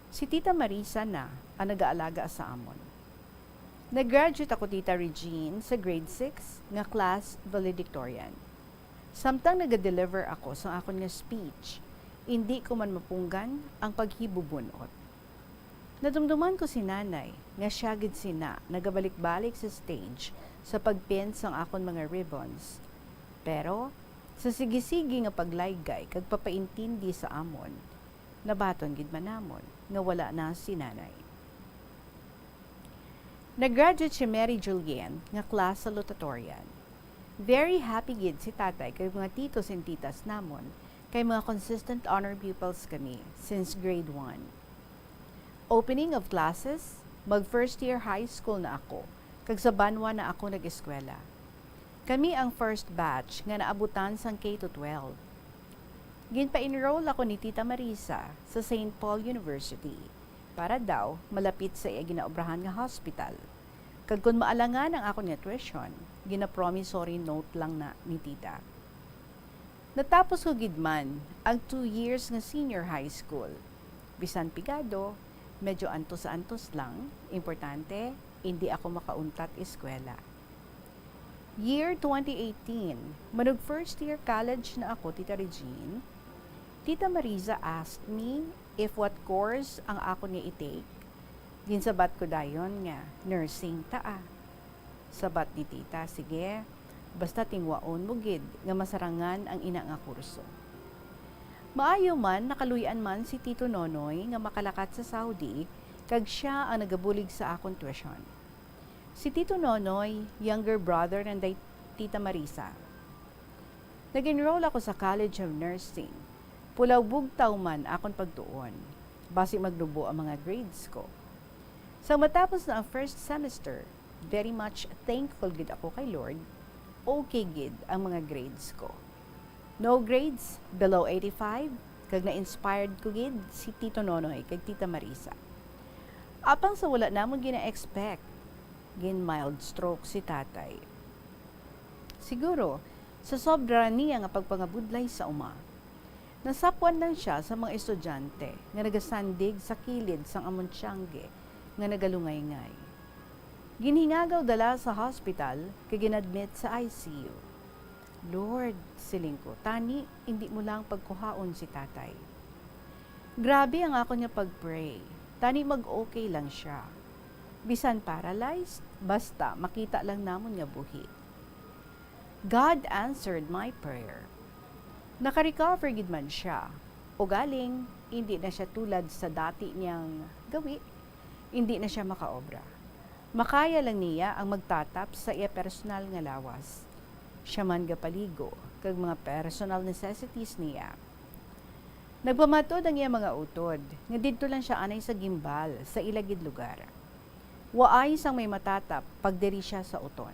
Si Tita Marisa na ang nag-aalaga sa amon. Nag-graduate ako, Tita Regine, sa grade 6 nga class valedictorian. Samtang nag-deliver ako sa akon nga speech, hindi ko man mapunggan ang paghibubunot. Nadumduman ko si nanay nga siya gid sina nagabalik-balik sa stage sa pagpin sang akon mga ribbons. Pero sa sige-sige nga paglaygay kag papaintindi sa amon, nabaton gid man namon nga wala na si nanay. Nag-graduate si Mary Julienne nga class salutatorian. Very happy gid si tatay kay mga titos and titas namon kay mga consistent honor pupils kami since grade 1. Opening of classes, mag first year high school na ako, kag sa Banwa na ako nag-eskwela. Kami ang first batch nga naabutan sang K-12. Ginpa-enroll ako ni Tita Marisa sa St. Paul University para daw malapit sa iya ginaobrahan nga hospital. Kag kun maalangan ang ako nga tuition, gina-promissory note lang na ni tita. Natapos ko gidman ang 2 years nga senior high school. Bisan pigado, medyo antos-antos lang, importante, hindi ako makauntat eskwela. Year 2018, manug first year college na ako, Tita Regine, Tita Marisa asked me if what course ang ako niya i-take. Ginsabat ko dayon nga, nursing taa. Sabat ni tita, sige, basta tingwaon mo gid, nga masarangan ang ina nga kurso. Maayo man, nakaluyan man si Tito Nonoy nga makalakat sa Saudi, kag siya ang nagabulig sa akong tuition. Si Tito Nonoy, younger brother ng Tita Marisa. Nag-enroll ako sa College of Nursing. Pulaw bugtaw man akong pagtuon, basi magdubo ang mga grades ko. Sa matapos na ang first semester, very much thankful gid ako kay Lord, okay gid ang mga grades ko. No grades below 85, kag na-inspired ko gid si Tito Nonoy kag Tita Marisa. Apang sa wala namon gina-expect, gin mild stroke si tatay. Siguro, sa sobra niya nga pagpangabudlay sa uma, nasapwan lang siya sa mga estudyante nga nagasandig sa kilid sang amonsyangge nga nagalungay-ngay. Ginhingagaw dala sa hospital kay ginadmit sa ICU. Lord, siling ko, tani, hindi mo lang pagkuhaon si tatay. Grabe ang ako niya pag-pray. Tani mag-okay lang siya. Bisan paralyzed, basta makita lang namon nga buhi. God answered my prayer. Naka-recover gid man siya. O galing, hindi na siya tulad sa dati niyang gawi. Hindi na siya makaobra. Makaya lang niya ang magtatap sa iya personal nga lawas. Siya man gapaligo, kag mga personal necessities niya. Nagpamatod ang iya mga utod, nga didto lang siya anay sa gimbal, sa ilagid lugar. Waay sang may matatap, pagdiri siya sa uton.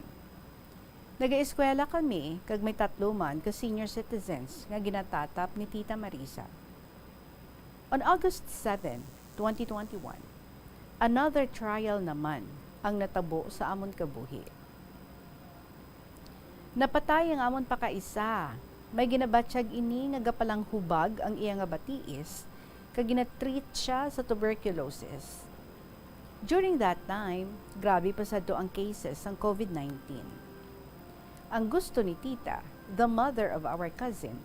Nag-eskwela kami, kag may 3 man ka senior citizens nga ginatatap ni Tita Marisa. On August 7, 2021, another trial naman ang natabo sa amon kabuhi. Napatay ang amon pakaisa. May ginabatsyag ini nga gapalang hubag ang iya nga batiis, kag ginatreat siya sa tuberculosis. During that time, grabe pa sa ang cases ng COVID-19. Ang gusto ni tita, the mother of our cousin,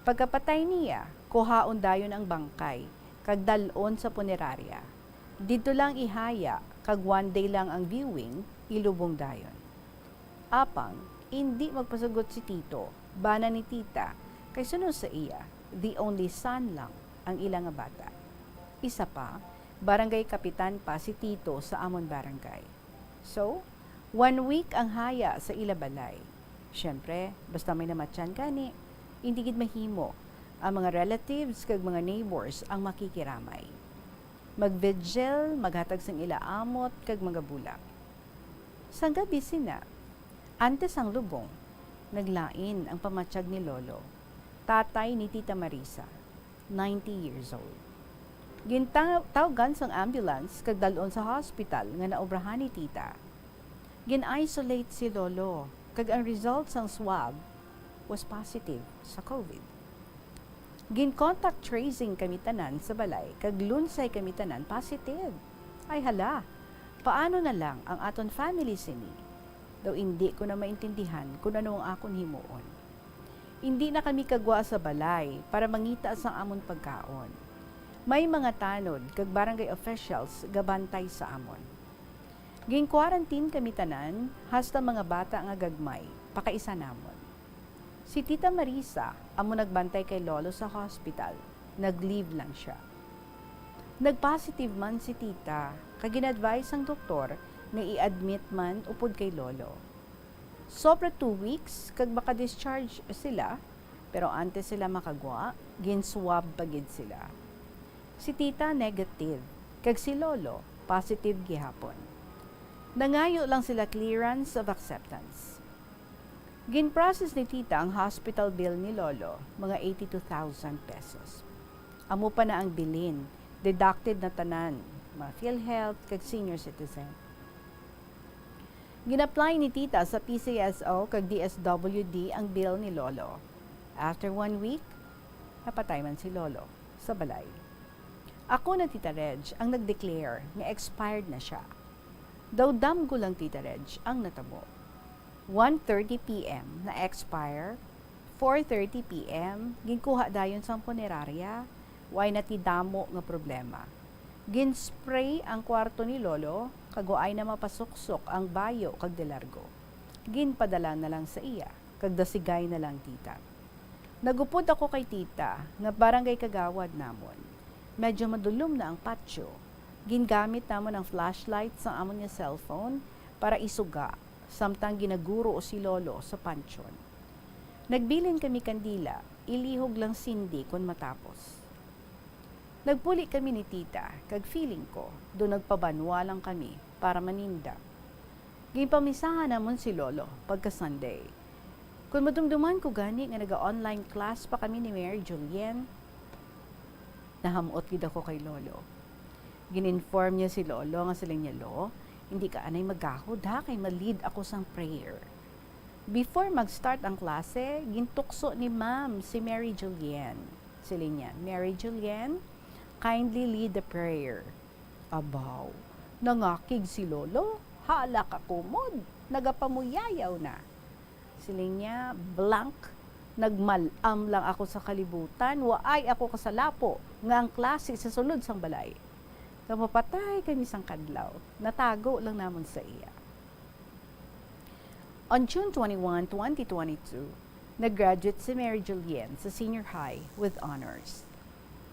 pagkapatay niya, kuhaon dayon ang bangkay, kag dalon sa punerarya. Dito lang ihaya, kag 1 day lang ang viewing, ilubong dayon. Apang, hindi magpasagot si tito, bana ni tita, kay sunod sa iya, the only son lang ang ilang nga bata. Isa pa, barangay kapitan pa si tito sa amon barangay. So, 1 week ang haya sa ilabalay. Siyempre, basta may namatyan gani, hindi gid mahimo. Ang mga relatives kag mga neighbors ang makikiramay. Mag-vigil, maghatag sang ila amot kag mga bulak. Sang gabi sina, antes ang lubong, naglain ang pamatsyag ni Lolo, tatay ni Tita Marisa, 90 years old. Gintawgan sang ambulance kag dalon sa hospital nga naobrahan ni tita. Gin-isolate si Lolo, kag ang result sang swab was positive sa COVID. Gin-contact tracing kami tanan sa balay, kag lunsay kami tanan positive. Ay hala, paano na lang ang aton family sini? Daw hindi ko na maintindihan kung ano ang akon himuon. Hindi na kami kagwa sa balay para mangita sa amon pagkaon. May mga tanod kag barangay officials gabantay sa amon. Gin-quarantine kami tanan, hasta mga bata nga gagmay, pakaisa namon. Si Tita Marisa, amo nagbantay kay Lolo sa hospital, nag-leave lang siya. Nag-positive man si Tita, kag ginadvise ang doktor nga i-admit man upod kay Lolo. Sobra 2 weeks, kag maka-discharge sila, pero antes sila makagwa, gin-swab pagid sila. Si Tita negative, kag si Lolo positive gihapon. Nangayo lang sila clearance of acceptance. Gin-process ni Tita ang hospital bill ni Lolo, mga 82,000 pesos. Amo pa na ang bilin, deducted na tanan, mga PhilHealth kag senior citizen. Ginapply ni tita sa PCSO kag DSWD ang bill ni lolo. After 1 week, napatay man si lolo sa balay. Ako na tita Reg ang nag-declare nga expired na siya. Daw damgo lang tita Reg ang natabo. 1:30 p.m. na expire, 4:30 p.m. ginkuha dayon sa punerarya, way natidamo nga problema. Ginspray ang kwarto ni lolo, kaguay na mapasuksok ang bayo kag delargo. Ginpadala na lang sa iya, kag dasigay na lang tita. Nagupod ako kay tita nga barangay kagawad namon. Medyo madulom na ang patio. Gingamit namon ang flashlight sa amon nga cellphone para isuga, samtang ginaguro o si lolo sa pansyon. Nagbilin kami kandila, ilihog lang sindi kon matapos. Nagpuli kami ni tita, kag feeling ko, do nagpabanwa lang kami para maninda. Ginpamisahan namon si lolo pagka Sunday. Kung madumduman ko gani nga naga-online class pa kami ni Mary Julienne, nahamot gid ako kay lolo. Gininform niya si lolo nga siling niya, "Lo, hindi ka anay magahod ha, kay malid ako sang prayer." Before mag-start ang klase, gintukso ni ma'am si Mary Julienne. Siling niya, "Mary Julienne, kindly lead the prayer." Abaw, nangakig si lolo, hala ka kumod, nagapamuyayaw na. Siling niya, blank, nagmalam lang ako sa kalibutan, waay ako kasalapo, nga ang klase sa sulod sang balay. Kamapatay kami sang kadlaw, natago lang namon sa iya. On June 21, 2022, nag-graduate si Mary Julienne sa senior high with honors.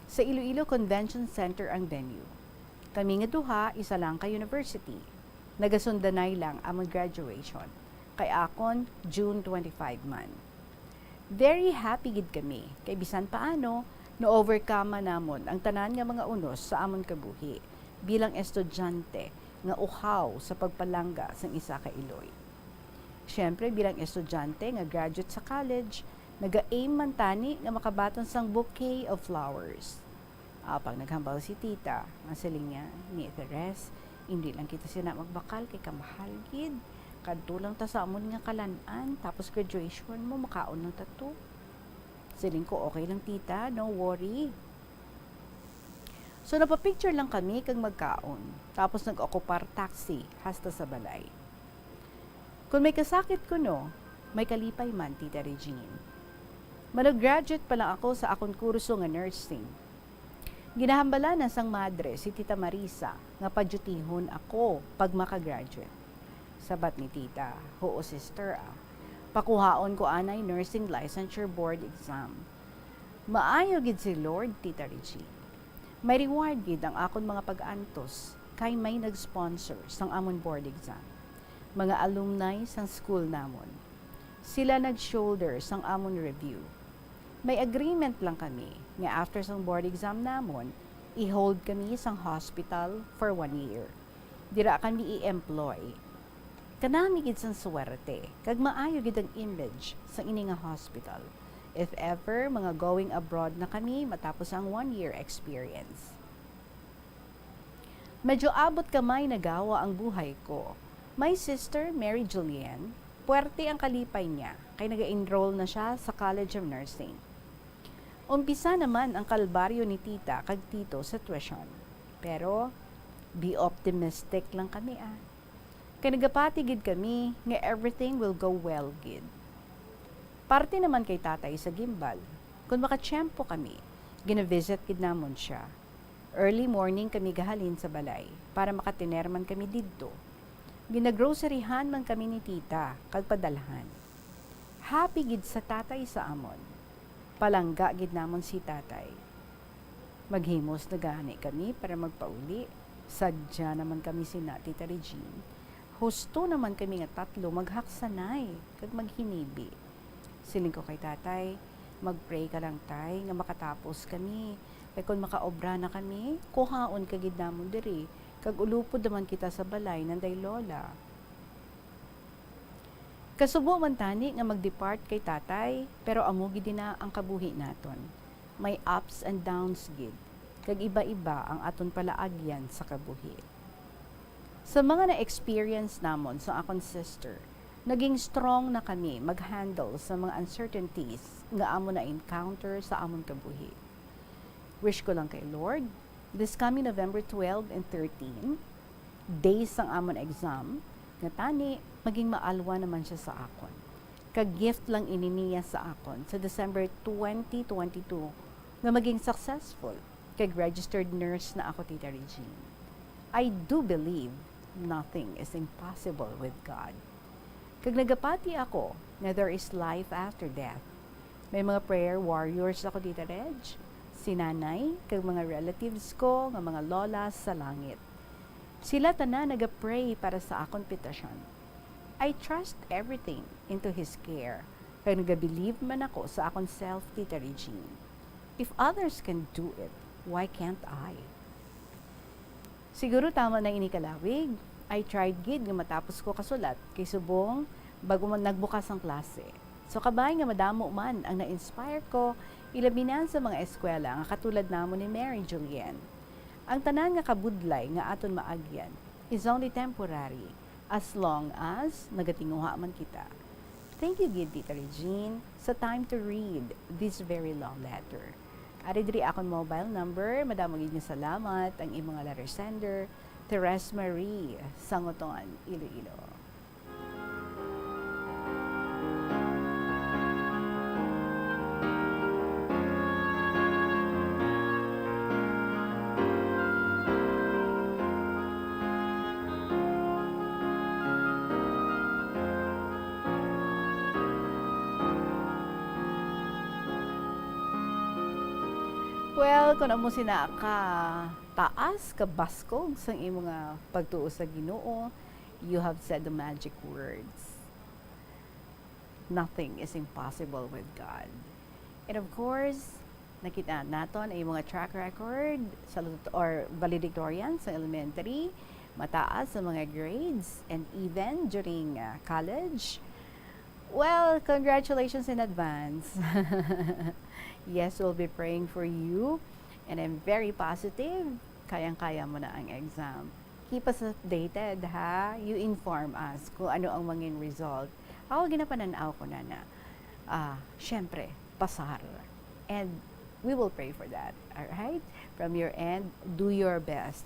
Sa Iloilo Convention Center ang venue. Kami nga duha, isa lang ka university. Nagasundanay lang among graduation. Kay akon, June 25 man. Very happy gid kami, kay bisan paano, no-overcome namon ang tanan nga mga unos sa amon kabuhi bilang estudyante nga uhaw sa pagpalangga sang isa ka Iloy. Siyempre, bilang estudyante nga graduate sa college, naga-aim man tani nga makabaton sang bouquet of flowers. Pag naghambal si tita, ang siling niya, ni Teres, hindi lang kita sina magbakal kay kamahal gid. Kadto lang ta sa amon nga kalanan, tapos graduation mo, makaon ng tato. Siling ko, okay lang tita, no worry. So, napapicture lang kami kag magkaon. Tapos nag-okupar taxi hasta sa balay. Kung may kasakit ko no, may kalipay man, tita Regine. Manag-graduate pa lang ako sa akong kurso nga nursing. Ginahambala na sang madre si tita Marisa nga padyutihon ako pag makagraduate. Sabat ni tita, "Oo sister pakuhaon ko anay nursing licensure board exam." Maayo gid si Lord, tita Regine. May reward gid ang akon mga pag-antos kay may nag-sponsor sang amon board exam. Mga alumni sang school namon. Sila nag-shoulder sang amon review. May agreement lang kami nga after sang board exam namon, i-hold kami sang hospital for 1 year. Dira kami i-employ. Kanami gid sang suwerte, kag maayo gid ang image sa ini nga hospital. If ever, mga going abroad na kami matapos ang 1-year experience. Medyo abot kamay nagawa ang buhay ko. My sister, Mary Julienne, puwerte ang kalipay niya, kay naga-enroll na siya sa College of Nursing. Umpisa naman ang kalbaryo ni tita kag tito sa tuition. Pero, be optimistic lang kami Kay nagapati gid kami nga everything will go well gid. Parte naman kay tatay sa gimbal. Kung makatsyempo kami, gina-visit gid namon siya. Early morning kami gahalin sa balay para makatinerman kami didto. Ginagroceryhan man kami ni tita kag padalhan. Happy gid sa tatay sa amon. Palangga gid namon si tatay. Maghimos na gani kami para magpauli. Sadya naman kami sina tita Regine. Husto naman kami nga tatlo maghaksanay kag maghinibi. Siling ko kay tatay, mag-pray ka lang tay nga makatapos kami. Kay kung makaobra na kami, kuhaon ka gid namon diri kag ulupod naman kita sa balay nanday lola. Kasubo man tani nga mag-depart kay tatay, pero amo gid na ang kabuhi naton. May ups and downs gid, kag iba-iba ang aton palaagyan sa kabuhi. Sa mga na-experience namon sa akong sister, naging strong na kami mag-handle sa mga uncertainties nga amo na encounter sa amon kabuhi. Wish ko lang kay Lord, this coming November 12 and 13, days sang amon exam, nga tani maging maalwa naman siya sa akon. Kag-gift lang ininiya sa akon sa December 2022 nga maging successful kag registered nurse na ako, Tita Regine. I do believe nothing is impossible with God. Kag nagapati ako na there is life after death. May mga prayer warriors ako, Tita Reg, si nanay, kag mga relatives ko, nga mga lola sa langit. Sila tanan nagapray para sa akong petisyon. I trust everything into His care. Kaya nag-believe man ako sa akong self, Tita Regine. If others can do it, why can't I? Siguro tama na inikalawig. I tried gid nga matapos ko kasulat kay subong bago man nagbukas ang klase. So kabay nga madamo man ang na-inspire ko ilabinan sa mga eskwela nga katulad namo ni Mary Julian. Ang tanan nga kabudlay nga aton maagyan is only temporary as long as nagatinguha man kita. Thank you, gid Tita Regine, sa time to read this very long letter. Ari diri akong mobile number, madamo gid nga salamat ang imong letter sender, Teres Marie, Sangoton, Iloilo. Well, kung amo sina ka taas, ka baskog sa imong nga pagtuo sa Ginoo, you have said the magic words. Nothing is impossible with God. And of course, nakita naton ay mga track record sa or valedictorian sa elementary, mataas sa mga grades, and even during college. Well, congratulations in advance. Yes, we'll be praying for you. And I'm very positive. Kayang-kaya mo na ang exam. Keep us updated, ha? You inform us kung ano ang maging result. Ako ginapananaw ko na syempre, pasar. And we will pray for that. Alright? From your end, do your best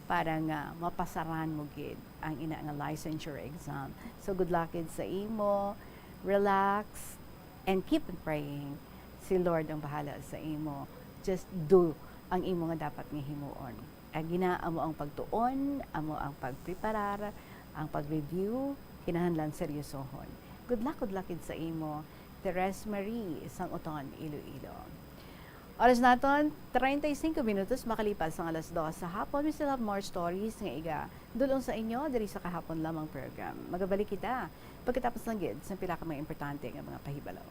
para nga mapasaran mo gid ang ina nga licensure exam. So good luck gid sa imo. Relax and keep on praying. Si Lord ang bahala sa imo. Just do ang imo nga dapat nga himuon. Agina amo ang pagtuon, amo ang pagpreparar, ang pag-review, kinahanglan seryosohon. Good luck sa imo. Teres Marie, Sangoton, Iloilo. Oras naton, 35 minutos makalipas ang alas 2 sa hapon. We still have more stories nga iga dulong sa inyo diri sa kahapon lamang program. Magabalik kita pagkatapos ng gid sa pila ka mga importante nga mga pahibalaw.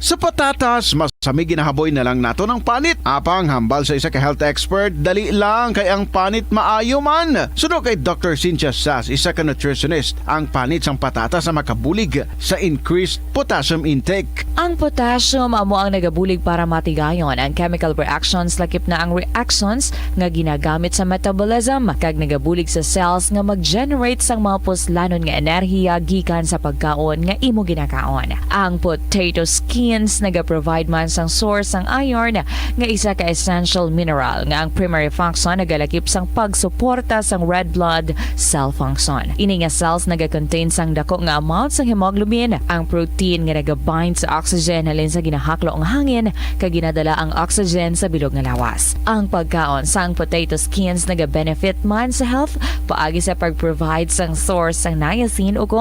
Sa patatas, masami ginahaboy na lang nato ng panit. Apang hambal sa isa ka health expert, dali lang kay ang panit maayo man. Sunod kay Dr. Cynthia Sass, isa ka nutritionist, ang panit sang patatas sa makabulig sa increased potassium intake. Ang potassium amo ang nagabulig para matigayon ang chemical reactions lakip na ang reactions nga ginagamit sa metabolism kag nagabulig sa cells nga mag-generate sang mga puslanon nga enerhiya gikan sa pagkaon nga imo ginakaon. Ang potato skin naga-provide man sang source sang iron nga isa ka essential mineral nga ang primary function nagalakip sang pagsuporta sang red blood cell function. Ini nga cells naga-contain sang dako nga amount sang hemoglobin, ang protein nga naga-bind sa oxygen halin sa ginahaklo ang hangin kag ginadala ang oxygen sa bilog nga lawas. Ang pagkaon sang potato skins naga-benefit man sa health paagi sa pag-provide sang source sang niacin ug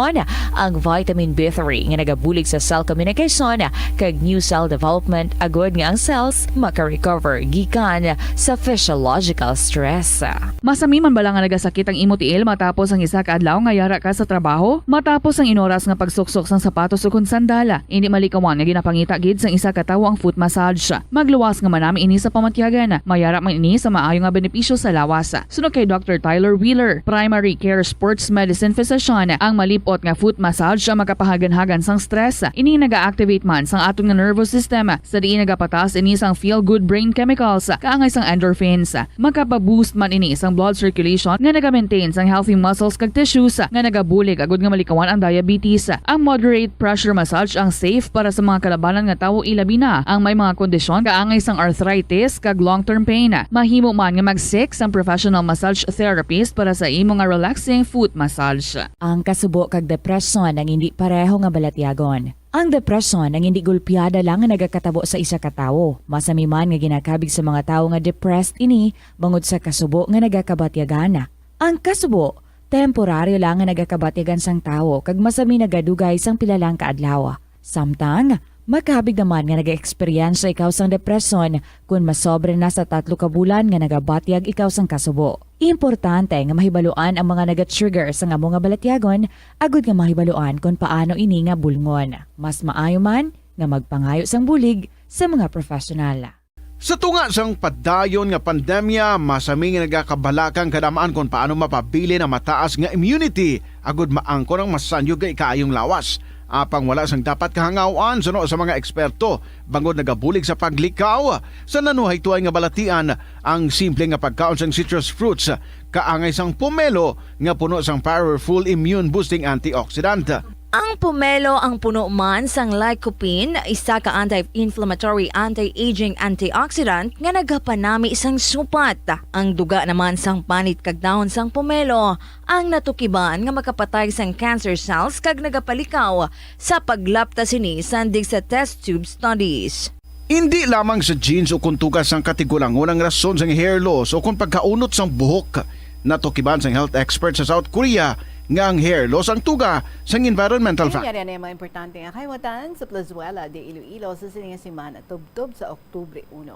ang vitamin B3 nga nagabulig sa cell communication kag new cell development agud nga ang cells maka-recover gikan sa physiological stress. Masami man bala nga nagasakit ang imo tiil matapos ang isa ka adlaw nga yara ka sa trabaho? Matapos ang inoras nga pagsuksok sang sapatos ug sandala, hindi malikawan nga ginapangita gid sang isa ka tawo ang foot massage. Magluwas nga manami ini sa pamatyagan. Mayara man ini sa maayo nga benepisyo sa lawas. Sunod kay Dr. Tyler Wheeler, primary care sports medicine physician, ang malipot nga foot massage ang makapahagan-hagan sang stress. Ini naga-activate man sang aton nga nervous system Sa diin nagapatas ini sang feel-good brain chemicals kaangay sang endorphins. Makapaboost man ini sang blood circulation nga naga-maintain sang healthy muscles kag tissues nga nagabulig agud nga malikawan ang diabetes. Ang moderate pressure massage ang safe para sa mga kalabanan nga tawo ilabi na ang may mga kondisyon kaangay sang arthritis kag long-term pain. Mahimo man nga mag-seek sang professional massage therapist para sa imo nga relaxing foot massage. Ang kasubo kag depresyon ang hindi pareho nga balatyagon. Ang depresyon ang hindi gulpiyada lang nga nagakatabo sa isa ka tawo. Masami man nga ginakabig sa mga tawo nga depressed ini bangod sa kasubo nga nagakabatyagan. Ang kasubo, temporaryo lang nga nagakabatyagan sang tawo kag masami nagadugay sang pilalang kaadlaw. Samtang, makabig naman nga nag-experience ikaw sang depresyon kung masobre na sa 3 ka bulan nga nagabatyag ikaw sang kasubo. Importante nga mahibaluan ang mga naga-trigger sa nga mga balatyagon, agud nga mahibaluan kung paano ini nga bulngon. Mas maayo man nga magpangayo sang bulig sa mga profesional. Sa tunga sang padayon nga pandemya, masami nga nagakabalakang kadamaan kung paano mapabili na mataas nga immunity agud maangkon ang masanyo ga ikaayong lawas. Apang wala sang dapat kahangawan suno sa mga eksperto bangod nagabulig sa paglikaw sa nanuhay tuay nga balatian ang simple nga pagkaon sang citrus fruits kaangay sang pomelo nga puno sang powerful immune boosting antioxidant. Ang pomelo ang puno man sang lycopene, isa ka anti-inflammatory, anti-aging antioxidant nga nagapanami sang supat. Ang duga naman sang panit kag dahon sang pomelo ang natukiban nga makapatay sang cancer cells kag nagapalikaw sa paglapta sini sandig sa test tube studies. Hindi lamang sa genes o kuntugas sang katigulangon ang rason sang hair loss o kung pagkaunot sang buhok. Natukiban sang health expert sa South Korea nga ang hair loss ang tuga sang environmental factor. Kaya na yung mga importante nga kaywatan sa Plazuela de Iloilo sa sininga simana tubtob sa Oktubre 1.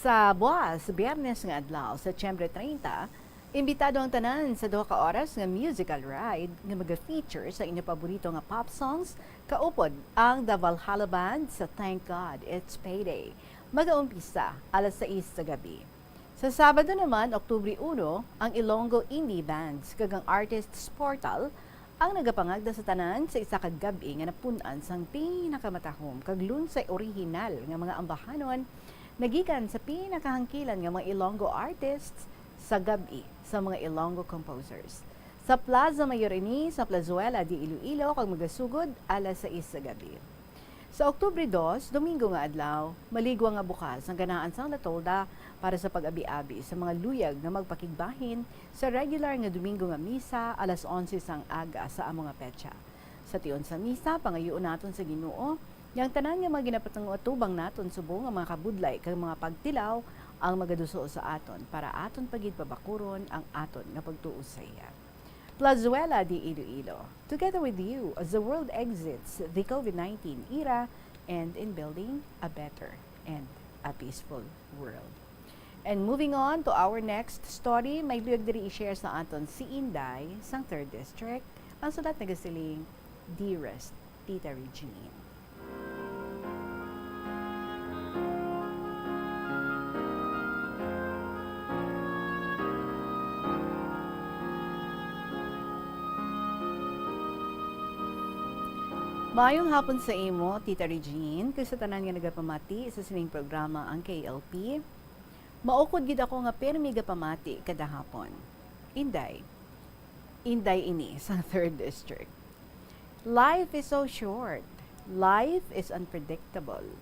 Sa buwas, Biyernes nga adlaw, Setyembre 30, imbitado ang tanan sa 2 ka oras nga musical ride nga mag-feature sa inyong paborito nga pop songs. Kaupod ang The Valhalla Band sa Thank God It's Payday. Mag-aumpisa alas 6 sa gabi. Sa Sabado naman, Oktubre 1, ang Ilonggo Indie Bands kag ang Artists Portal ang nagapangagda sa tanan sa isa ka gabi nga napunan sang pinakamatahom kag lunsay orihinal nga mga ambahanon nagikan sa pinakahangkilan nga mga Ilonggo artists sa gabi sa mga Ilonggo composers. Sa Plaza Mayor ini sa Plazuela de Iloilo kag magasugod alas 6 sa gabi. Sa Oktubre 2, Domingo nga adlaw, maligwa nga bukas ang ganaan sang Latolda para sa pag-abi-abi sa mga luyag nga magpakigbahin sa regular nga Domingo nga misa alas 11 sang aga sa among nga petsa. Sa tion sa misa, pangayoon naton sa Ginoo, yang tanan nga mga ginapatang atubang naton subo nga mga kabudlay kag mga pagtilaw ang magaduso sa aton para aton pagid pabakuron ang aton nga pagtuo sa iya. Plazuela de Iloilo, together with you as the world exits the COVID-19 era and in building a better and a peaceful world. And moving on to our next story, may biyag diri i-share sa aton si Inday sang 3rd District, ang sulat nagasiling Dearest Tita Regine. Maayong hapon sa imo, Tita Regine, kay sa tanan nga nagapamati sa sining programa ang KLP. Maukod gid ako nga permi gapamati kada hapon. Inday ini sa 3rd District. Life is so short. Life is unpredictable.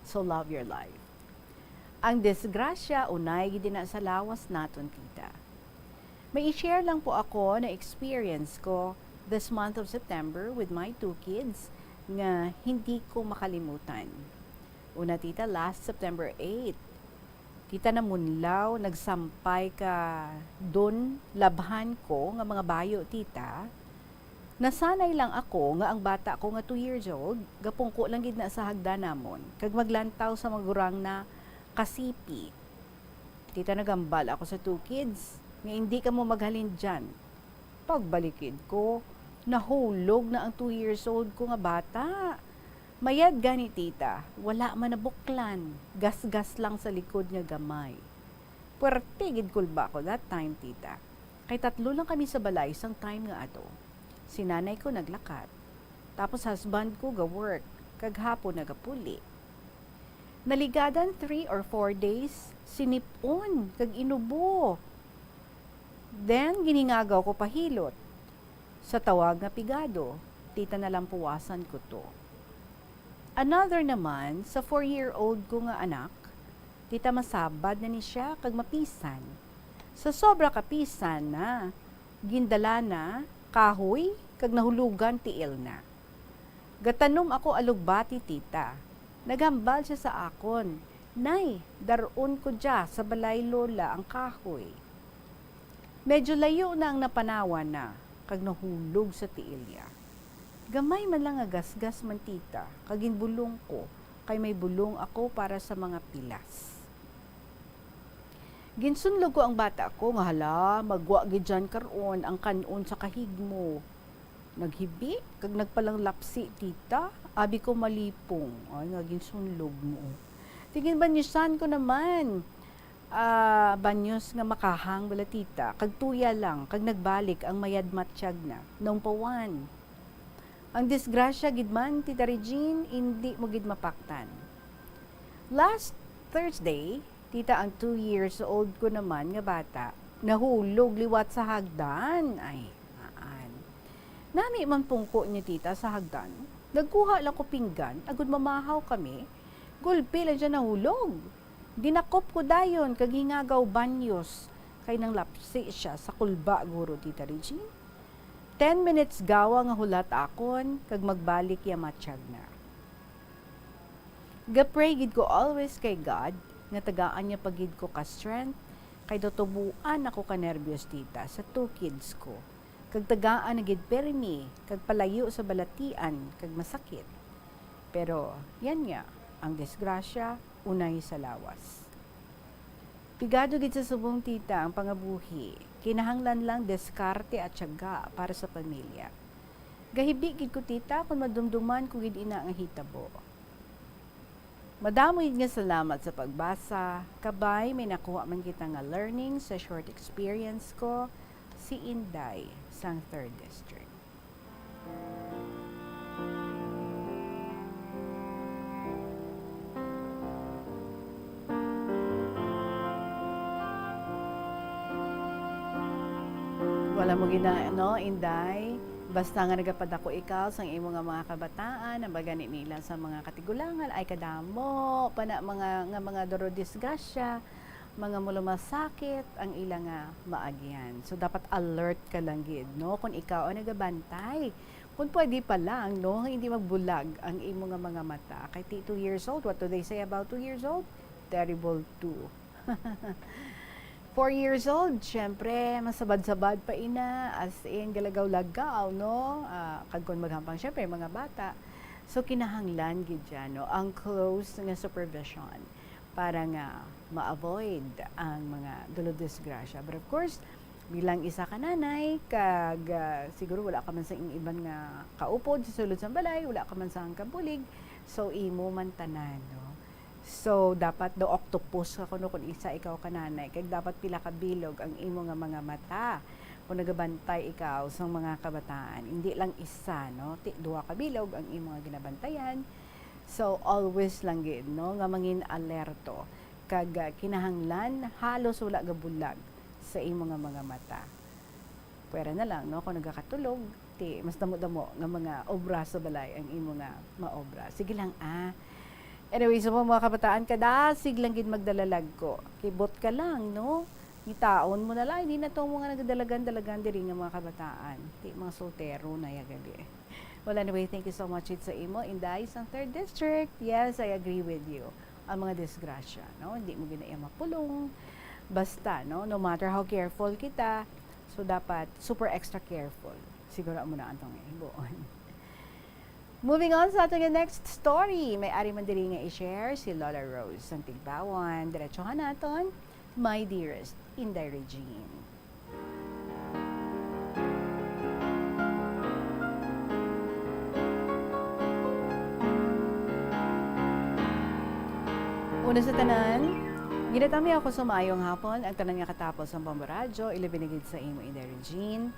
So love your life. Ang disgrasya unay gid na sa lawas naton, tita. May i-share lang po ako na experience ko this month of September with my 2 kids nga hindi ko makalimutan. Una, tita, last September 8, tita na munlaw, nagsampay ka doon, labhan ko nga mga bayo, tita. Nasanay lang ako nga ang bata ko nga 2 years old, gapungko lang gid na sa hagdan namon, kag maglantaw sa magurang na kasipi. Tita, nagambal ako sa 2 kids, nga hindi ka mo maghalin dyan. Pagbalikid ko, nahulog na ang 2 years old ko nga bata. Mayad gani, tita, wala man nabuklan, gas-gas lang sa likod nga gamay. Puwertigid kulba ko that time, tita. Kay 3 lang kami sa balay sang time nga ato. Si nanay ko naglakat, tapos husband ko ga-work, kag hapon nagapuli. Naligadan 3 or 4 days, sinipon, kag inubo. Then, giningagaw ko pahilot. Sa tawag nga pigado, tita na lang puwasan ko to. Another naman, sa 4-year-old ko nga anak, tita masabad na ni siya kag mapisan. Sa sobra kapisan na, gindala na, kahoy, kag nahulugan tiil na. Gatanom ako alugbati tita. Naghambal siya sa akon. Nay, daron ko dya sa balay lola ang kahoy. Medyo layo na ang napanawan na, kag nahulog sa tiilya. Gamay man lang agasgas man tita, kagin bulong ko, kay may bulong ako para sa mga pilas. Ginsunlog ko ang bata ko, nga hala, magwa gidyan karon ang kanon sa kahigmo. Naghibi, kag nagpalang lapsi tita, abi ko malipong. Ay, naging sunlog mo. Tingin banyusan ko naman. Banyos nga makahang bala tita, kag tuya lang, kag nagbalik ang mayad matsyag na, nung pawan. Ang disgrasya gidman, tita Regine, hindi mo gid mapaktan. Last Thursday, tita, ang 2 years old ko naman nga bata, nahulog liwat sa hagdan. Ay, nami man pungko niya tita sa hagdan. Nagkuha lang ko pinggan, agud mamahaw kami. Gulpi lang siya nahulog. Dinakop ko dayon, kag hingagaw banyos. Kay nang lapsi siya sa kulba, guro tita Regine. 10 minutes gawa nga hulat akon, kag magbalik ya matsyag na. Gapray gid ko always kay God, nga tagaan niya pagid ko ka strength, kay dotubuan ako ka nervyos tita sa 2 kids ko. Kag tagaan na gid permi, kag palayo sa balatian, kag masakit. Pero yan nga, ang disgrasya unay sa lawas. Pigado gid sa subong tita ang pangabuhi, kinahanglan lang diskarte at tiyaga para sa pamilya. Gahibi gid ko tita kung madumduman ko gid ina ang hitabo. Madamo gid nga salamat sa pagbasa, kabay may nakuha man kita nga learning sa short experience ko, si Inday sang 3rd District. Wala mo gina, no, Inday? Basta nga nagapadako ikaw sang imo nga mga kabataan, ang bagani nila sa mga katigulangan ay kadamo, pana mga doro disgrasya, mga mulumasakit ang ilang maagyan. So dapat alert ka lang gid, no, kung ikaw ang nagabantay. Kung pwede pa lang, no, hindi magbulag ang imo nga mga mata. Kay 2 years old, what do they say about 2 years old? Terrible too. 4 years old, syempre, masabad-sabad pa ina, as in, galagaw-lagaw, no? Kagkon maghampang, syempre, mga bata. So, kinahanglan, gid dyan, no? Ang close nga supervision para nga ma-avoid ang mga dulod-disgrasya. But of course, bilang isa ka nanay, kag siguro wala ka man sa iban nga kaupod sa sulod sa balay, wala ka man sa kabulig, so imo man tanan, no? So, dapat do octopus ka kuno kung isa ikaw kananay. Kaya dapat pila ka bilog ang imo nga mga mata. Kung nagabantay ikaw sa mga kabataan. Hindi lang isa, no? Duha ka bilog ang imo nga ginabantayan. So, always lang gid, no? Nga mangin alerto. Kag kinahanglan, halos wala gabulag sa imo nga mga mata. Pwera na lang, no? Kung nagakatulog, mas damo-damo nga mga obra sa balay ang imo nga maobra. Sige lang, Anyway, so mga kabataan, kadasig lang gid magdalalag ko. Kibot ka lang, no? Itaon mo na lang, hindi na to mga nagdalagan-dalagan diri nga mga kabataan. Di mga soltero na yagali. Well, anyway, thank you so much sa imo, Inday, sa 3rd District. Yes, I agree with you. Ang mga disgrasya, no? Hindi mo ginaya mapulong. Basta, no? No matter how careful kita, so dapat super extra careful. Siguro mo na antong ibuon. Moving on sa ating next story, may ari man diri nga i-share si Lola Rose ng Tigbawan. Diretsohan naton, My Dearest, Inday Regine. Una sa tanan, ginatami ako sa maayong hapon, ang tanan nga katapos ang Bomboradyo, ilabinigid sa imo, Inday Regine.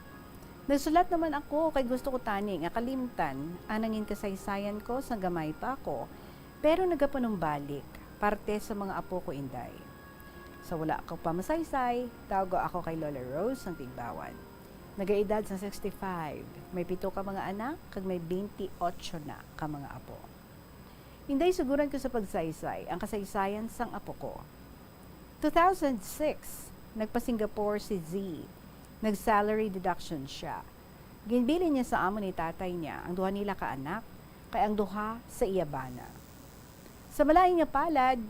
Nagsulat naman ako kay gusto ko tani nga kalimtan anangin kasaysayan ko sa gamay pa ako pero nagapanumbalik parte sa mga apo ko, Inday. Sa wala ko pamasaysay, tawag ako kay Lola Rose ng Tigbawan. Nagaedad sa 65, may 7 ka mga anak, kag may 28 na ka mga apo. Inday, suguran ko sa pagsaysay ang kasaysayan sang apo ko. 2006, nagpa-Singapore si Z. Nag-salary deduction siya. Ginbili niya sa amo ni tatay niya ang duha nila ka anak, kay ang duha sa iyabana. Sa malaing nga palad,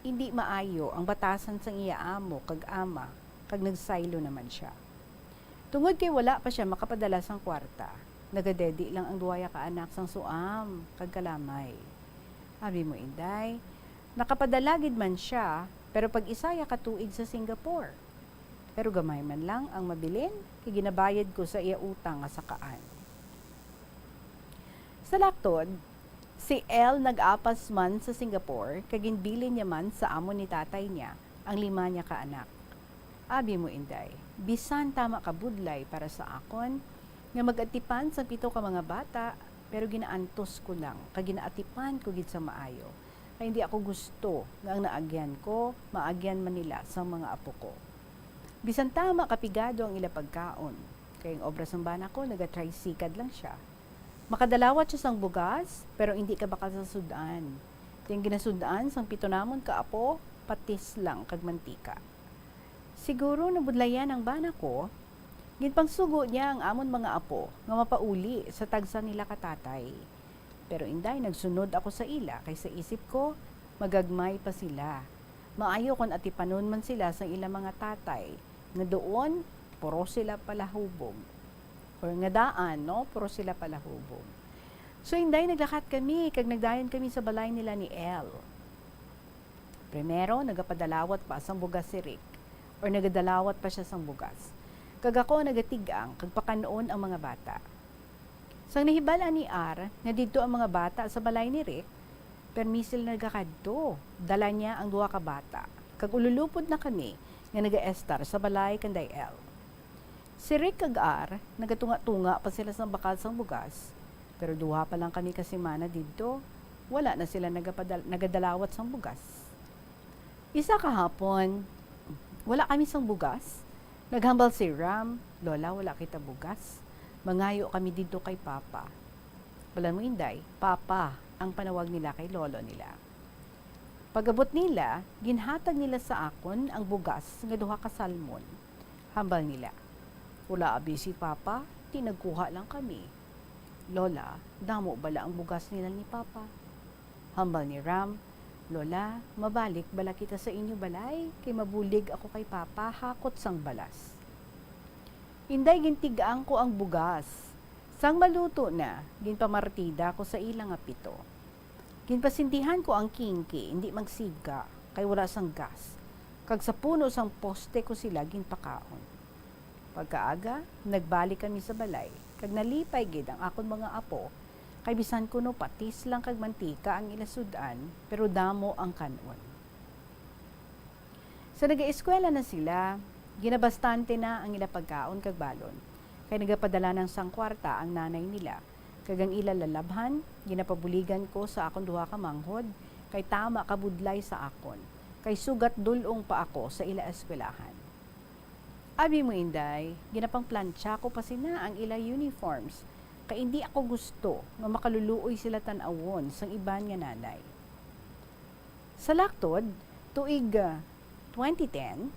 hindi maayo ang batasan sang iya amo kag ama, kag nagsaylo naman siya. Tungod kay wala pa siya makapadala sang kwarta, nagadedi lang ang duha ka anak sang suam kag kalamay. Abi mo, Inday, nakapadala gid man siya, pero pag isaya katuig sa Singapore. Pero gamay man lang ang mabilin, kay ginabayad ko sa iya utang nga sakaan. Sa laktod, si El nag-apas man sa Singapore, kaginbili niya man sa amo ni tatay niya ang 5 niya ka anak. Abi mo, Inday, bisan tama ka budlay para sa akon, nga mag-atipan sa 7 ka mga bata, pero ginaantos ko lang, kag ginaatipan ko gid sa maayo. Kaya hindi ako gusto nga ang naagyan ko, maagyan man nila sa mga apo ko. Bisan tama kapigado ang ila pagkaon, kaya ang obra sang bana ko, naga-tricycad lang siya. Makadalawat siya sang bugas, pero hindi ka bakal sa sudan. Yung ginasudan sang 7 namon ka apo, patis lang kag mantika. Siguro nabudlayan ang bana ko, ginpangsugo niya ang amon mga apo nga mapauli sa tagsa nila katatay. Pero Inday, nagsunod ako sa ila, kay sa isip ko, magagmay pa sila. Maayo kon atipanon man sila sa ilang mga tatay, nga doon, puro sila palahubog. Or nga daan, no? Puro sila palahubog. So, Inday, naglakat kami, kag nagdayon kami sa balay nila ni El. Primero, nagapadalawat pa sang bugas si Rick, or nagadalawat pa siya sang bugas. Kag ako nagatigang, kag pakanoon ang mga bata. Sang nahibalaan ni R, na dito ang mga bata sa balay ni Rick, permisil na nagakadto, dala niya ang 2 ka bata. Kag ululupod na kami, nga naga-estar sa balay kanday El. Si Rick kag R, nagatunga-tunga pa sila sa bakal sang bugas, pero 2 pa lang kami kasimana dito, wala na sila nagadalawat sang bugas. Isa kahapon, wala kami sang bugas, naghambal si Ram, Lola, wala kita bugas, mangayo kami dito kay Papa. Wala mo, Inday, Papa ang panawag nila kay lolo nila. Pagabot nila, ginhatag nila sa akon ang bugas nga 2 ka salmon. Hambal nila, wala abi si Papa, tinagkuha lang kami. Lola, damo bala ang bugas nila ni Papa? Hambal ni Ram, Lola, mabalik bala kita sa inyo balay, kay mabulig ako kay Papa, hakot sang balas. Inday, gintigaan ko ang bugas. Sang maluto na, ginpamartida ko sa ilang nga 7. Ginpasindihan ko ang kingki, hindi magsiga, kay wala sang gas. Kag sa puno sang poste ko sila ginpakaon. Pagkaaga, nagbalik kami sa balay, kag nalipay gid ang akon mga apo, kay bisan kuno patis lang kag mantika ang ilasudan, pero damo ang kanon. Sa nag-eskwela na sila, ginabastante na ang ila pagkaon kag balon, kay nagapadala ng sang kwarta ang nanay nila. Kagang ila lalabhan, ginapabuligan ko sa akon 2 ka manghod, kay tama kabudlay sa akon, kay sugat dulong pa ako sa ila eskwelahan. Abi mo, Inday, ginapang plancha ko pa sina ang ila uniforms, kay hindi ako gusto nga makaluluoy sila tan-awon sang iban nga nanay. Sa laktod, tuig 2010,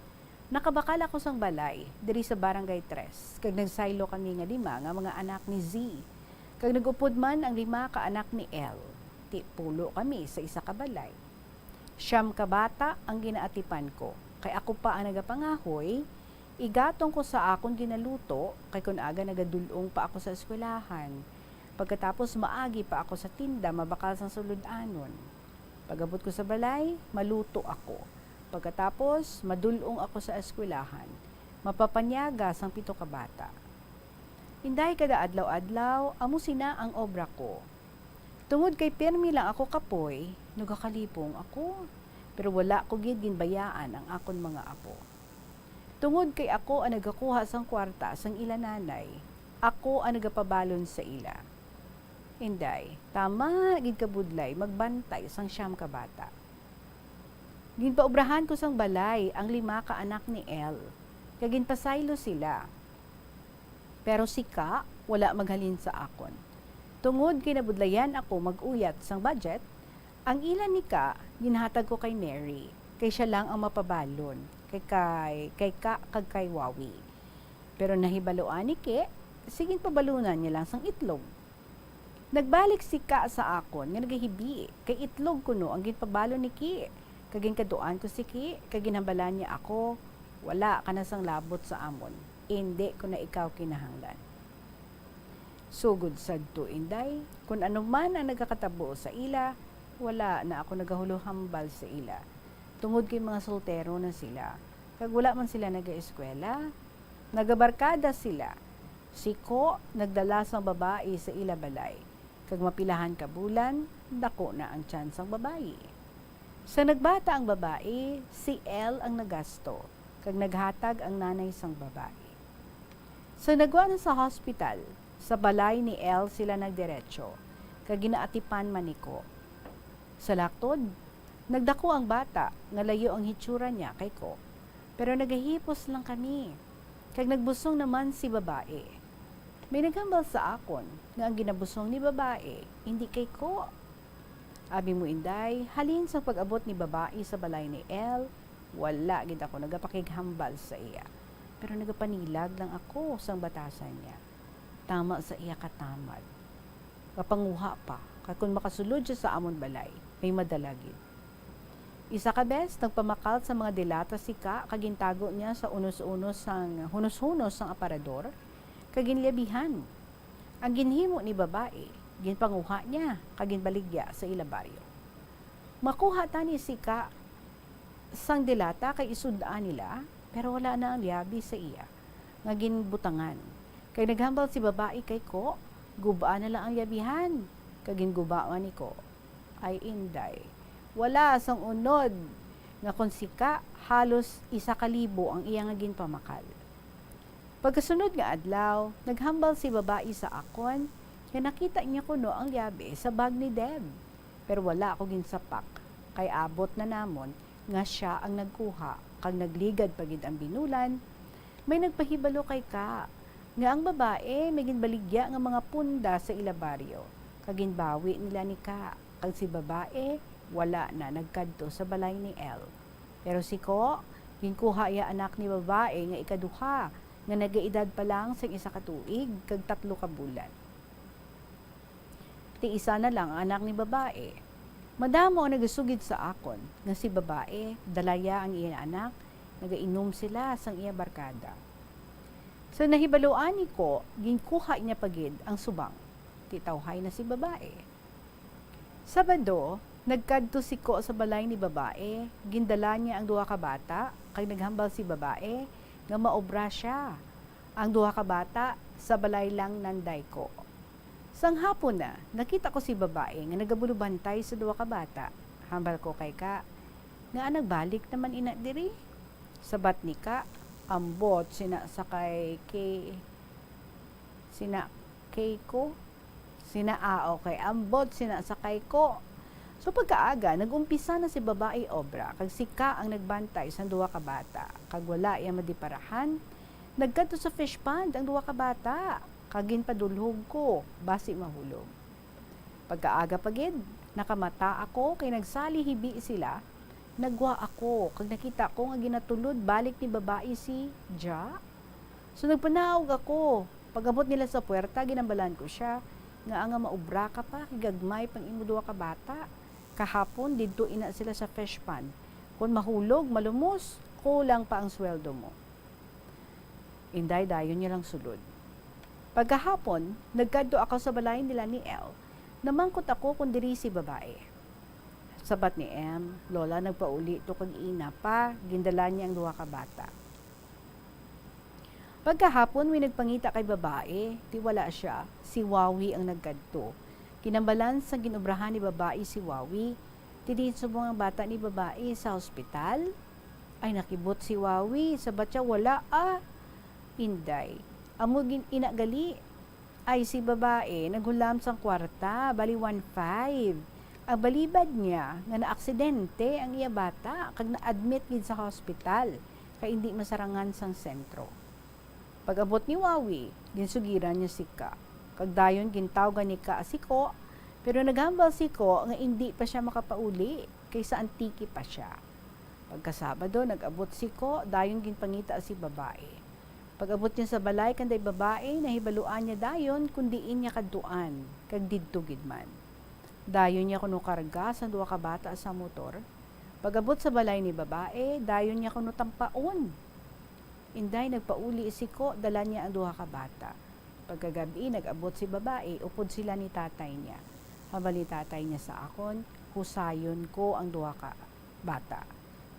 nakabakal ako sang balay diri sa Barangay 3, kag nagsaylo kami nga 5 nga mga anak ni Z. Kag nagupod man ang 5 ka anak ni El, pulo kami sa isa ka balay. 9 ka bata ang ginaatipan ko, kay ako pa ang nagapangahoy, igatong ko sa akon ginaluto, kay kun aga nagadulong pa ako sa eskwelahan. Pagkatapos maagi pa ako sa tinda, mabakal sang sulod-anon. Pagabot ko sa balay, maluto ako. Pagkatapos, madulong ako sa eskwelahan. Mapapanyaga sang 7 ka bata. Inday, kada adlaw-adlaw, amo sina ang obra ko. Tungod kay permi lang ako kapoy, nagakalipong ako. Pero wala ko gid ginbayaan ang akon mga apo. Tungod kay ako ang nagakuha sang kwarta sang ila nanay, ako ang nagapabalon sa ila. Inday, tama gid kabudlay magbantay sang 9 ka bata. Ginpaubrahan ko sang balay ang 5 ka anak ni El. Kaginpasaylo sila. Pero si Ka, wala maghalin sa akon. Tungod kinabudlayan ako mag-uyat sang budget, ang ilan ni Ka, ginhatag ko kay Neri. Kay siya lang ang mapabalon. Kay Ka kag kay Wawi. Pero nahibaloan ni Ke, sigin pabalunan niya lang sang itlog. Nagbalik si Ka sa akon nga nagahibi. Kay itlog kuno ang ginpabalo ni Ki. Kaging kaduan ko si Ki, kaginhambalan niya ako, wala ka na sang labot sa amon. Hindi ko na ikaw kinahanglan. Sugod sad to Inday, kung ano man ang nagkakatabo sa ila, wala na ako nagahuluhambal sa ila. Tungod kay mga soltero na sila. Kag wala man sila nag-eskwela, nagabarkada sila. Si Ko nagdala sang babae sa ila balay. Kag mapilahan ka bulan, dako na ang chance ang babae. Sa nagbata ang babae, si El ang nagasto, kag naghatag ang nanay sang babae. Sa nagwa na sa hospital, sa balay ni El sila nagdiretso, kag ginaatipan man ni Ko. Sa laktod, nagdako ang bata, nga layo ang hitsura niya kay Ko. Pero nagahipos lang kami, kag nagbusong naman si babae. May naghambal sa akon, nga ang ginabusong ni babae, hindi kay Ko. Abi mo Inday, halin sa pag-abot ni babae sa balay ni El, wala gid ako nagapakighambal sa iya. Pero nagapanilag lang ako sang batasan niya. Tama sa iya katamad. Kapanguha pa, kung makasulod siya sa amon balay, may madalagid. Isa ka bes, nagpamakal sa mga delata si Ka, kagintago niya sa hunos-hunos sang aparador, kaginliabihan. Ang ginhimo ni babae, ginpanguha niya, kaginbaligya sa ilabaryo. Makuha tani si Ka sang delata kay isudaan nila, pero wala na ang liabi sa iya, nga ginbutangan. Kay naghambal si babae kay Ko, gubaan na lang ang liabihan, kagingubaan ni Ko. Ay Inday, wala sang unod, nga kung si Ka, halos 1,000 ang iya nga ginpamakal. Pagkasunod nga adlaw, naghambal si babae sa akon, nga nakita niya kuno ang liabi sa bag ni Deb. Pero wala ako ginsapak, kay abot na namon, nga siya ang nagkuha, kag nagligad pagid ang binulan, may nagpahibalo kay Ka, nga ang babae may ginbaligya nga mga punda sa ilabaryo, kag ginbawi nila ni Ka, kag si babae, wala na nagkadto sa balay ni El. Pero si Ko, ginkuha iya anak ni babae nga ikaduha, nga nagaedad pa lang sa 1 ka tuig, kag 3 ka bulan. Ti isa na lang ang anak ni babae. Madamo ang nagasugid sa akon, nga si babae, dalaya ang iya anak, nagainom sila sang iya barkada. Sa nahibaluan ni Ko, ginkuha niya pagid ang subang. Titawhay na si babae. Sabado, nagkadto si Ko sa balay ni babae, gindala niya ang 2 ka bata, kay naghambal si babae, nga maobra siya. Ang 2 ka bata, sa balay lang nanday ko. Sang hapon na, nakita ko si babae nga nagabulubantay sa 2 ka bata. Hambal ko kay Ka, nga nagbalik naman ina diri. Sabat ni Ka, ambot sina sakay kay ko. Okay, ambot sina sakay ko. So pagkaaga, nagumpisa na si babae obra, kag si Ka ang nagbantay sa 2 ka bata. Kag wala iya madiparahan, nagkadto sa fish pond ang 2 ka bata. Kagin padulhog ko, basi mahulog. Pagkaaga pagid, nakamata ako, kay nagsali hibi sila, nagwa ako, kag nakita ko nga ginatulod balik ni babae si Ja. So nagpanawag ako, pag-abot nila sa puwerta, ginambalan ko siya, nga nga maubra ka pa, gagmay pang imo 2 ka bata. Kahapon, dito ina sila sa fish pond. Kung mahulog, malumos, kulang pa ang sweldo mo. Inday, dayon niya lang sulod. Pagkahapon, nagkadto ako sa balay nila ni El. Namangkot ako kung diri si babae. Sabat ni M, Lola nagpauli to kag ina pa, gindala niya ang 2 ka bata. Pagkahapon, may nagpangita kay babae, ti wala siya, si Wawi ang nagkadto. Kinambalan sa ginubrahan ni babae si Wawi, tidin sa mga bata ni babae sa ospital. Ay nakibot si Wawi, sabat siya wala Inday. Amugin inagali ay si babae naghulam sang kwarta, bali 1.5. Ang balibad niya nga naaksidente ang iya bata kag na-admit gid sa hospital kay hindi masarangan sang sentro. Pag-abot ni Wawi, ginsugiran niya si Ka. Kag dayon gintawgan ni Ka si Ko, pero naghambal si Ko nga hindi pa siya makapauli kaysa antiki pa siya. Pagkasabado nag-abot si Ko, dayon ginpangita si babae. Pag-abot niya sa balay kanday babae, nahibaluan niya dayon kundiin niya kaduan kag didto gid man. Dayon niya kuno karga sa duha ka bata sa motor. Pag-abot sa balay ni babae, dayon niya kuno tampaon. Inday nagpauli si Ko, dala niya ang duha ka bata. Pagkagabi nag-abot si babae, upod sila ni tatay niya. Habang ni tatay niya sa akon, husayon ko ang duha ka bata.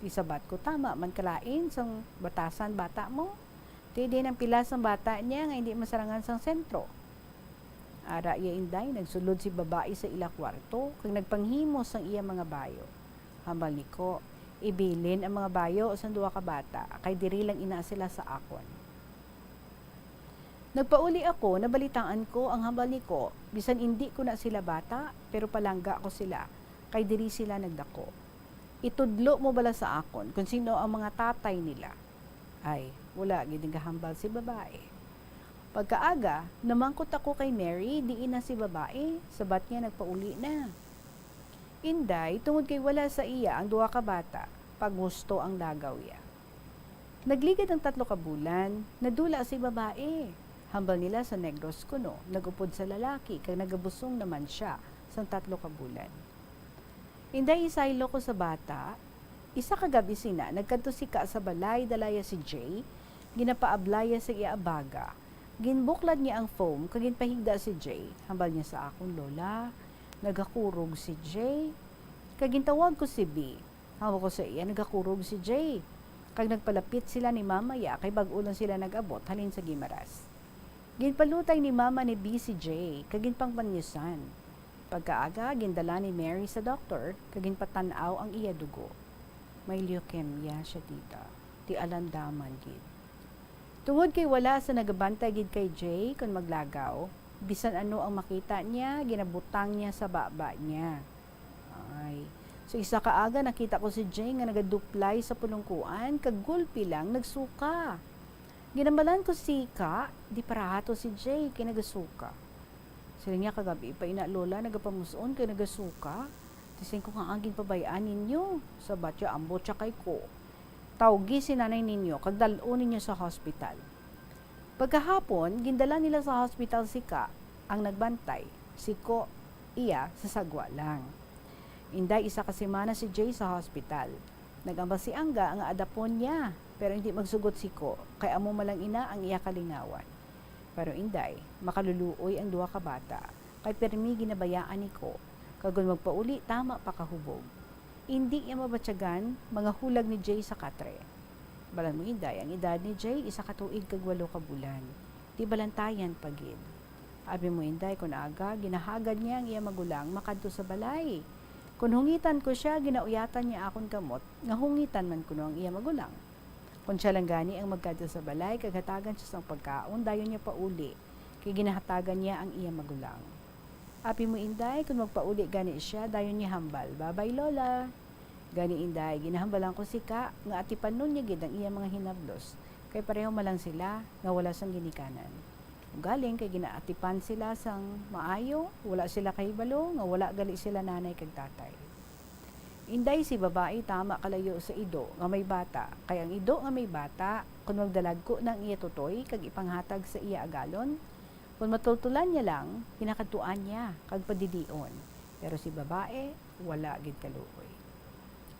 Isabat ko tama man kalain sang batasan bata mo. Tidi ng pilas ang bata niya nga hindi masarangan sang sentro. Ara iya inday, nagsulod si babae sa ila kwarto, kag nagpanghimos ang iya mga bayo. Hambal ni Ko, ibilin ang mga bayo sa duha ka bata, kay diri lang ina sila sa akon. Nagpauli ako, nabalitaan ko ang hambal ni Ko, bisan hindi ko na sila bata, pero palangga ko sila, kay diri sila nagdako. Itudlo mo bala sa akon kung sino ang mga tatay nila. Ay, wala gid hambal si babae. Pagkaaga, namangkot ako kay Mary, diin na si babae, sabat niya nagpauli na. Inday, tungod kay wala sa iya ang duha ka bata, paggusto ang dagaw ya. Nagligad ang 3 ka bulan, nadula si babae. Hambal nila sa Negros kuno, nagupod sa lalaki, kag nagabusong naman siya sa 3 ka bulan. Inday, isaylo ko sa bata, isa kagabi sina, nagkadto si Ka sa balay, dalaya si Jay, ginapaablaya sa iya abaga. Ginbuklad niya ang foam, kag ginpahigda si Jay. Hambal niya sa akong lola, nagakurog si Jay. Kag gintawag ko si B. Hambal ko sa iya, nagakurog si Jay. Kag nagpalapit sila ni mama ya, kay bag-o lang sila nag-abot, halin sa Gimaras. Ginpalutay ni mama ni B si Jay, kag ginpangpanyusan. Pagkaaga, gindala ni Mary sa doktor, kag ginpatanaw ang iya dugo. May leukemia siya tita, ti alandaman gid. Tungod kay wala sa nagabantay gid kay Jay kung maglagaw, bisan ano ang makita niya, ginabutang niya sa baba niya. Ay, so isa kaaga nakita ko si Jay nga nagaduplay sa pulungkuan, kag gulpi lang nagsuka. Ginambalan ko si Ka, di parahato si Jay kay nagasuka. Sila niya kagabi pa ina lola nagapamuson kay nagasuka. Tising ko nga ang ginpabayaan ninyo, sa batya ambot siya kay ko. Tawgi si nanay ninyo, kag dalon ninyo sa hospital. Pagkahapon, gindala nila sa hospital si Ka, ang nagbantay, si Ko, iya, sa sagwa lang. Inday, isa ka semana si Jay sa hospital. Nagambal si Angga ang adapon niya, pero hindi magsugot si Ko, kay amo malang ina ang iya kalingawan. Pero Inday, makaluluoy ang duha ka bata, kay permi ginabayaan ni Ko, kag magpauli tama pakahubog. Hindi niya mabatyagan mga hulag ni Jay sa katre. Balan mo Inday, ang edad ni Jay isa ka tuig kag 8 ka bulan. Di balantayan pagid. Abi mo Inday, kun aga ginahagad niya ang iya magulang makadto sa balay. Kun hungitan ko siya, ginauyatan niya akon kamot, nga hungitan man kuno ang iya magulang. Kun siya lang gani ang magkadto sa balay, kag hatagan siya sang pagkaon, dayon niya pauli, kay ginahatagan niya ang iya magulang. Api mo Inday, kung magpauli gani siya, dayon niya hambal. Babay Lola. Gani Inday, ginahambalan ko si Ka, nga atipan nun niya gid ang iya mga hinablos. Kay pareho malang sila, nga wala sang ginikanan. Galing kay ginaatipan sila sang maayo, wala sila kay balo, nga wala gali sila nanay kag tatay. Inday, si babae tama kalayo sa ido nga may bata. Kay ang ido nga may bata, kung magdalagko ng iya tutoy, kag ipanghatag sa iya agalon, kung matutulan niya lang, kinakatuan niya, kag padidion. Pero si babae, wala gid kaluoy.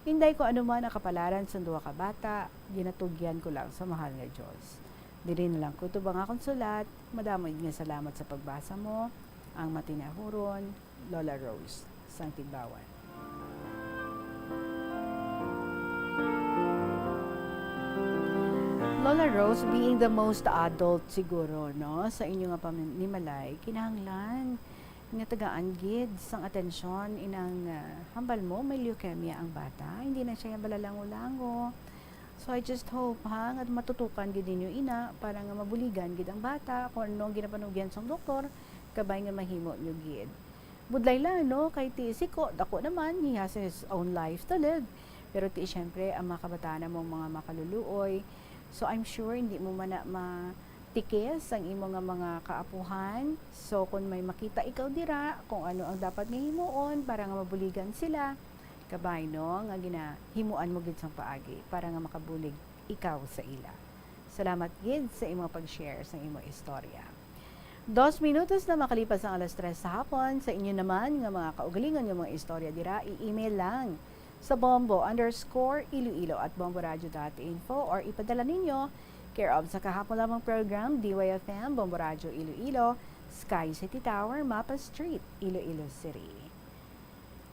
Hinday ko anuman ang kapalaran sa duha ka bata, ginatugyan ko lang sa mahal nga Diyos. Dili na lang ko tubang akong sulat, madamo nga salamat sa pagbasa mo, ang matinahuron, Lola Rose, sang Tigbawan. Lola Rose, being the most adult siguro, no, sa inyo nga pamanimalay, kinahanglan nga tagaan gid sang atensyon inang hambal mo, may leukemia ang bata, hindi na siya balalango-lango. So I just hope nga matutukan gid ninyo ina para nga mabuligan gid ang bata kung ano ang ginapanugyan sang doktor, kabay nga mahimo nyo gid. budlay lang, no? Kay ti Siko, dako naman, he has his own life to live. Pero ti syempre, ang mga kabataan mong mga makaluluoy. So I'm sure hindi mo man na matikis ang imo nga mga kaapuhan. So kung may makita ikaw dira, kung ano ang dapat nga himuon para nga mabuligan sila, kabay no, nga ginahimuan mo gid sang paagi para nga makabulig ikaw sa ila. Salamat gid sa imo pag-share sa imo istorya. 2 minutos na makalipas ang alas 3 sa hapon. Sa inyo naman nga mga kaugalingon yung mga istorya dira, i-email lang sa bombo_iloilo@bomboradio.info or ipadala ninyo care of sa kahapon lamang program DYFM Bombo Radio Iloilo, Sky City Tower, Mapa Street, Iloilo City.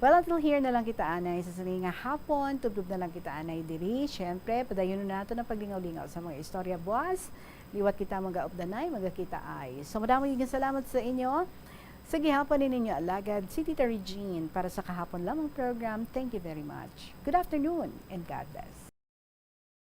Well, until here na lang kita anay sa nga hapon, tubdob na lang kita anay diri. Syempre, padayon na nato ng paglingaw-lingaw sa mga istorya buwas. Liwat kita mag-aupdanay, magakita ay. So, madaming salamat sa inyo. Sa gihapon ninyo alagad, si Tita Regine para sa kahapon lamang program. Thank you very much. Good afternoon and God bless.